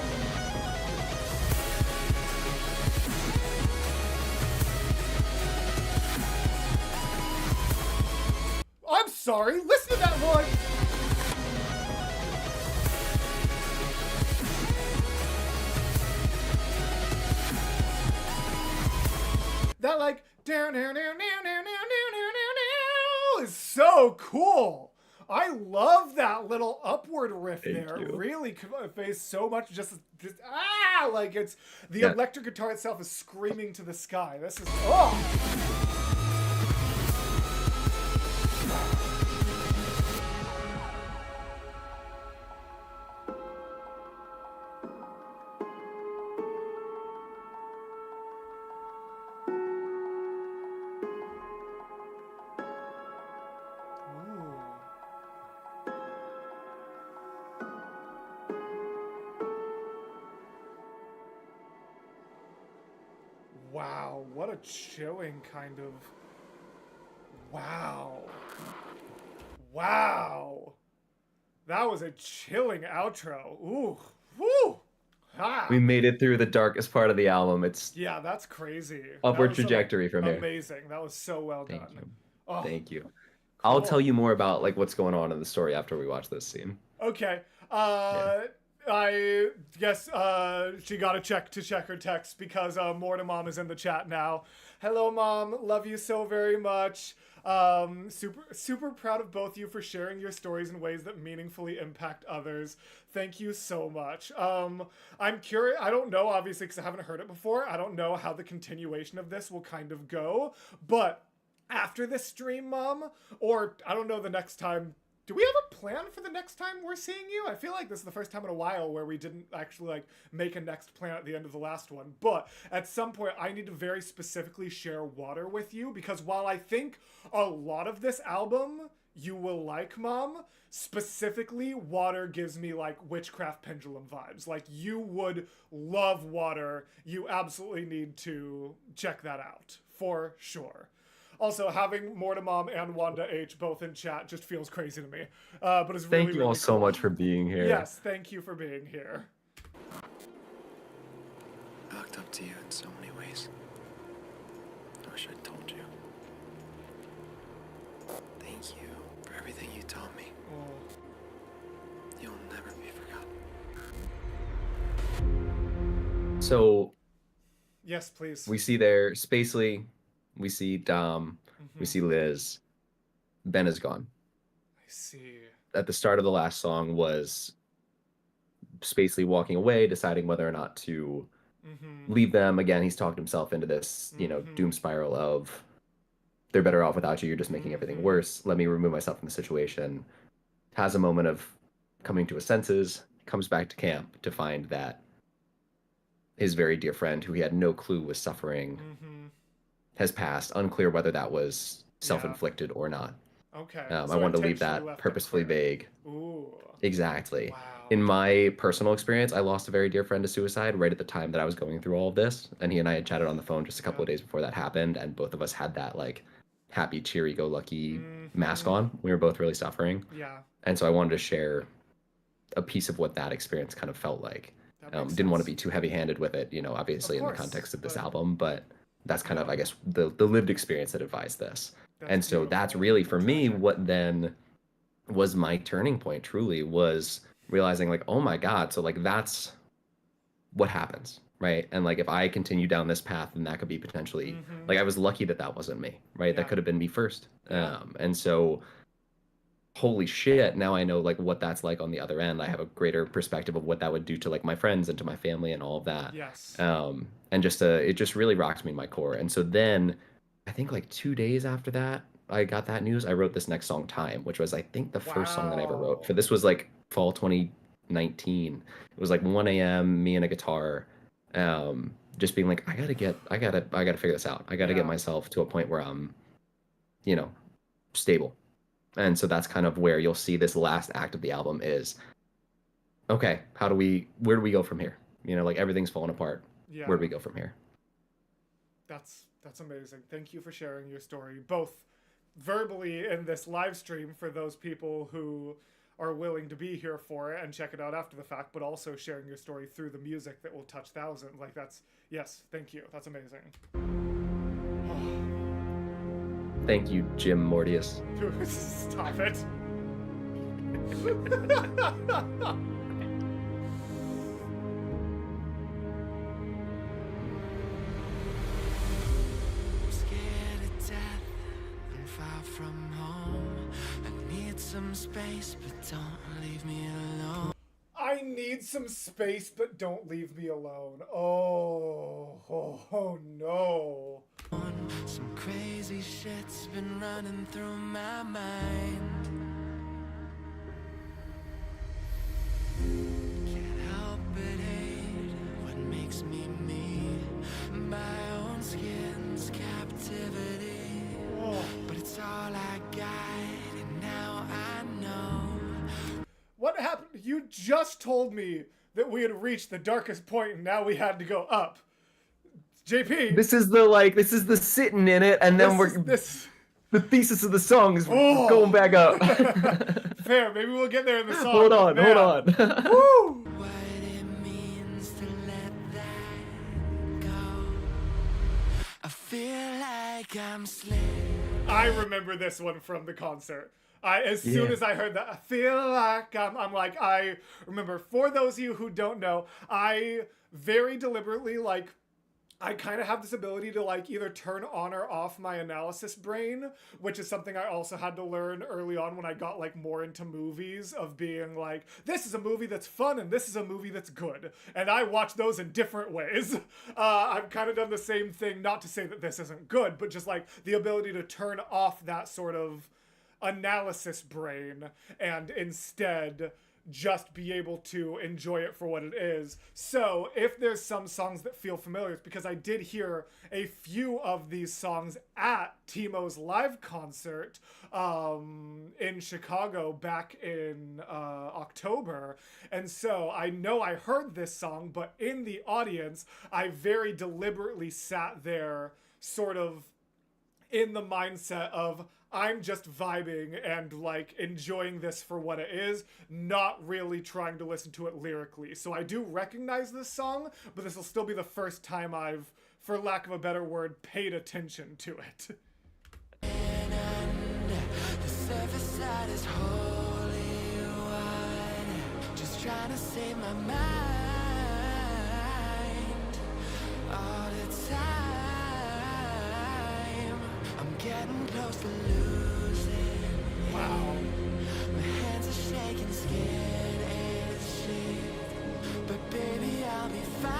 I'm sorry, listen to that one! That like down is so cool. I love that little upward riff there. you. It really conveys so much. Just like it's the Yeah. electric guitar itself is screaming to the sky. This is Wow, what a chilling kind of. Wow. Wow. That was a chilling outro. Ooh. Woo. Ah. We made it through the darkest part of the album. It's Yeah, that's crazy. upward That was so trajectory from here. amazing. That was so well Thank done. you. Oh, Thank you. I'll cool. tell you more about like what's going on in the story after we watch this scene. Okay. I guess she got to check her text because Mortium is in the chat now. Hello, Mom. Love you so very much. Super proud of both you for sharing your stories in ways that meaningfully impact others. Thank you so much. I'm curious. I don't know, obviously, because I haven't heard it before. I don't know how the continuation of this will kind of go. But after this stream, Mom, or I don't know, the next time. Do we have a plan for the next time we're seeing you? I feel like this is the first time in a while where we didn't actually like make a next plan at the end of the last one. But at some point, I need to very specifically share Water with you because while I think a lot of this album you will like, Mom, specifically Water gives me like Witchcraft Pendulum vibes. Like you would love Water. You absolutely need to check that out for sure. Also, having Mortium and Wanda H both in chat just feels crazy to me. But it's really, Thank you all really so cool. much for being here. Yes, thank you for being here. I looked up to you in so many ways. I wish I'd told you. Thank you for everything you taught me. Oh. You'll never be forgotten. So Yes, please. we see there Spacely, we see Dom, we see Liz. Ben is gone. I see. At the start of the last song was Spacely walking away, deciding whether or not to leave them. Again, he's talked himself into this, doom spiral of they're better off without you. You're just making everything worse. Let me remove myself from the situation. Has a moment of coming to his senses, comes back to camp to find that his very dear friend, who he had no clue was suffering, has passed. Unclear whether that was self-inflicted or not. Okay. I So wanted to leave intentionally that left purposefully unclear. vague. Ooh. Exactly. Wow. In my personal experience, I lost a very dear friend to suicide right at the time that I was going through all of this. And he and I had chatted on the phone just a couple of days before that happened. And both of us had that like happy, cheery, go lucky mask on. We were both really suffering. Yeah. And so I wanted to share a piece of what that experience kind of felt like. Didn't want to be too heavy handed with it, obviously in the context of this album, but that's kind of, I guess, the lived experience that advised this. And so that's really for me what then was my turning point, truly, was realizing like, oh my God, so like that's what happens, right? And like if I continue down this path, then that could be potentially like I was lucky that wasn't me, right? That could have been me first. And so holy shit, now I know like what that's like on the other end. I have a greater perspective of what that would do to like my friends and to my family and all of that. Yes. And just it just really rocked me in my core. And so then I think like 2 days after that I got that news, I wrote this next song, Time, which was I think the first song that I ever wrote. For this was like fall 2019. It was like 1 a.m. me and a guitar, just being like, I gotta figure this out. I gotta get myself to a point where I'm, stable. And so that's kind of where you'll see this last act of the album is, okay, where do we go from here? Like everything's falling apart. Yeah. Where do we go from here? That's amazing. Thank you for sharing your story, both verbally in this live stream for those people who are willing to be here for it and check it out after the fact, but also sharing your story through the music that will touch thousands. Like yes, thank you. That's amazing. Thank you, Jim Mortius. Stop it. Scared of death and far from home. I need some space, but don't leave me alone. I need some space, but don't leave me alone. Oh no. Some crazy shit's been running through my mind. Can't help but hate what makes me me. My own skin's captivity. But it's all I got, and now I know. What happened? You just told me that we had reached the darkest point and now we had to go up. JP. This is the sitting in it, and then the thesis of the song is going back up. Fair, maybe we'll get there in the song. Hold on. Woo! What it means to let that go. I feel like I'm slipping. I remember this one from the concert. As soon as I heard that, I feel like I'm like, I remember, for those of you who don't know, I very deliberately, I kind of have this ability to either turn on or off my analysis brain, which is something I also had to learn early on when I got more into movies, of being like, this is a movie that's fun and this is a movie that's good. And I watch those in different ways. I've kind of done the same thing, not to say that this isn't good, but just the ability to turn off that sort of analysis brain and instead just be able to enjoy it for what it is. So if there's some songs that feel familiar, it's because I did hear a few of these songs at Timo's live concert in Chicago back in October. And so I know I heard this song, but in the audience, I very deliberately sat there sort of in the mindset of, I'm just vibing and like enjoying this for what it is, not really trying to listen to it lyrically. So I do recognize this song, but this will still be the first time I've, for lack of a better word, paid attention to it. The surface side is holy wine. Just trying to save my mind all the time. I'm getting close to losing. Wow. My hands are shaking, scared as shit. But baby, I'll be fine.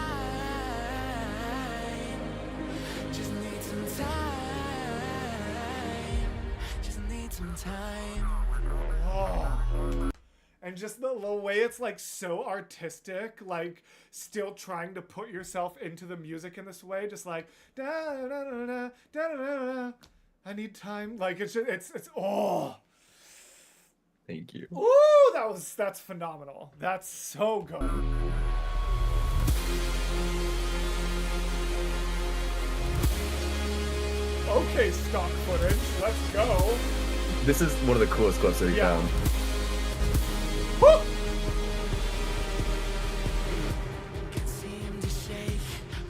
Just need some time. Just need some time. Oh. And just the way it's like so artistic, like still trying to put yourself into the music in this way, just like da da da da da da da. I need time. Like it's just, it's oh. Thank you. Ooh, that's phenomenal. That's so good. Okay, stock footage. Let's go. This is one of the coolest clips that we Yeah. found. Woo! Can't seem to shake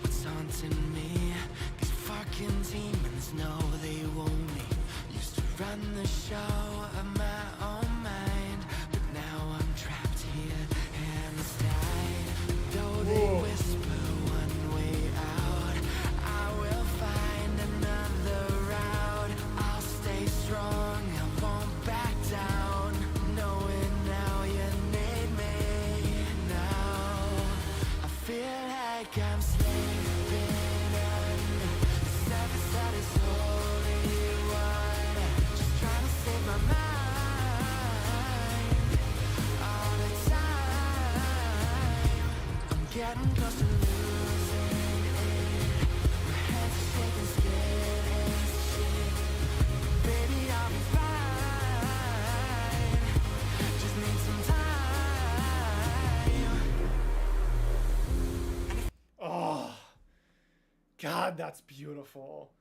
what's haunting me. These fucking demons know they want me. Used to run the show of my own mind, but now I'm trapped here, hands tied. Though they Whoa. whisper one way out, I will find another route. I'll stay strong, I won't back down. Knowing now you need me now. I feel like I'm sleeping under the surface that is holy one. Just trying to save my mind all the time. I'm getting close to losing it. My hands are shaking, scared as shit. Baby, I'll be fine. Just need some time. Oh, God, that's beautiful.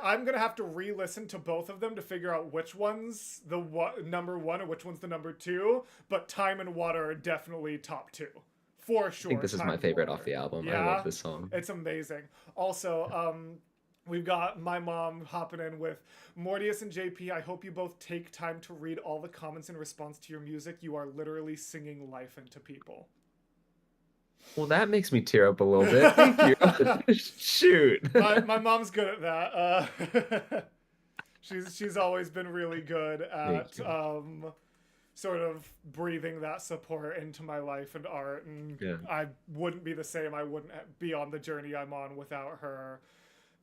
I'm gonna have to re-listen to both of them to figure out which one's the number one and which one's the number two. But Time and Water are definitely top two, for sure. I think this is Time my and favorite Water. off the album. I Yeah? love this song. It's amazing. Also, we've got my mom hopping in with Mortius and JP. I hope you both take time to read all the comments in response to your music. You are literally singing life into people. Well, that makes me tear up a little bit. Thank you. Shoot. My mom's good at that. She's always been really good at sort of breathing that support into my life and art, and Yeah. I wouldn't be the same. I wouldn't be on the journey I'm on without her.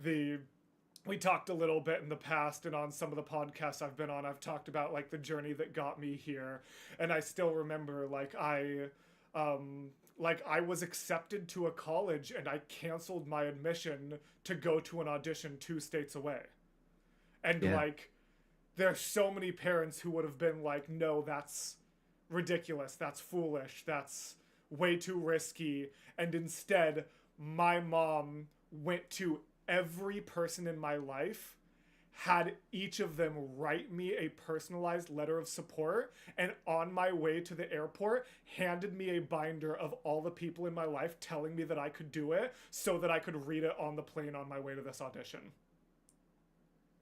We talked a little bit in the past, and on some of the podcasts I've been on, I've talked about like the journey that got me here, and I still remember like I was accepted to a college and I canceled my admission to go to an audition 2 states away. And Yeah. like, there's so many parents who would have been like, no, that's ridiculous. That's foolish. That's way too risky. And instead, my mom went to every person in my life, had each of them write me a personalized letter of support, and on my way to the airport handed me a binder of all the people in my life telling me that I could do it so that I could read it on the plane on my way to this audition.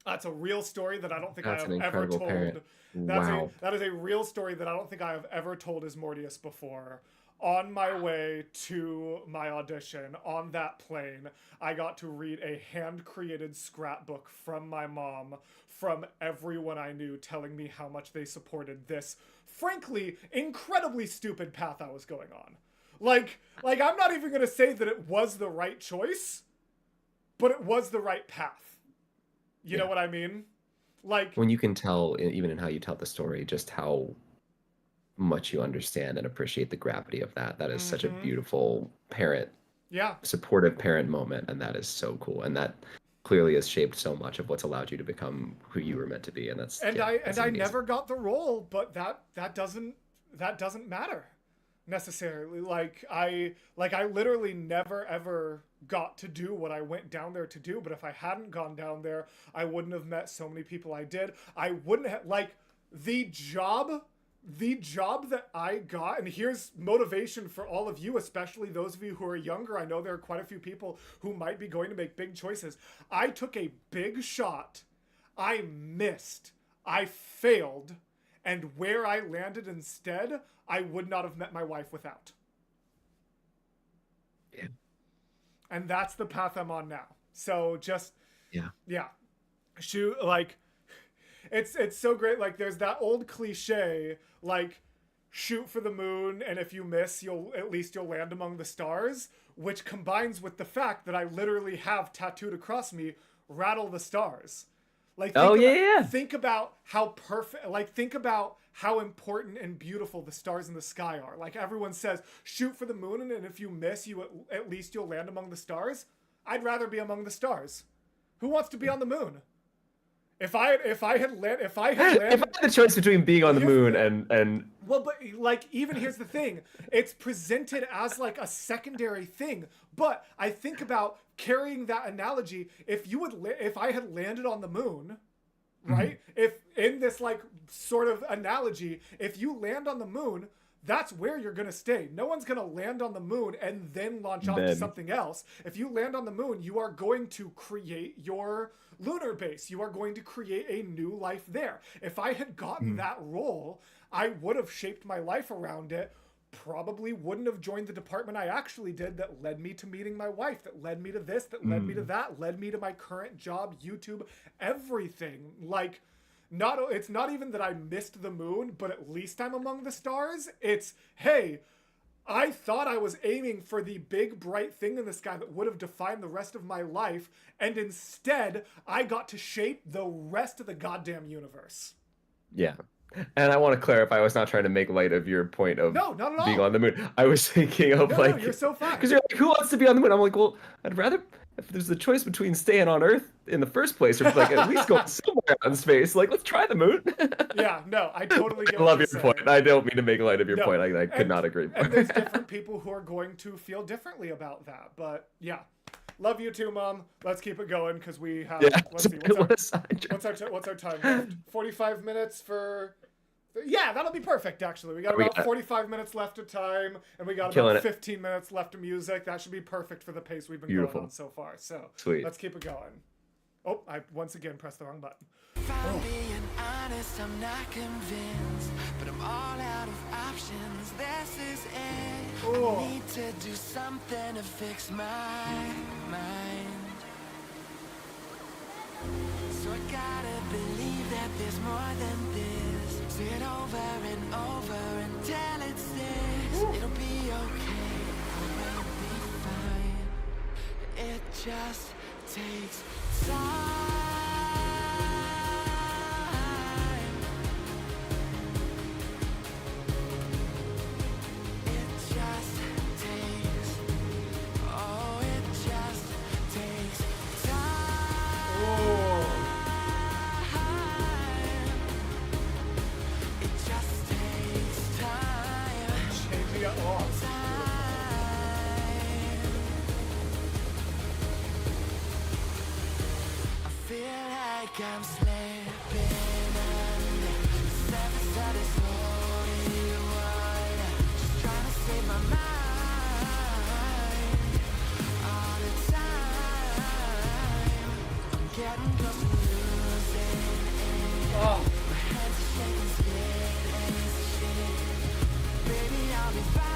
That's a real story that I don't think That's I an have ever incredible told. parent. Wow. That is a real story that I don't think I have ever told as Mortius before. On my way to my audition, on that plane, I got to read a hand-created scrapbook from my mom, from everyone I knew, telling me how much they supported this, frankly, incredibly stupid path I was going on. Like I'm not even gonna say that it was the right choice, but it was the right path. You know what I mean? Like, When you can tell, even in how you tell the story, just how much you understand and appreciate the gravity of that. That is such a beautiful parent, yeah. supportive parent moment, and that is so cool. And that clearly has shaped so much of what's allowed you to become who you were meant to be. And that's And yeah, I that's and I amazing. never got the role, but that doesn't matter. necessarily. Like I literally never ever got to do what I went down there to do, but if I hadn't gone down there, I wouldn't have met so many people I did. I wouldn't have like the job that I got, and here's motivation for all of you, especially those of you who are younger. I know there are quite a few people who might be going to make big choices. I took a big shot. I missed. I failed. And where I landed instead, I would not have met my wife without. Yeah. And that's the path I'm on now. So just, Yeah. shoot, like, it's so great. Like, there's that old cliche, like, shoot for the moon, and if you miss, you'll land among the stars, which combines with the fact that I literally have tattooed across me, rattle the stars. Like, think about how perfect, like, think about how important and beautiful the stars in the sky are. Like, everyone says, shoot for the moon, and if you miss, at least you'll land among the stars. I'd rather be among the stars. Who wants to be on the moon? If I had landed, If I had the choice between being on the moon and well, but like, even here's the thing, it's presented as like a secondary thing, but I think about carrying that analogy. If I had landed on the moon, right? If in this like sort of analogy, if you land on the moon, that's where you're going to stay. No one's going to land on the moon and then launch off to something else. If you land on the moon, you are going to create your lunar base. You are going to create a new life there. If I had gotten that role, I would have shaped my life around it. Probably wouldn't have joined the department I actually did that led me to meeting my wife, that led me to this, that led me to that, led me to my current job, YouTube, everything. Like, it's not even that I missed the moon, but at least I'm among the stars. It's, hey, I thought I was aiming for the big bright thing in the sky that would have defined the rest of my life, and instead I got to shape the rest of the goddamn universe. yeah. And I want to clarify, I was not trying to make light of your point of No, not at all. being on the moon. I was thinking of No, like, you're so fine. because you're like, who wants to be on the moon? I'm like, well, I'd rather, if there's a choice between staying on Earth in the first place or like at least going somewhere on space, like let's try the moon. Yeah, no, I totally get I love what your you're point. saying. I don't mean to make light of your No, point. I could not agree more. And there's different people who are going to feel differently about that. But yeah, love you too, Mom. Let's keep it going because we have. Yeah, Let's see, what's our time left? 45 minutes for. Yeah, that'll be perfect. Actually, we got about 45 minutes left of time, and we got about 15 minutes left of music. That should be perfect for the pace we've been going on so far. So Sweet. Let's keep it going. Oh, I once again pressed the wrong button. If I'm being honest, I'm not convinced, but I'm all out of options. This is it. Oh. I need to do something to fix my mind. So I gotta believe that there's more than this. Say it over and over until it sticks. It'll be okay, or I'll be fine. It just takes time. It just takes, oh, it just takes time. Oh. It just takes time. Changing it off. I feel like I'm slipping under the surface of this holy water, just trying to save my mind all the time. I'm getting close to losing it. Oh. My hands are shaking, scared and shit. Baby, I'll be fine.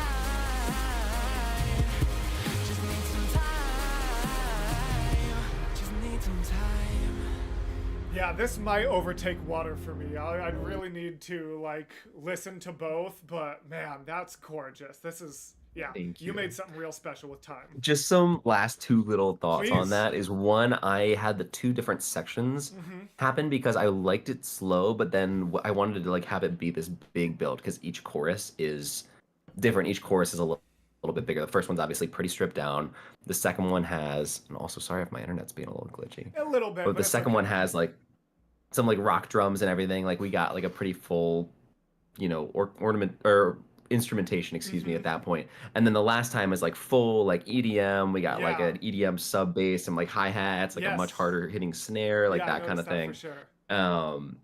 Just need some time. Just need some time. Yeah, this might overtake water for me. I'd really need to like listen to both, but man, that's gorgeous. This is Thank you you. made something real special with time. Just some last two little thoughts on Please. that is one, I had the two different sections happen because I liked it slow, but then I wanted to like have it be this big build because each chorus is different. Each chorus is a little bit bigger. The first one's obviously pretty stripped down. The second one has, and also sorry if my internet's being a little glitchy, A little bit. but the it's second okay. one has like some like rock drums and everything. Like we got like a pretty full, ornament or instrumentation, excuse me, at that point. And then the last time is like full like EDM. We got like Yeah. an EDM sub bass and like hi-hats, like a much Yes. harder hitting snare, like Yeah, I that kind noticed of that for thing. sure.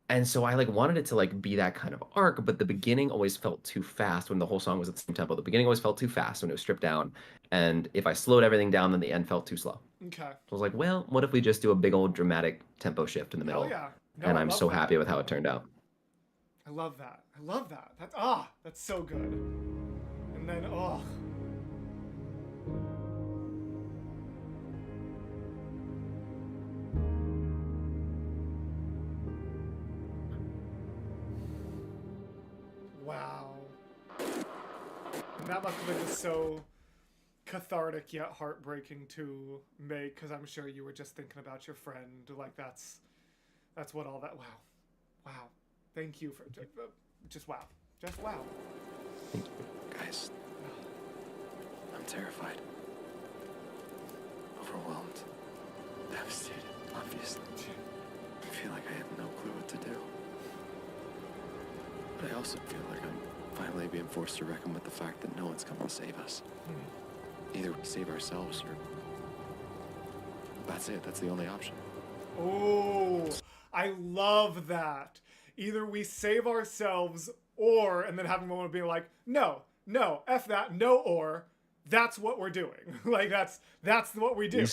And so I like wanted it to like be that kind of arc, but the beginning always felt too fast when the whole song was at the same tempo. The beginning always felt too fast when it was stripped down. And if I slowed everything down, then the end felt too slow. Okay. So I was like, well, what if we just do a big old dramatic tempo shift in the Hell middle? yeah. No, And I I'm love so that. happy with how it turned out. I love that. I love that. That's so good. And then, wow. And that must have been just so cathartic yet heartbreaking to make, because I'm sure you were just thinking about your friend. Like that's what all that. Wow. Thank you for just wow. Guys, I'm terrified. Overwhelmed. Devastated, obviously. I feel like I have no clue what to do. But I also feel like I'm finally being forced to reckon with the fact that no one's coming to save us. Either we save ourselves or... That's it. That's the only option. Oh, I love that. Either we save ourselves or, and then have a moment of being like, no, F that, no or. That's what we're doing. Like, that's what we do.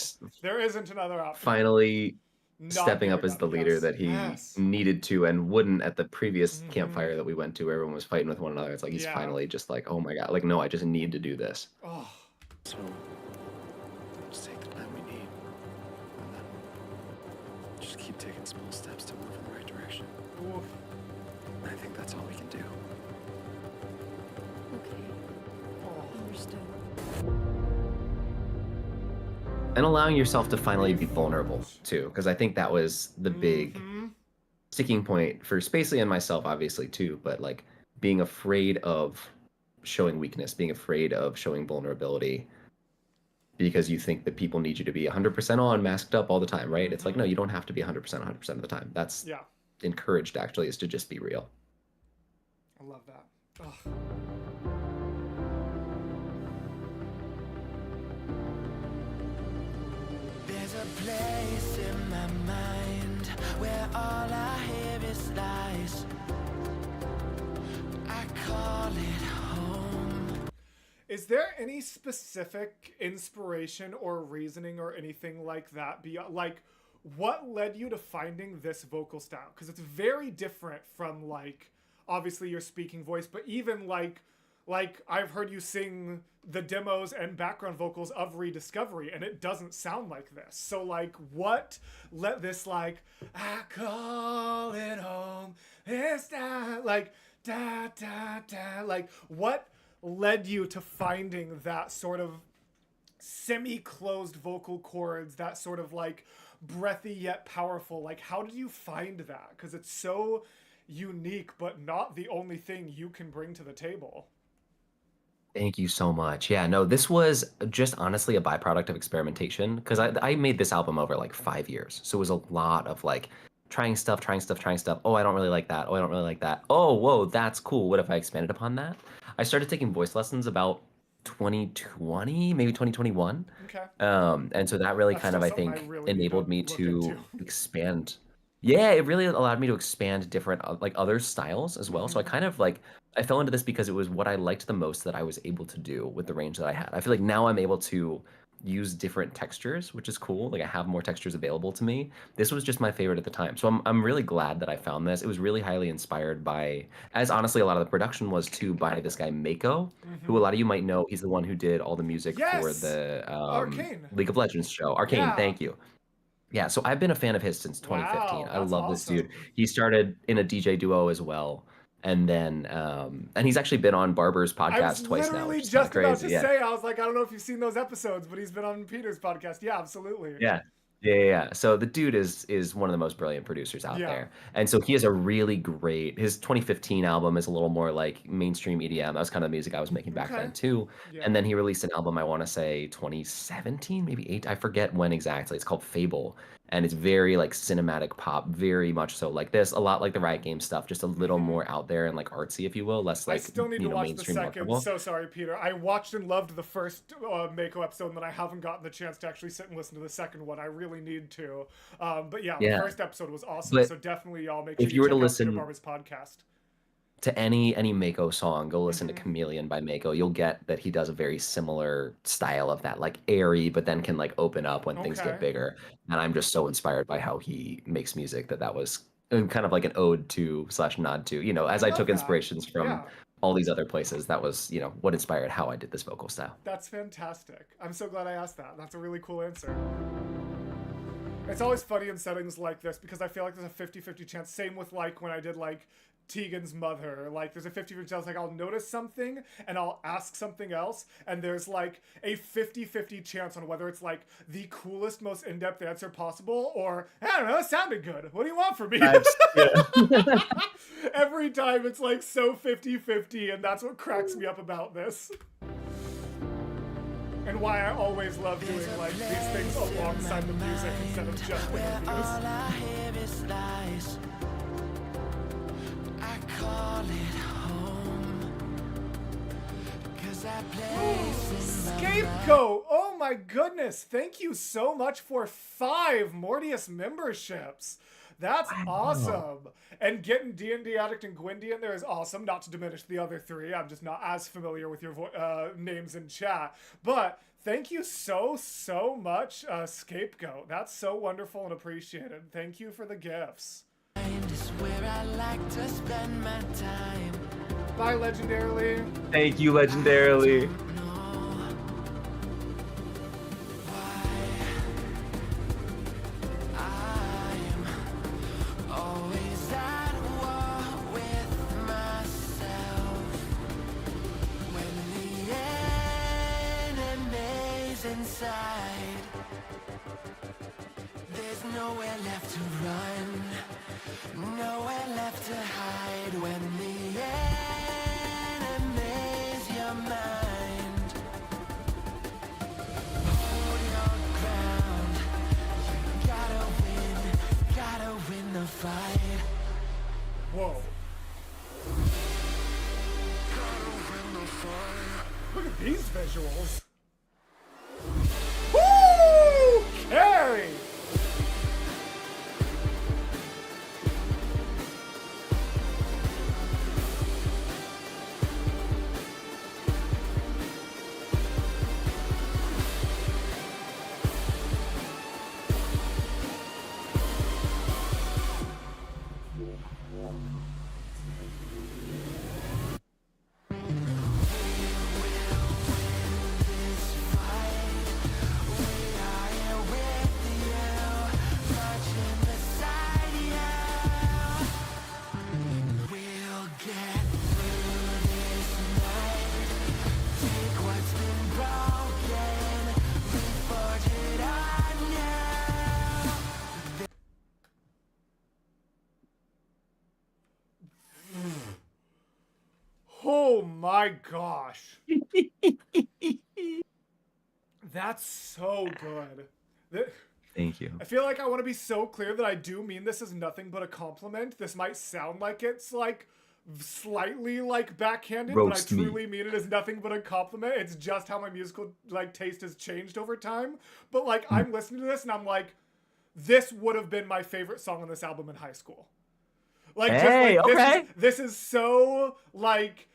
There isn't another option. Finally Not stepping up giving as the leader yes, that he yes. needed to and wouldn't at the previous campfire that we went to where everyone was fighting with one another. It's like he's Yeah. finally just like, oh my God, like, no, I just need to do this. Oh, So, just take the time we need. And then just keep taking small steps to move in the right direction. oof. And I think that's all we can do. Okay, Oh. understood. And allowing yourself to finally be vulnerable too, because I think that was the big sticking point for Spacely and myself, obviously too. But like being afraid of showing weakness, being afraid of showing vulnerability, because you think that people need you to be 100% on, masked up all the time, right? It's like, no, you don't have to be 100% of the time. That's Yeah, encouraged actually, is to just be real. I love that. Oh. There's a place in my mind where all I hear is lies. I call it home. Is there any specific inspiration or reasoning or anything like that beyond, like, what led you to finding this vocal style? Because it's very different from, like, obviously your speaking voice, but even like I've heard you sing the demos and background vocals of Rediscovery, and it doesn't sound like this. So like, what let this, like, I call it home, it's not like da da da, like, what led you to finding that sort of semi-closed vocal chords, that sort of like breathy yet powerful? Like, how did you find that? Because it's so unique, but not the only thing you can bring to the table. Thank you so much. Yeah, no, this was just honestly a byproduct of experimentation because I made this album over like 5 years. So it was a lot of like trying stuff. Oh, I don't really like that. Oh, I don't really like that. Oh, whoa, that's cool. What if I expanded upon that? I started taking voice lessons about 2020, maybe 2021. Okay. And so that really That's kind of, still I something think, I really need enabled to me look to into. expand. Yeah, it really allowed me to expand different like other styles as well. So I kind of like I fell into this because it was what I liked the most that I was able to do with the range that I had. I feel like now I'm able to use different textures, which is cool. Like I have more textures available to me. This was just my favorite at the time. So I'm really glad that I found this. It was really highly inspired by, as honestly a lot of the production was too, by this guy Mako, who a lot of you might know. He's the one who did all the music for Yes! the Arcane. League of Legends show. Arcane, Yeah. thank you. Yeah, so I've been a fan of his since 2015. Wow, I that's love this dude. awesome. He started in a DJ duo as well. And then and he's actually been on Barber's I was podcast twice now, literally which is kind of just about crazy. to Yeah. say, I was like, I don't know if you've seen those episodes, but he's been on Peter's podcast. Yeah, absolutely. Yeah. So the dude is one of the most brilliant producers out Yeah. there. And so he has a really great, his 2015 album is a little more like mainstream EDM. That was kind of the music I was making back Okay. then too. Yeah. And then he released an album, I want to say 2017, maybe 8, I forget when exactly. It's called Fable. and it's very like cinematic pop, very much so like this, a lot like the Riot Game stuff, just a little more out there and like artsy, if you will, less I like still need to watch the mainstream second. marketable. So sorry, Peter. I watched and loved the first Mako episode, and then I haven't gotten the chance to actually sit and listen to the second one. I really need to. But yeah, the Yeah. first episode was awesome. But So definitely, y'all make sure if you were check to out Peter listen Barber's podcast. to any Mako song, go listen to Chameleon by Mako. You'll get that he does a very similar style of that, like airy, but then can like open up when things Okay. get bigger. And I'm just so inspired by how he makes music that was kind of like an ode to / nod to, as I love took that. inspirations from Yeah. all these other places. That was, what inspired how I did this vocal style. That's fantastic. I'm so glad I asked that. That's a really cool answer. It's always funny in settings like this because I feel like there's a 50-50 chance. Same with like when I did like Tegan's mother. Like there's a 50-50 chance like I'll notice something and I'll ask something else, and there's like a 50-50 chance on whether it's like the coolest, most in-depth answer possible or I don't know, it sounded good. What do you want from me? Every time it's like so 50-50, and that's what cracks me up about this. And why I always love doing like these things alongside the music instead of just the interviews. All I hear is lies. I call it home. 'Cause I place in my Scapegoat! Oh my goodness! Thank you so much for 5 Mortius memberships. That's awesome. And getting D&D Addict and Gwyndy in there is awesome. Not to diminish the other 3. I'm just not as familiar with your names in chat. But thank you so much, Scapegoat. That's so wonderful and appreciated. Thank you for the gifts. mind is where I like to spend my time. Bye, Legendarily. Thank you, Legendarily. Always at war with myself. When the enemy's inside, there's nowhere left to run, nowhere left to hide. When the enemy's your mind, hold your ground. You gotta win the fight. Whoa. Look at these visuals. Woo! Carrie! We'll get through this night. Take what's been broken, reforge it anew. Oh my gosh. That's so good. Thank you. I feel like I want to be so clear that I do mean this as nothing but a compliment. This might sound like it's like slightly like backhanded, Roast but I me. truly mean it as nothing but a compliment. It's just how my musical like taste has changed over time. But like I'm listening to this and I'm like, this would have been my favorite song on this album in high school. Like, Hey, just like okay. this is so like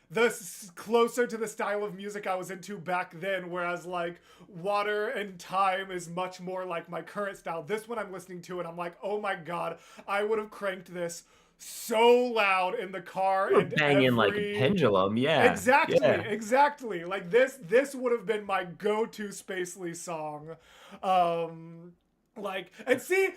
closer to the style of music I was into back then, whereas like Water and Time is much more like my current style. This one I'm listening to and I'm like, oh my god, I would have cranked this so loud in the car We're and banging like a pendulum, yeah. Exactly, Yeah. exactly. Like this would have been my go-to Spacely song. Like, and see,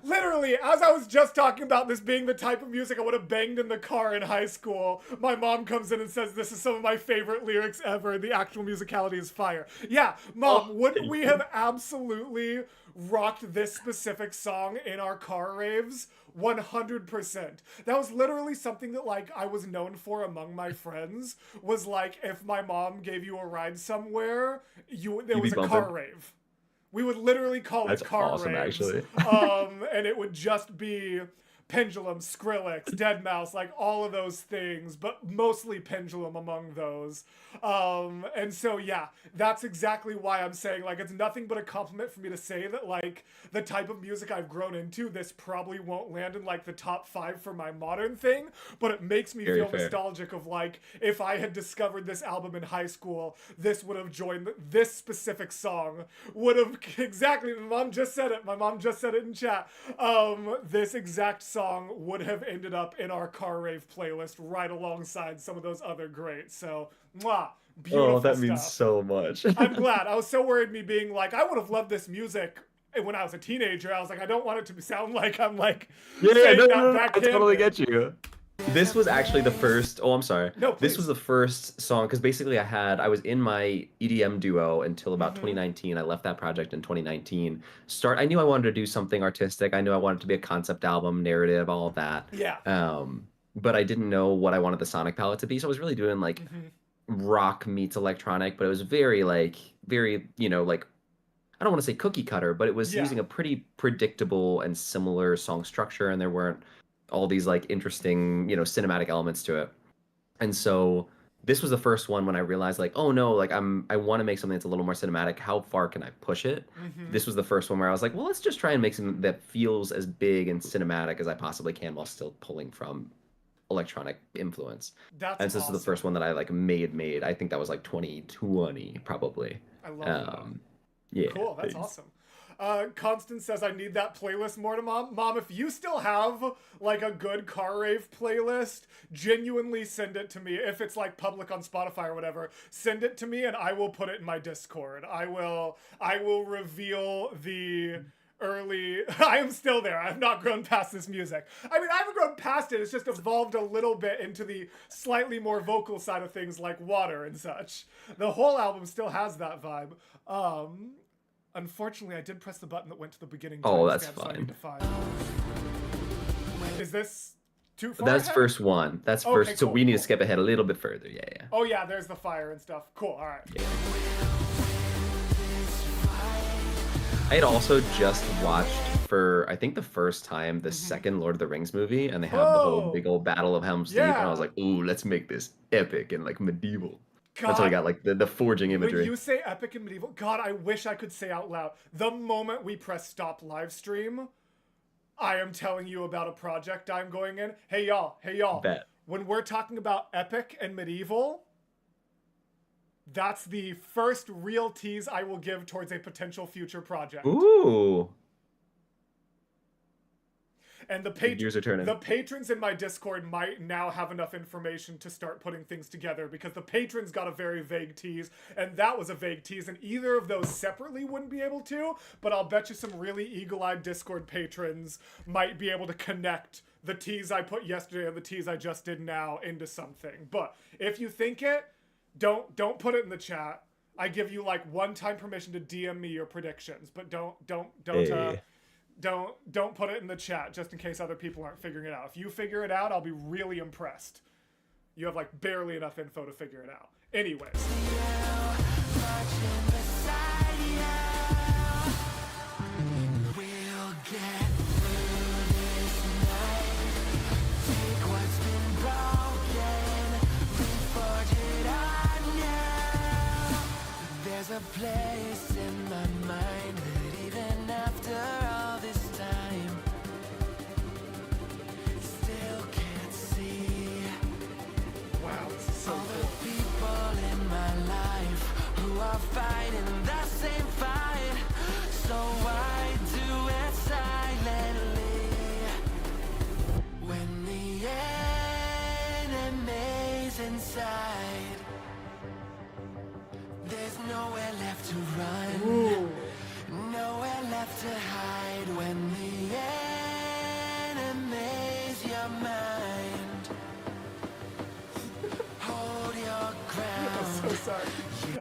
literally, as I was just talking about this being the type of music I would have banged in the car in high school, my mom comes in and says, this is some of my favorite lyrics ever. The actual musicality is fire. Yeah, Mom, wouldn't we have absolutely rocked this specific song in our car raves? 100%. That was literally something that, like, I was known for among my friends, was, like, if my mom gave you a ride somewhere, there was a car bumping. rave. We would literally call That's it car awesome, raves. actually. And it would just be Pendulum, Skrillex, Deadmau5, like all of those things, but mostly Pendulum among those. And so yeah, that's exactly why I'm saying, like, it's nothing but a compliment for me to say that, like, the type of music I've grown into, this probably won't land in like the top 5 for my modern thing, but it makes me Very feel fair. nostalgic of, like, if I had discovered this album in high school, this would have joined this specific song would have exactly, my mom just said it in chat. This exact song would have ended up in our car rave playlist right alongside some of those other greats. So, mwah, beautiful Oh, that stuff. means so much. I'm glad. I was so worried me being like, I would have loved this music when I was a teenager. I was like, I don't want it to sound like I'm like saying that I backhanded. totally get you. This was actually the first. Oh, I'm sorry. No, This please. was the first song because basically I was in my EDM duo until about Mm-hmm. 2019. I left that project in 2019. I knew I wanted to do something artistic. I knew I wanted it to be a concept album, narrative, all of that. Yeah. But I didn't know what I wanted the sonic palette to be. So I was really doing like Mm-hmm. rock meets electronic, but it was very like like I don't want to say cookie cutter, but it was Yeah. using a pretty predictable and similar song structure, and there weren't all these like interesting, cinematic elements to it. And so this was the first one when I realized like, oh no, like I want to make something that's a little more cinematic. How far can I push it? Mm-hmm. This was the first one where I was like, well, let's just try and make something that feels as big and cinematic as I possibly can while still pulling from electronic influence. That's And so this is the first one that I like made. I think that was like 2020 probably. I love that. Yeah. Cool, that's thanks. awesome. Constance says, I need that playlist more to mom. Mom, if you still have like a good car rave playlist, genuinely send it to me. If it's like public on Spotify or whatever, send it to me and I will put it in my Discord. I will reveal the early. I am still there. I've not grown past this music. I mean, I haven't grown past it. It's just evolved a little bit into the slightly more vocal side of things like Water and such. The whole album still has that vibe. Unfortunately, I did press the button that went to the beginning. Oh, that's timestamp, so I need to fine. find. Is this too far That's ahead? first one. That's Okay, first. So cool, we need to cool. skip ahead a little bit further. Yeah. Oh yeah, there's the fire and stuff. Cool. All right. I had also just watched for I think the first time the second Lord of the Rings movie, and they have the Oh. whole big old battle of Helm's Deep, and Yeah. I was like, ooh, let's make this epic and like medieval. God, That's how I got like the forging when imagery. you say epic and medieval, God, I wish I could say out loud. The moment we press stop live stream, I am telling you about a project I'm going in. Hey y'all. Bet. When we're talking about epic and medieval, that's the first real tease I will give towards a potential future project. Ooh. And the Gears are turning. the patrons in my Discord might now have enough information to start putting things together, because the patrons got a very vague tease, and that was a vague tease, and either of those separately wouldn't be able to, but I'll bet you some really eagle-eyed Discord patrons might be able to connect the tease I put yesterday and the tease I just did now into something. But if you think it, don't put it in the chat. I give you like one-time permission to DM me your predictions, but don't put it in the chat just in case other people aren't figuring it out. If you figure it out, I'll be really impressed. You have like barely enough info to figure it out. Anyways. There's a place in my mind that even after all this time, still can't see Wow, this is so all cool. the people in my life who are fighting the same fight. So why do it silently when the enemy's inside? There's nowhere left to run, Ooh. nowhere left to hide when the enemy's your mind. Hold your ground. So sorry.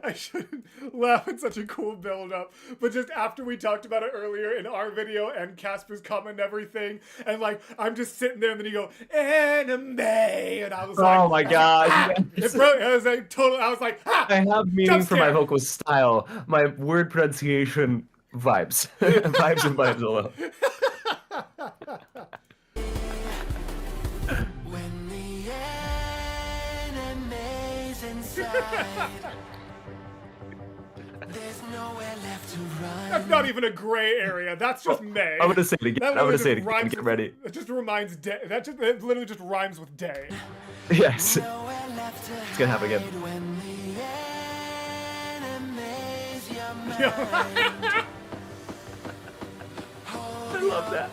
I shouldn't laugh at such a cool build-up, but just after we talked about it earlier in our video and Casper's comment and everything, and like I'm just sitting there and then you go anime, and I was like, Oh my god. it broke. I was like total. I was like, ah! I have meaning Jump for my scare. vocal style. My word pronunciation Vibes. Vibes and vibes alone. When the enemy's inside, there's nowhere left to run. That's not even a gray area. That's just May. I'm gonna say it again. That I'm gonna literally say it just again. rhymes Get with- ready. It just reminds day. It literally just rhymes with day. Yes. Nowhere left to It's gonna happen again. hide when the enemy's your mind. I love that.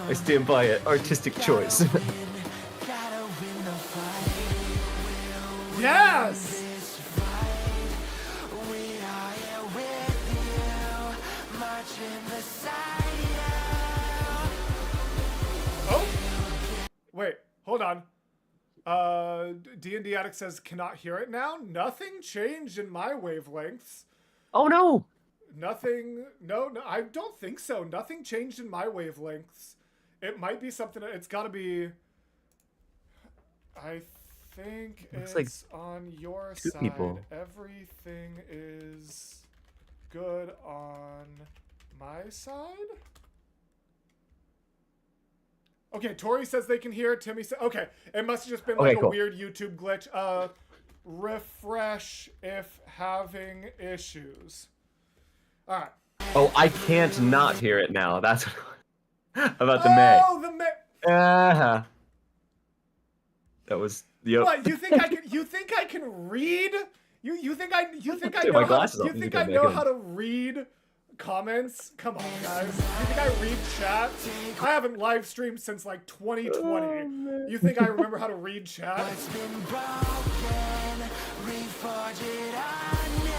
I stand by it. Artistic choice. Gotta win the fight. Yes. This fight, we are here with you, marching beside you. Oh. Wait. Hold on. D&D Addict says cannot hear it now. Nothing changed in my wavelengths. Oh no. Nothing. No, I don't think so. Nothing changed in my wavelengths. It might be something. It's got to be. I think Looks it's like on your two side. people. Everything is good on my side. Okay, Tori says they can hear. Timmy says okay. It must have just been like Okay, a cool. weird YouTube glitch. Refresh if having issues. All right. Oh, I can't not hear it now. That's about the May. Oh, the May. Uh-huh. That was the. What you think I can? You think I can read? You think I? You think I Take know? my How, glasses you off. think You I can know make how to read comments? Come on, guys. You think I read chat? I haven't live streamed since like 2020. You think I remember how to read chat? What's been broken, reforge it anew.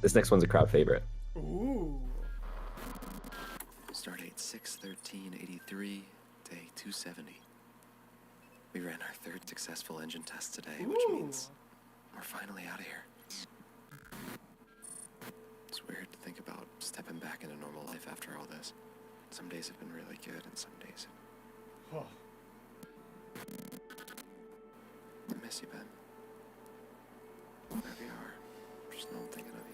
This next one's a crowd favorite. Ooh. Start date 6/13/83, day 270. We ran our third successful engine test today, which Ooh. means we're finally out of here. It's weird to think about stepping back into normal life after all this. Some days have been really good, and some days Oh. I miss you, Ben. Wherever you are, just know I'm thinking of you.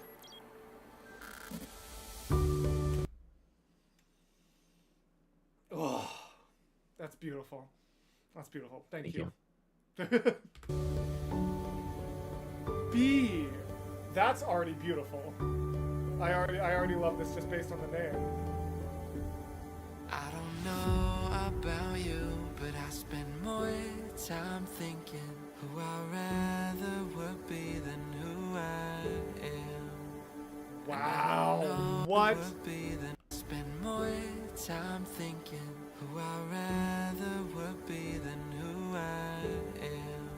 Oh, that's beautiful. That's beautiful. Thank Thank you. B. That's already beautiful. I already love this just based on the name. I don't know about you, but I spend more time thinking who I rather would be than who I am. Wow. What? Would be than spend more time thinking who I rather would be than who I am.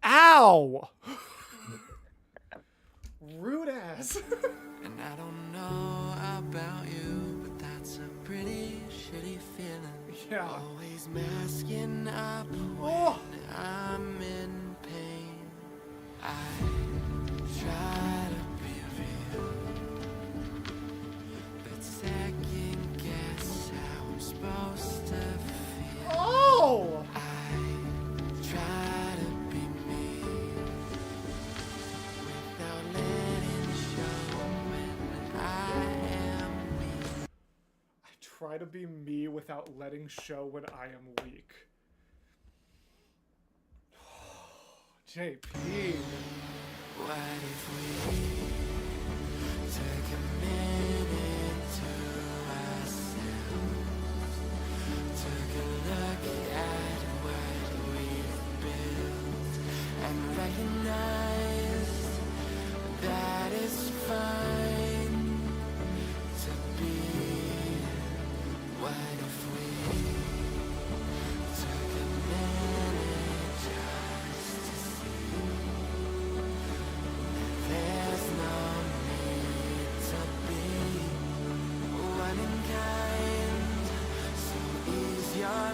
Ow! Rude ass. And I don't know about you, but that's a pretty shitty feeling. Yeah. Always masking up Oh. when I'm in pain. I try to be real, but second guess how I'm supposed to feel. Oh! I try to be me without letting show when I am me. I try to be me without letting show when I am weak. JP. What if we took a minute to ourselves, took a look at what we've built, and recognized that it's fine to be? What if we took a minute just to see? There's no need to be one in kind. So ease your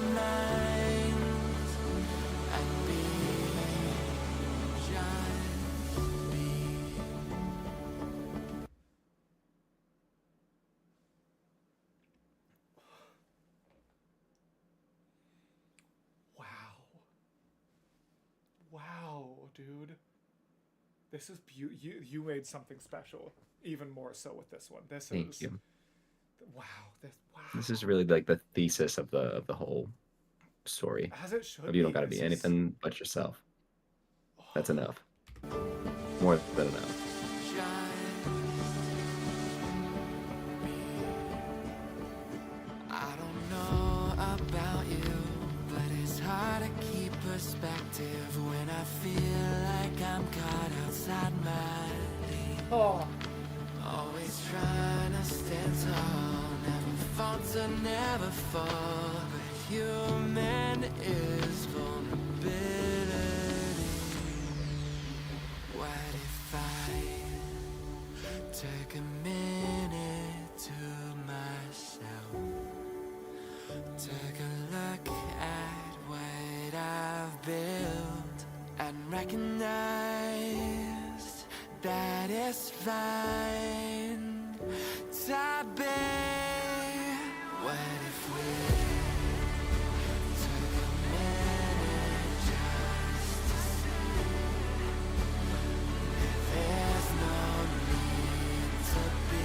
dude. This is you made something special, even more so with this one. Thank you. Wow, This is really like the thesis of the whole story. as it should Of you don't be. gotta This be is- anything but yourself. That's enough. More than enough. I don't know about you, but it's hard to keep perspective when I feel like I'm caught outside my league. Oh, Always trying to stand tall, never falter, never fall. But human is vulnerability. What if I take a minute to myself? Take a look at what I've built and recognize that it's fine to be. What if we took a minute just to see that there's no need to be?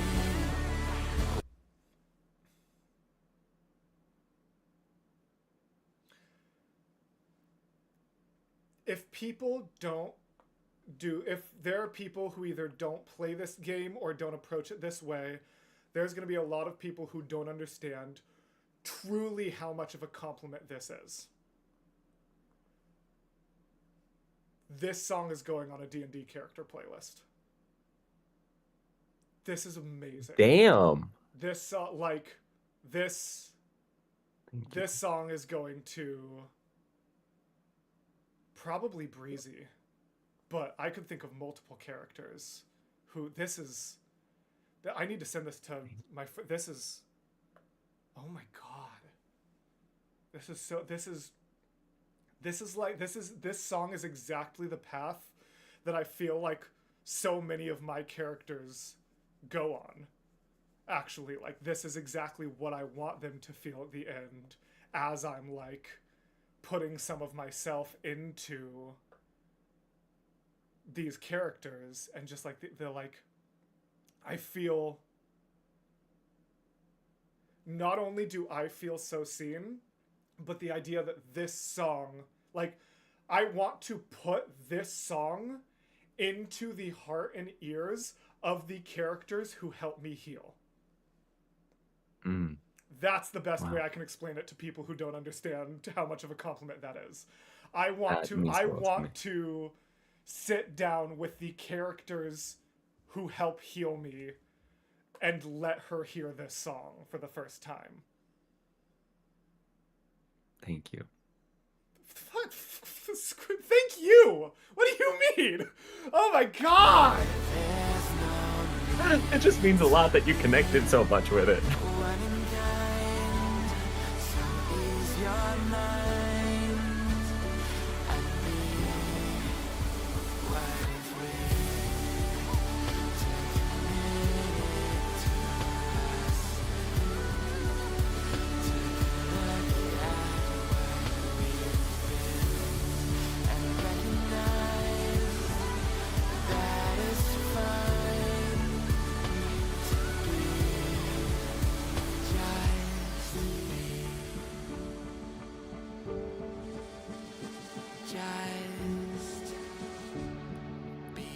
if there are people who either don't play this game or don't approach it this way, there's going to be a lot of people who don't understand truly how much of a compliment this is. This song is going on a D&D character playlist. This is amazing. Damn. This this song is going to probably Breezy, but I could think of multiple characters who this is. I need to send this to my. This is. Oh my god. This is so. This song is exactly the path that I feel like so many of my characters go on. Actually, like, this is exactly what I want them to feel at the end, as I'm like putting some of myself into these characters, and just like they're like, I feel, not only do I feel so seen, but the idea that this song, like, I want to put this song into the heart and ears of the characters who help me heal. Mm. That's the best Wow. way I can explain it to people who don't understand how much of a compliment that is. I want That means the world to me. to sit down with the characters who help heal me and let her hear this song for the first time. Thank you. Thank you. What do you mean? Oh my god. It just means a lot that you connected so much with it. One in kind, so ease your mind and me. What if we take a minute to us? Take a look at what we've been and recognize that it's fine to be just me. Just be.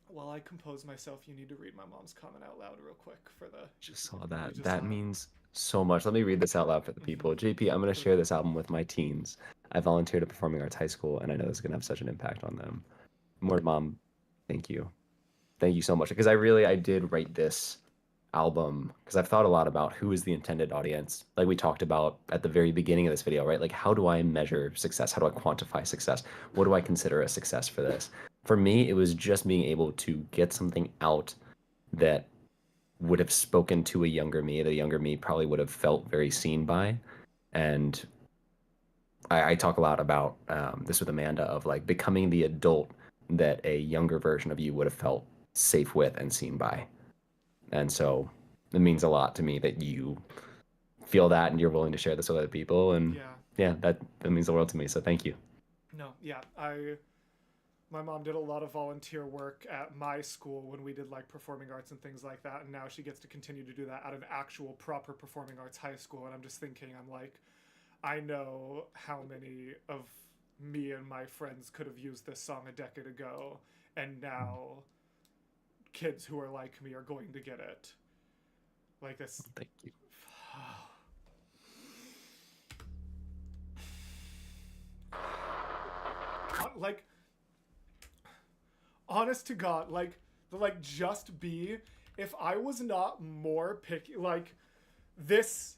While I compose myself, you need to read my mom's comment out loud real quick for the. Just saw I that. just That saw it. means so much. Let me read this out loud for the people. JP, I'm going to share this album with my teens. I volunteered at Performing Arts High School, and I know this is going to have such an impact on them. More Mom, thank you. Thank you so much. Because I did write this album because I've thought a lot about who is the intended audience. Like we talked about at the very beginning of this video, right? Like, how do I measure success? How do I quantify success? What do I consider a success for this? For me, it was just being able to get something out that would have spoken to a younger me, the younger me probably would have felt very seen by. And I talk a lot about this with Amanda of like becoming the adult that a younger version of you would have felt safe with and seen by. And so it means a lot to me that you feel that and you're willing to share this with other people. And Yeah. that means the world to me. So thank you. No, yeah. My mom did a lot of volunteer work at my school when we did like performing arts and things like that, and now she gets to continue to do that at an actual proper performing arts high school. And I'm just thinking, I'm like, I know how many of me and my friends could have used this song a decade ago, and now kids who are like me are going to get it. Like this. Thank you. Like, honest to God, like just be, if I was not more picky, like this,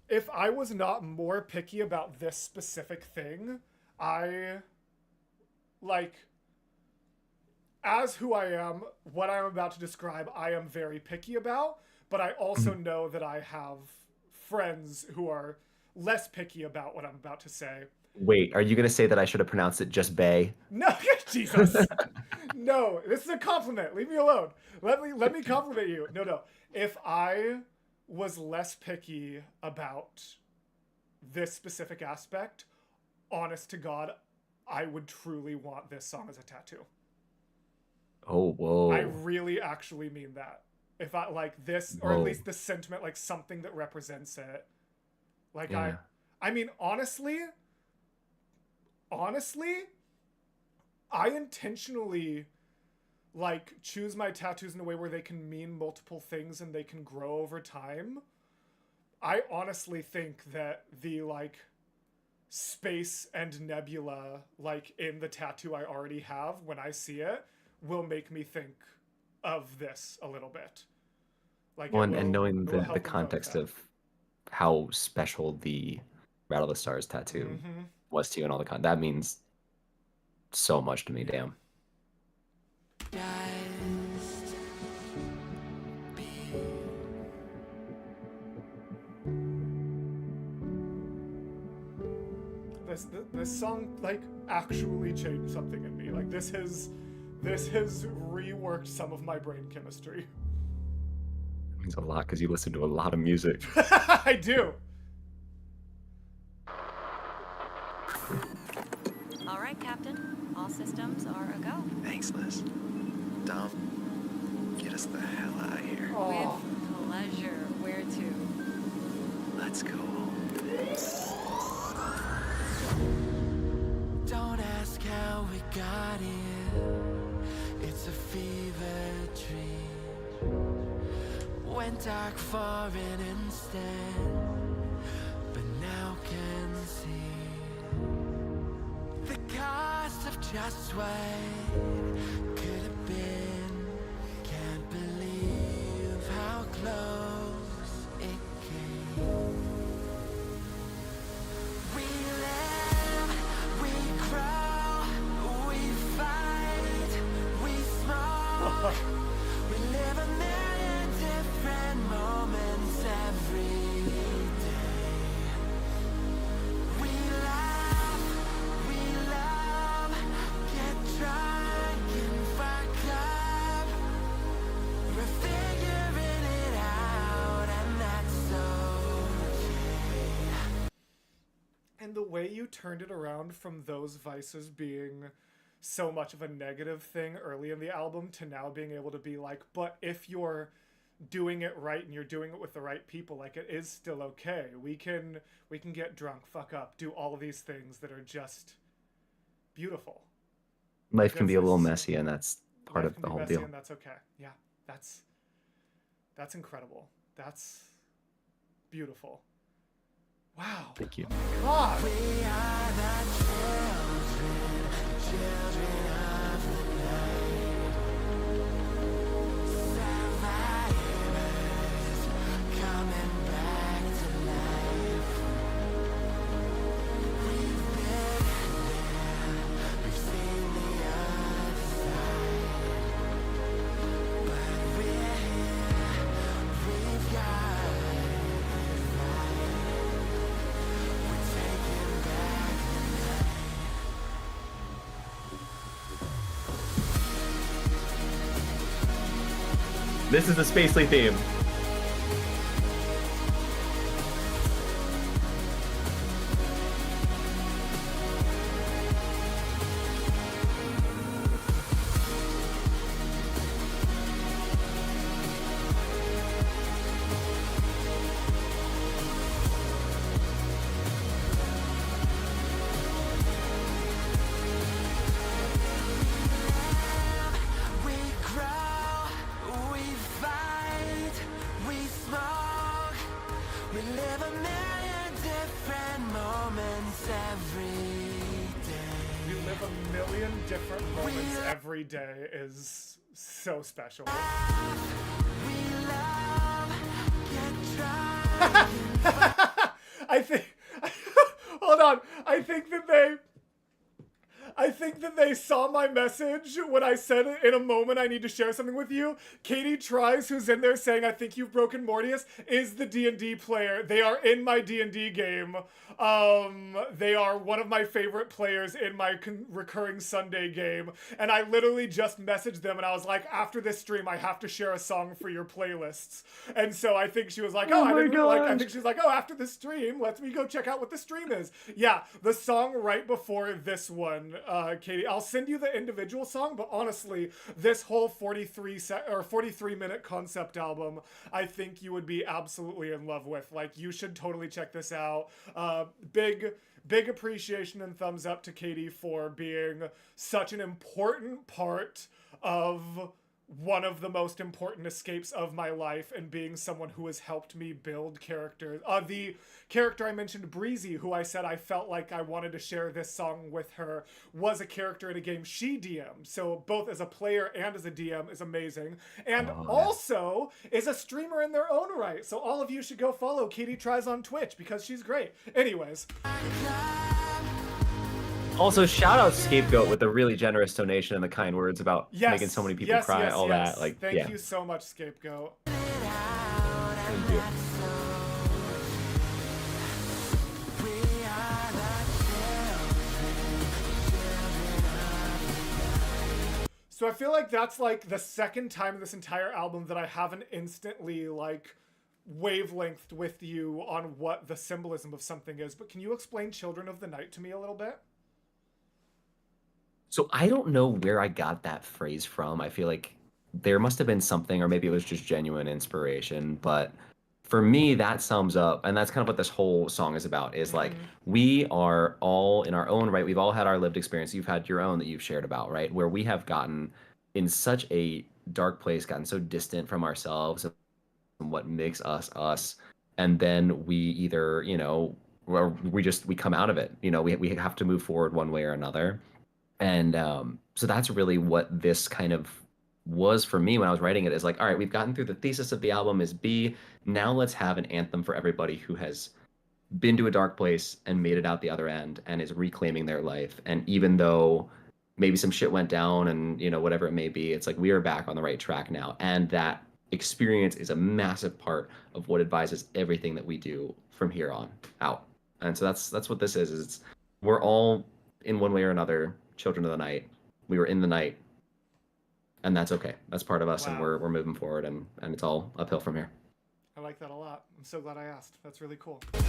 if I was not more picky about this specific thing, I, like, as who I am, what I'm about to describe, I am very picky about, but I also know that I have friends who are less picky about what I'm about to say. Wait, are you going to say that I should have pronounced it just Bay? No, Jesus. No, this is a compliment. Leave me alone. Let me compliment you. No. If I was less picky about this specific aspect, honest to God, I would truly want this song as a tattoo. Oh, whoa. I really actually mean that. If I like this, or at least the sentiment, like something that represents it. Like Yeah. I mean, honestly, I intentionally like choose my tattoos in a way where they can mean multiple things and they can grow over time. I honestly think that the like space and nebula like in the tattoo I already have when I see it will make me think of this a little bit. Like, Well, and knowing it will the help invoke context that. of how special the Rattle the Stars tattoo Mhm. was to you and all the that means so much to me. Yeah. Damn. Just be. This song like actually changed something in me. Like this has reworked some of my brain chemistry. It means a lot because you listen to a lot of music. I do. All right, Captain. All systems are a go. Thanks, Liz. Dom, get us the hell out of here. Oh, With pleasure. Where to? Let's go home. Don't ask how we got here. It's a fever dream. Went dark for an instant, but now can see the cost of just what could have been. Can't believe how close it came. We live, we grow, we fight, we smoke. We live a million different moments every day. We laugh, we love, get drunk and fuck up. We're figuring it out, and that's okay. and the way you turned it around from those vices being so much of a negative thing early in the album to now being able to be like, but if you're doing it right and you're doing it with the right people, like it is still okay. We can get drunk, fuck up, do all of these things that are just beautiful. Life can be a That's little this- messy, and that's part Life of can the be whole messy deal. and that's okay. Yeah, that's incredible. That's beautiful. Wow. Thank you. God. We are the children of the night. Survivors coming back to life. We've been there, we've seen the other side. But we're here, we've got it right. This is the Spacely theme. We grow, we fight, we smoke. We live a million different moments every day. We live a million different moments every day is so special. We love, get drunk. I think. Hold on. I think that they saw my message when I said in a moment I need to share something with you. Katie Tries, who's in there saying I think you've broken Mortius, is the D&D player. They are in my D&D game. They are one of my favorite players in my recurring Sunday game. And I literally just messaged them and I was like, after this stream, I have to share a song for your playlists. And so I think she was like, oh, I didn't really like, I think she was like, oh, after this stream, let me go check out what the stream is. Yeah, the song right before this one, Katie, I'll send you the individual song, but honestly, this whole 43-minute concept album, I think you would be absolutely in love with. Like, you should totally check this out. Big appreciation and thumbs up to Katie for being such an important part of one of the most important escapes of my life and being someone who has helped me build characters. The character I mentioned, Breezy, who I said I felt like I wanted to share this song with her, was a character in a game she DM'd. So both as a player and as a DM is amazing. And also is a streamer in their own right. So all of you should go follow Katie Tries on Twitch because she's great. Anyways. Also, shout out Scapegoat with a really generous donation and the kind words about making so many people cry, all that. Like, Thank you so much, Scapegoat. Thank you. So I feel like that's like the second time in this entire album that I haven't instantly like wavelengthed with you on what the symbolism of something is. But can you explain Children of the Night to me a little bit? So I don't know where I got that phrase from. I feel like there must have been something, or maybe it was just genuine inspiration. But for me, that sums up, and that's kind of what this whole song is about, is like, we are all in our own right. We've all had our lived experience. You've had your own that you've shared about, right? Where we have gotten in such a dark place, gotten so distant from ourselves and what makes us us. And then we either, you know, or we come out of it. You know, we have to move forward one way or another. And so that's really what this kind of was for me when I was writing it, is like, all right, we've gotten through the thesis of the album is B. Now let's have an anthem for everybody who has been to a dark place and made it out the other end and is reclaiming their life. And even though maybe some shit went down and, you know, whatever it may be, it's like we are back on the right track now. And that experience is a massive part of what advises everything that we do from here on out. And so that's what this is it's, we're all in one way or another children of the night. We were in the night, and that's okay. That's part of us, and we're moving forward, and it's all uphill from here. I like that a lot. I'm so glad I asked. That's really cool. And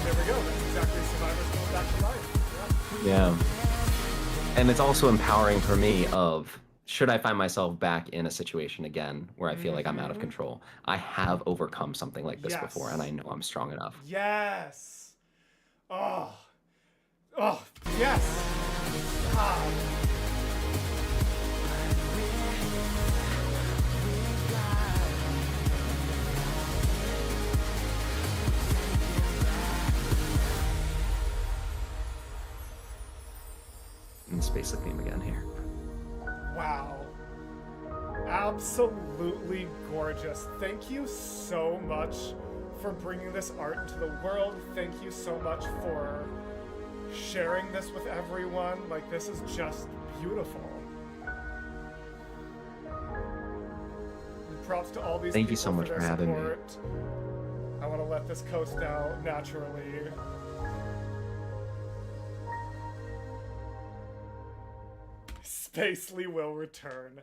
there we go. That's exactly Survivors going back to life. Yeah. And it's also empowering for me of, should I find myself back in a situation again where I feel like I'm out of control, I have overcome something like this before, and I know I'm strong enough. Yes. Oh. Oh, yes. Ah. And space the theme again here. Wow. Absolutely gorgeous. Thank you so much for bringing this art into the world. Thank you so much for sharing this with everyone. Like, this is just beautiful. And props to all these Thank people you so much for for their having me. support. I want to let this coast out naturally. Spacely will return.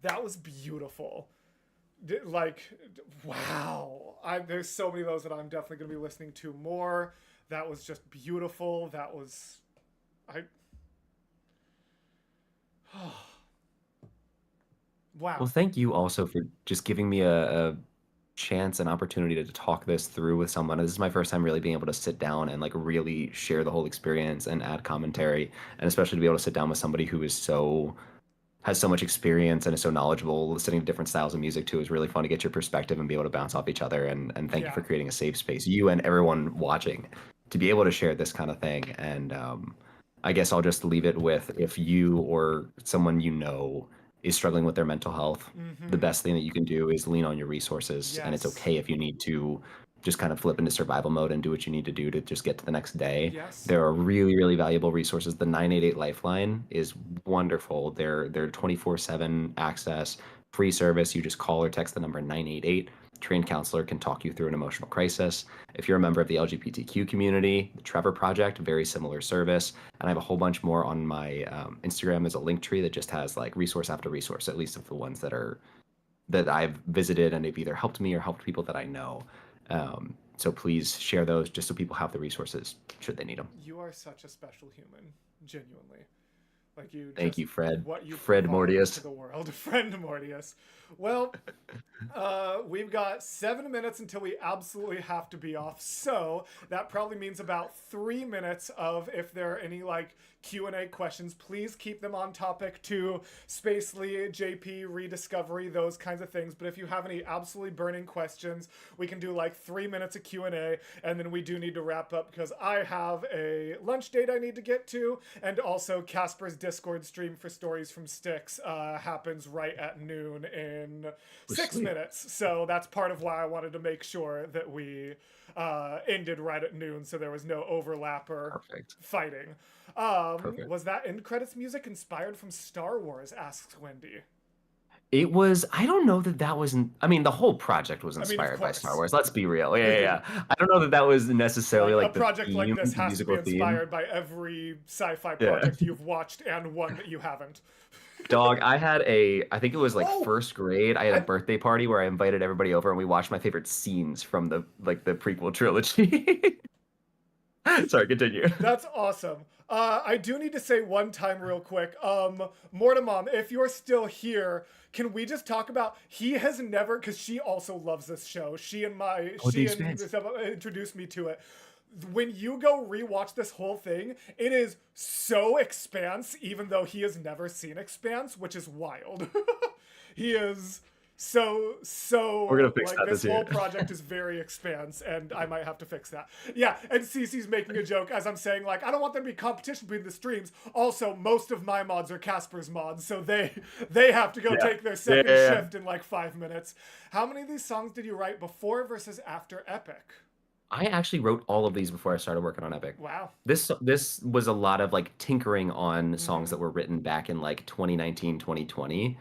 That was beautiful. Wow. There's so many of those that I'm definitely going to be listening to more. That was just beautiful. That was... Wow. Well, thank you also for just giving me a chance and opportunity to talk this through with someone. This is my first time really being able to sit down and like really share the whole experience and add commentary, and especially to be able to sit down with somebody who has so much experience and is so knowledgeable. Listening to different styles of music too is really fun to get your perspective and be able to bounce off each other. And thank you for creating a safe space, you and everyone watching, to be able to share this kind of thing. And I guess I'll just leave it with, if you or someone you know is struggling with their mental health, the best thing that you can do is lean on your resources. And it's okay if you need to just kind of flip into survival mode and do what you need to do to just get to the next day. There are really, really valuable resources. The 988 Lifeline is wonderful. They're 24/7 access, free service. You just call or text the number 988. Trained counselor can talk you through an emotional crisis. If you're a member of the LGBTQ community, the Trevor Project, very similar service. And I have a whole bunch more on my Instagram as a link tree that just has like resource after resource, at least of the ones that I've visited and have either helped me or helped people that I know. So please share those just so people have the resources should they need them. You are such a special human, genuinely. Like you. Thank you, Fred. What you Fred provide Mortius. to the world, friend Mortius. Well, we've got 7 minutes until we absolutely have to be off. So that probably means about 3 minutes of, if there are any like Q&A questions, please keep them on topic to Spacely, JP, Rediscovery, those kinds of things. But if you have any absolutely burning questions, we can do like 3 minutes of Q&A, and then we do need to wrap up because I have a lunch date I need to get to, and also Casper's Discord stream for Stories from Styx happens right at noon in 6 minutes. So that's part of why I wanted to make sure that we ended right at noon so there was no overlap or fighting. Was that end credits music inspired from Star Wars, asks Wendy. It was, I don't know that was, I mean, the whole project was inspired by Star Wars. Let's be real. Yeah. I don't know that was necessarily like a project the like this has to be inspired theme. by every sci-fi project you've watched and one that you haven't. Dog, I think it was like first grade. I had a birthday party where I invited everybody over and we watched my favorite scenes from the prequel trilogy. Sorry, continue. That's awesome. I do need to say one time real quick. Mortimer, if you're still here, can we just talk about, he has never, because she also loves this show. She introduced me to it. When you go rewatch this whole thing, it is so Expanse, even though he has never seen Expanse, which is wild. He is so we're gonna fix that this whole project is very Expanse, and I might have to fix that. Yeah, and Cece's making a joke as I'm saying, like, I don't want there to be competition between the streams. Also, most of my mods are Casper's mods, so they have to go take their second shift in like 5 minutes. How many of these songs did you write before versus after Epic? I actually wrote all of these before I started working on Epic. Wow. This was a lot of like tinkering on songs that were written back in like 2019, 2020.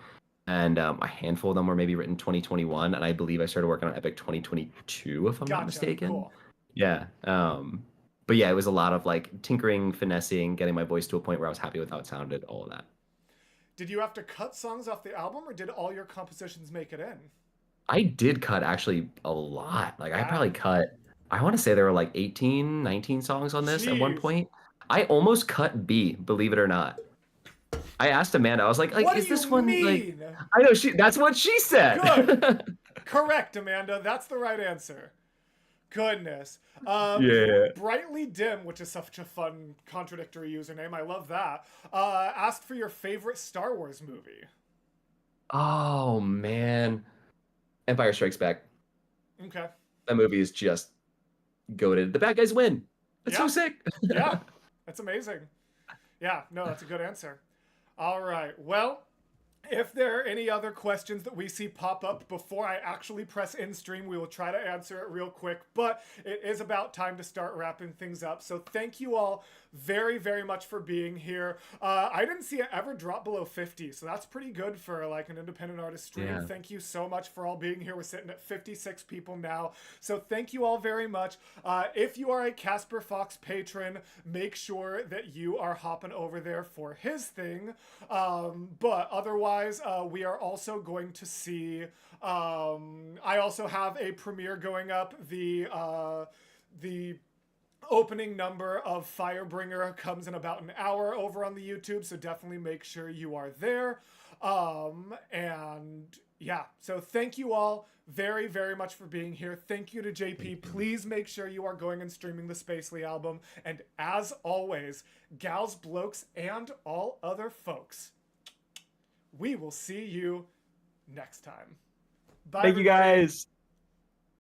And a handful of them were maybe written 2021. And I believe I started working on Epic 2022, if I'm not mistaken. Cool. Yeah. But yeah, it was a lot of like tinkering, finessing, getting my voice to a point where I was happy with how it sounded, all of that. Did you have to cut songs off the album, or did all your compositions make it in? I did cut actually a lot. Like I probably cut, I want to say there were like 18, 19 songs on this at one point. I almost cut B, believe it or not. I asked Amanda, I was like, what is do this you one mean? like, I know that's what she said. Good. Correct, Amanda. That's the right answer. Goodness. Brightly Dim, which is such a fun contradictory username. I love that. Asked for your favorite Star Wars movie. Oh man. Empire Strikes Back. Okay. That movie is just goated. The bad guys win. That's so sick. Yeah. That's amazing. Yeah, no, that's a good answer. All right. Well, if there are any other questions that we see pop up before I actually press end stream, we will try to answer it real quick, but it is about time to start wrapping things up. So thank you all very, very much for being here. I didn't see it ever drop below 50, so that's pretty good for like an independent artist stream. Yeah. Thank you so much for all being here. We're sitting at 56 people now, so thank you all very much. If you are a Casper Fox patron, make sure that you are hopping over there for his thing. But otherwise, we are also going to see. I also have a premiere going up. The opening number of Firebringer comes in about an hour over on the YouTube, so definitely make sure you are there. And yeah, so thank you all very, very much for being here. Thank you to JP. Please make sure you are going and streaming the Spacely album. And as always, gals, blokes, and all other folks, we will see you next time. Bye, Thank you everybody. guys.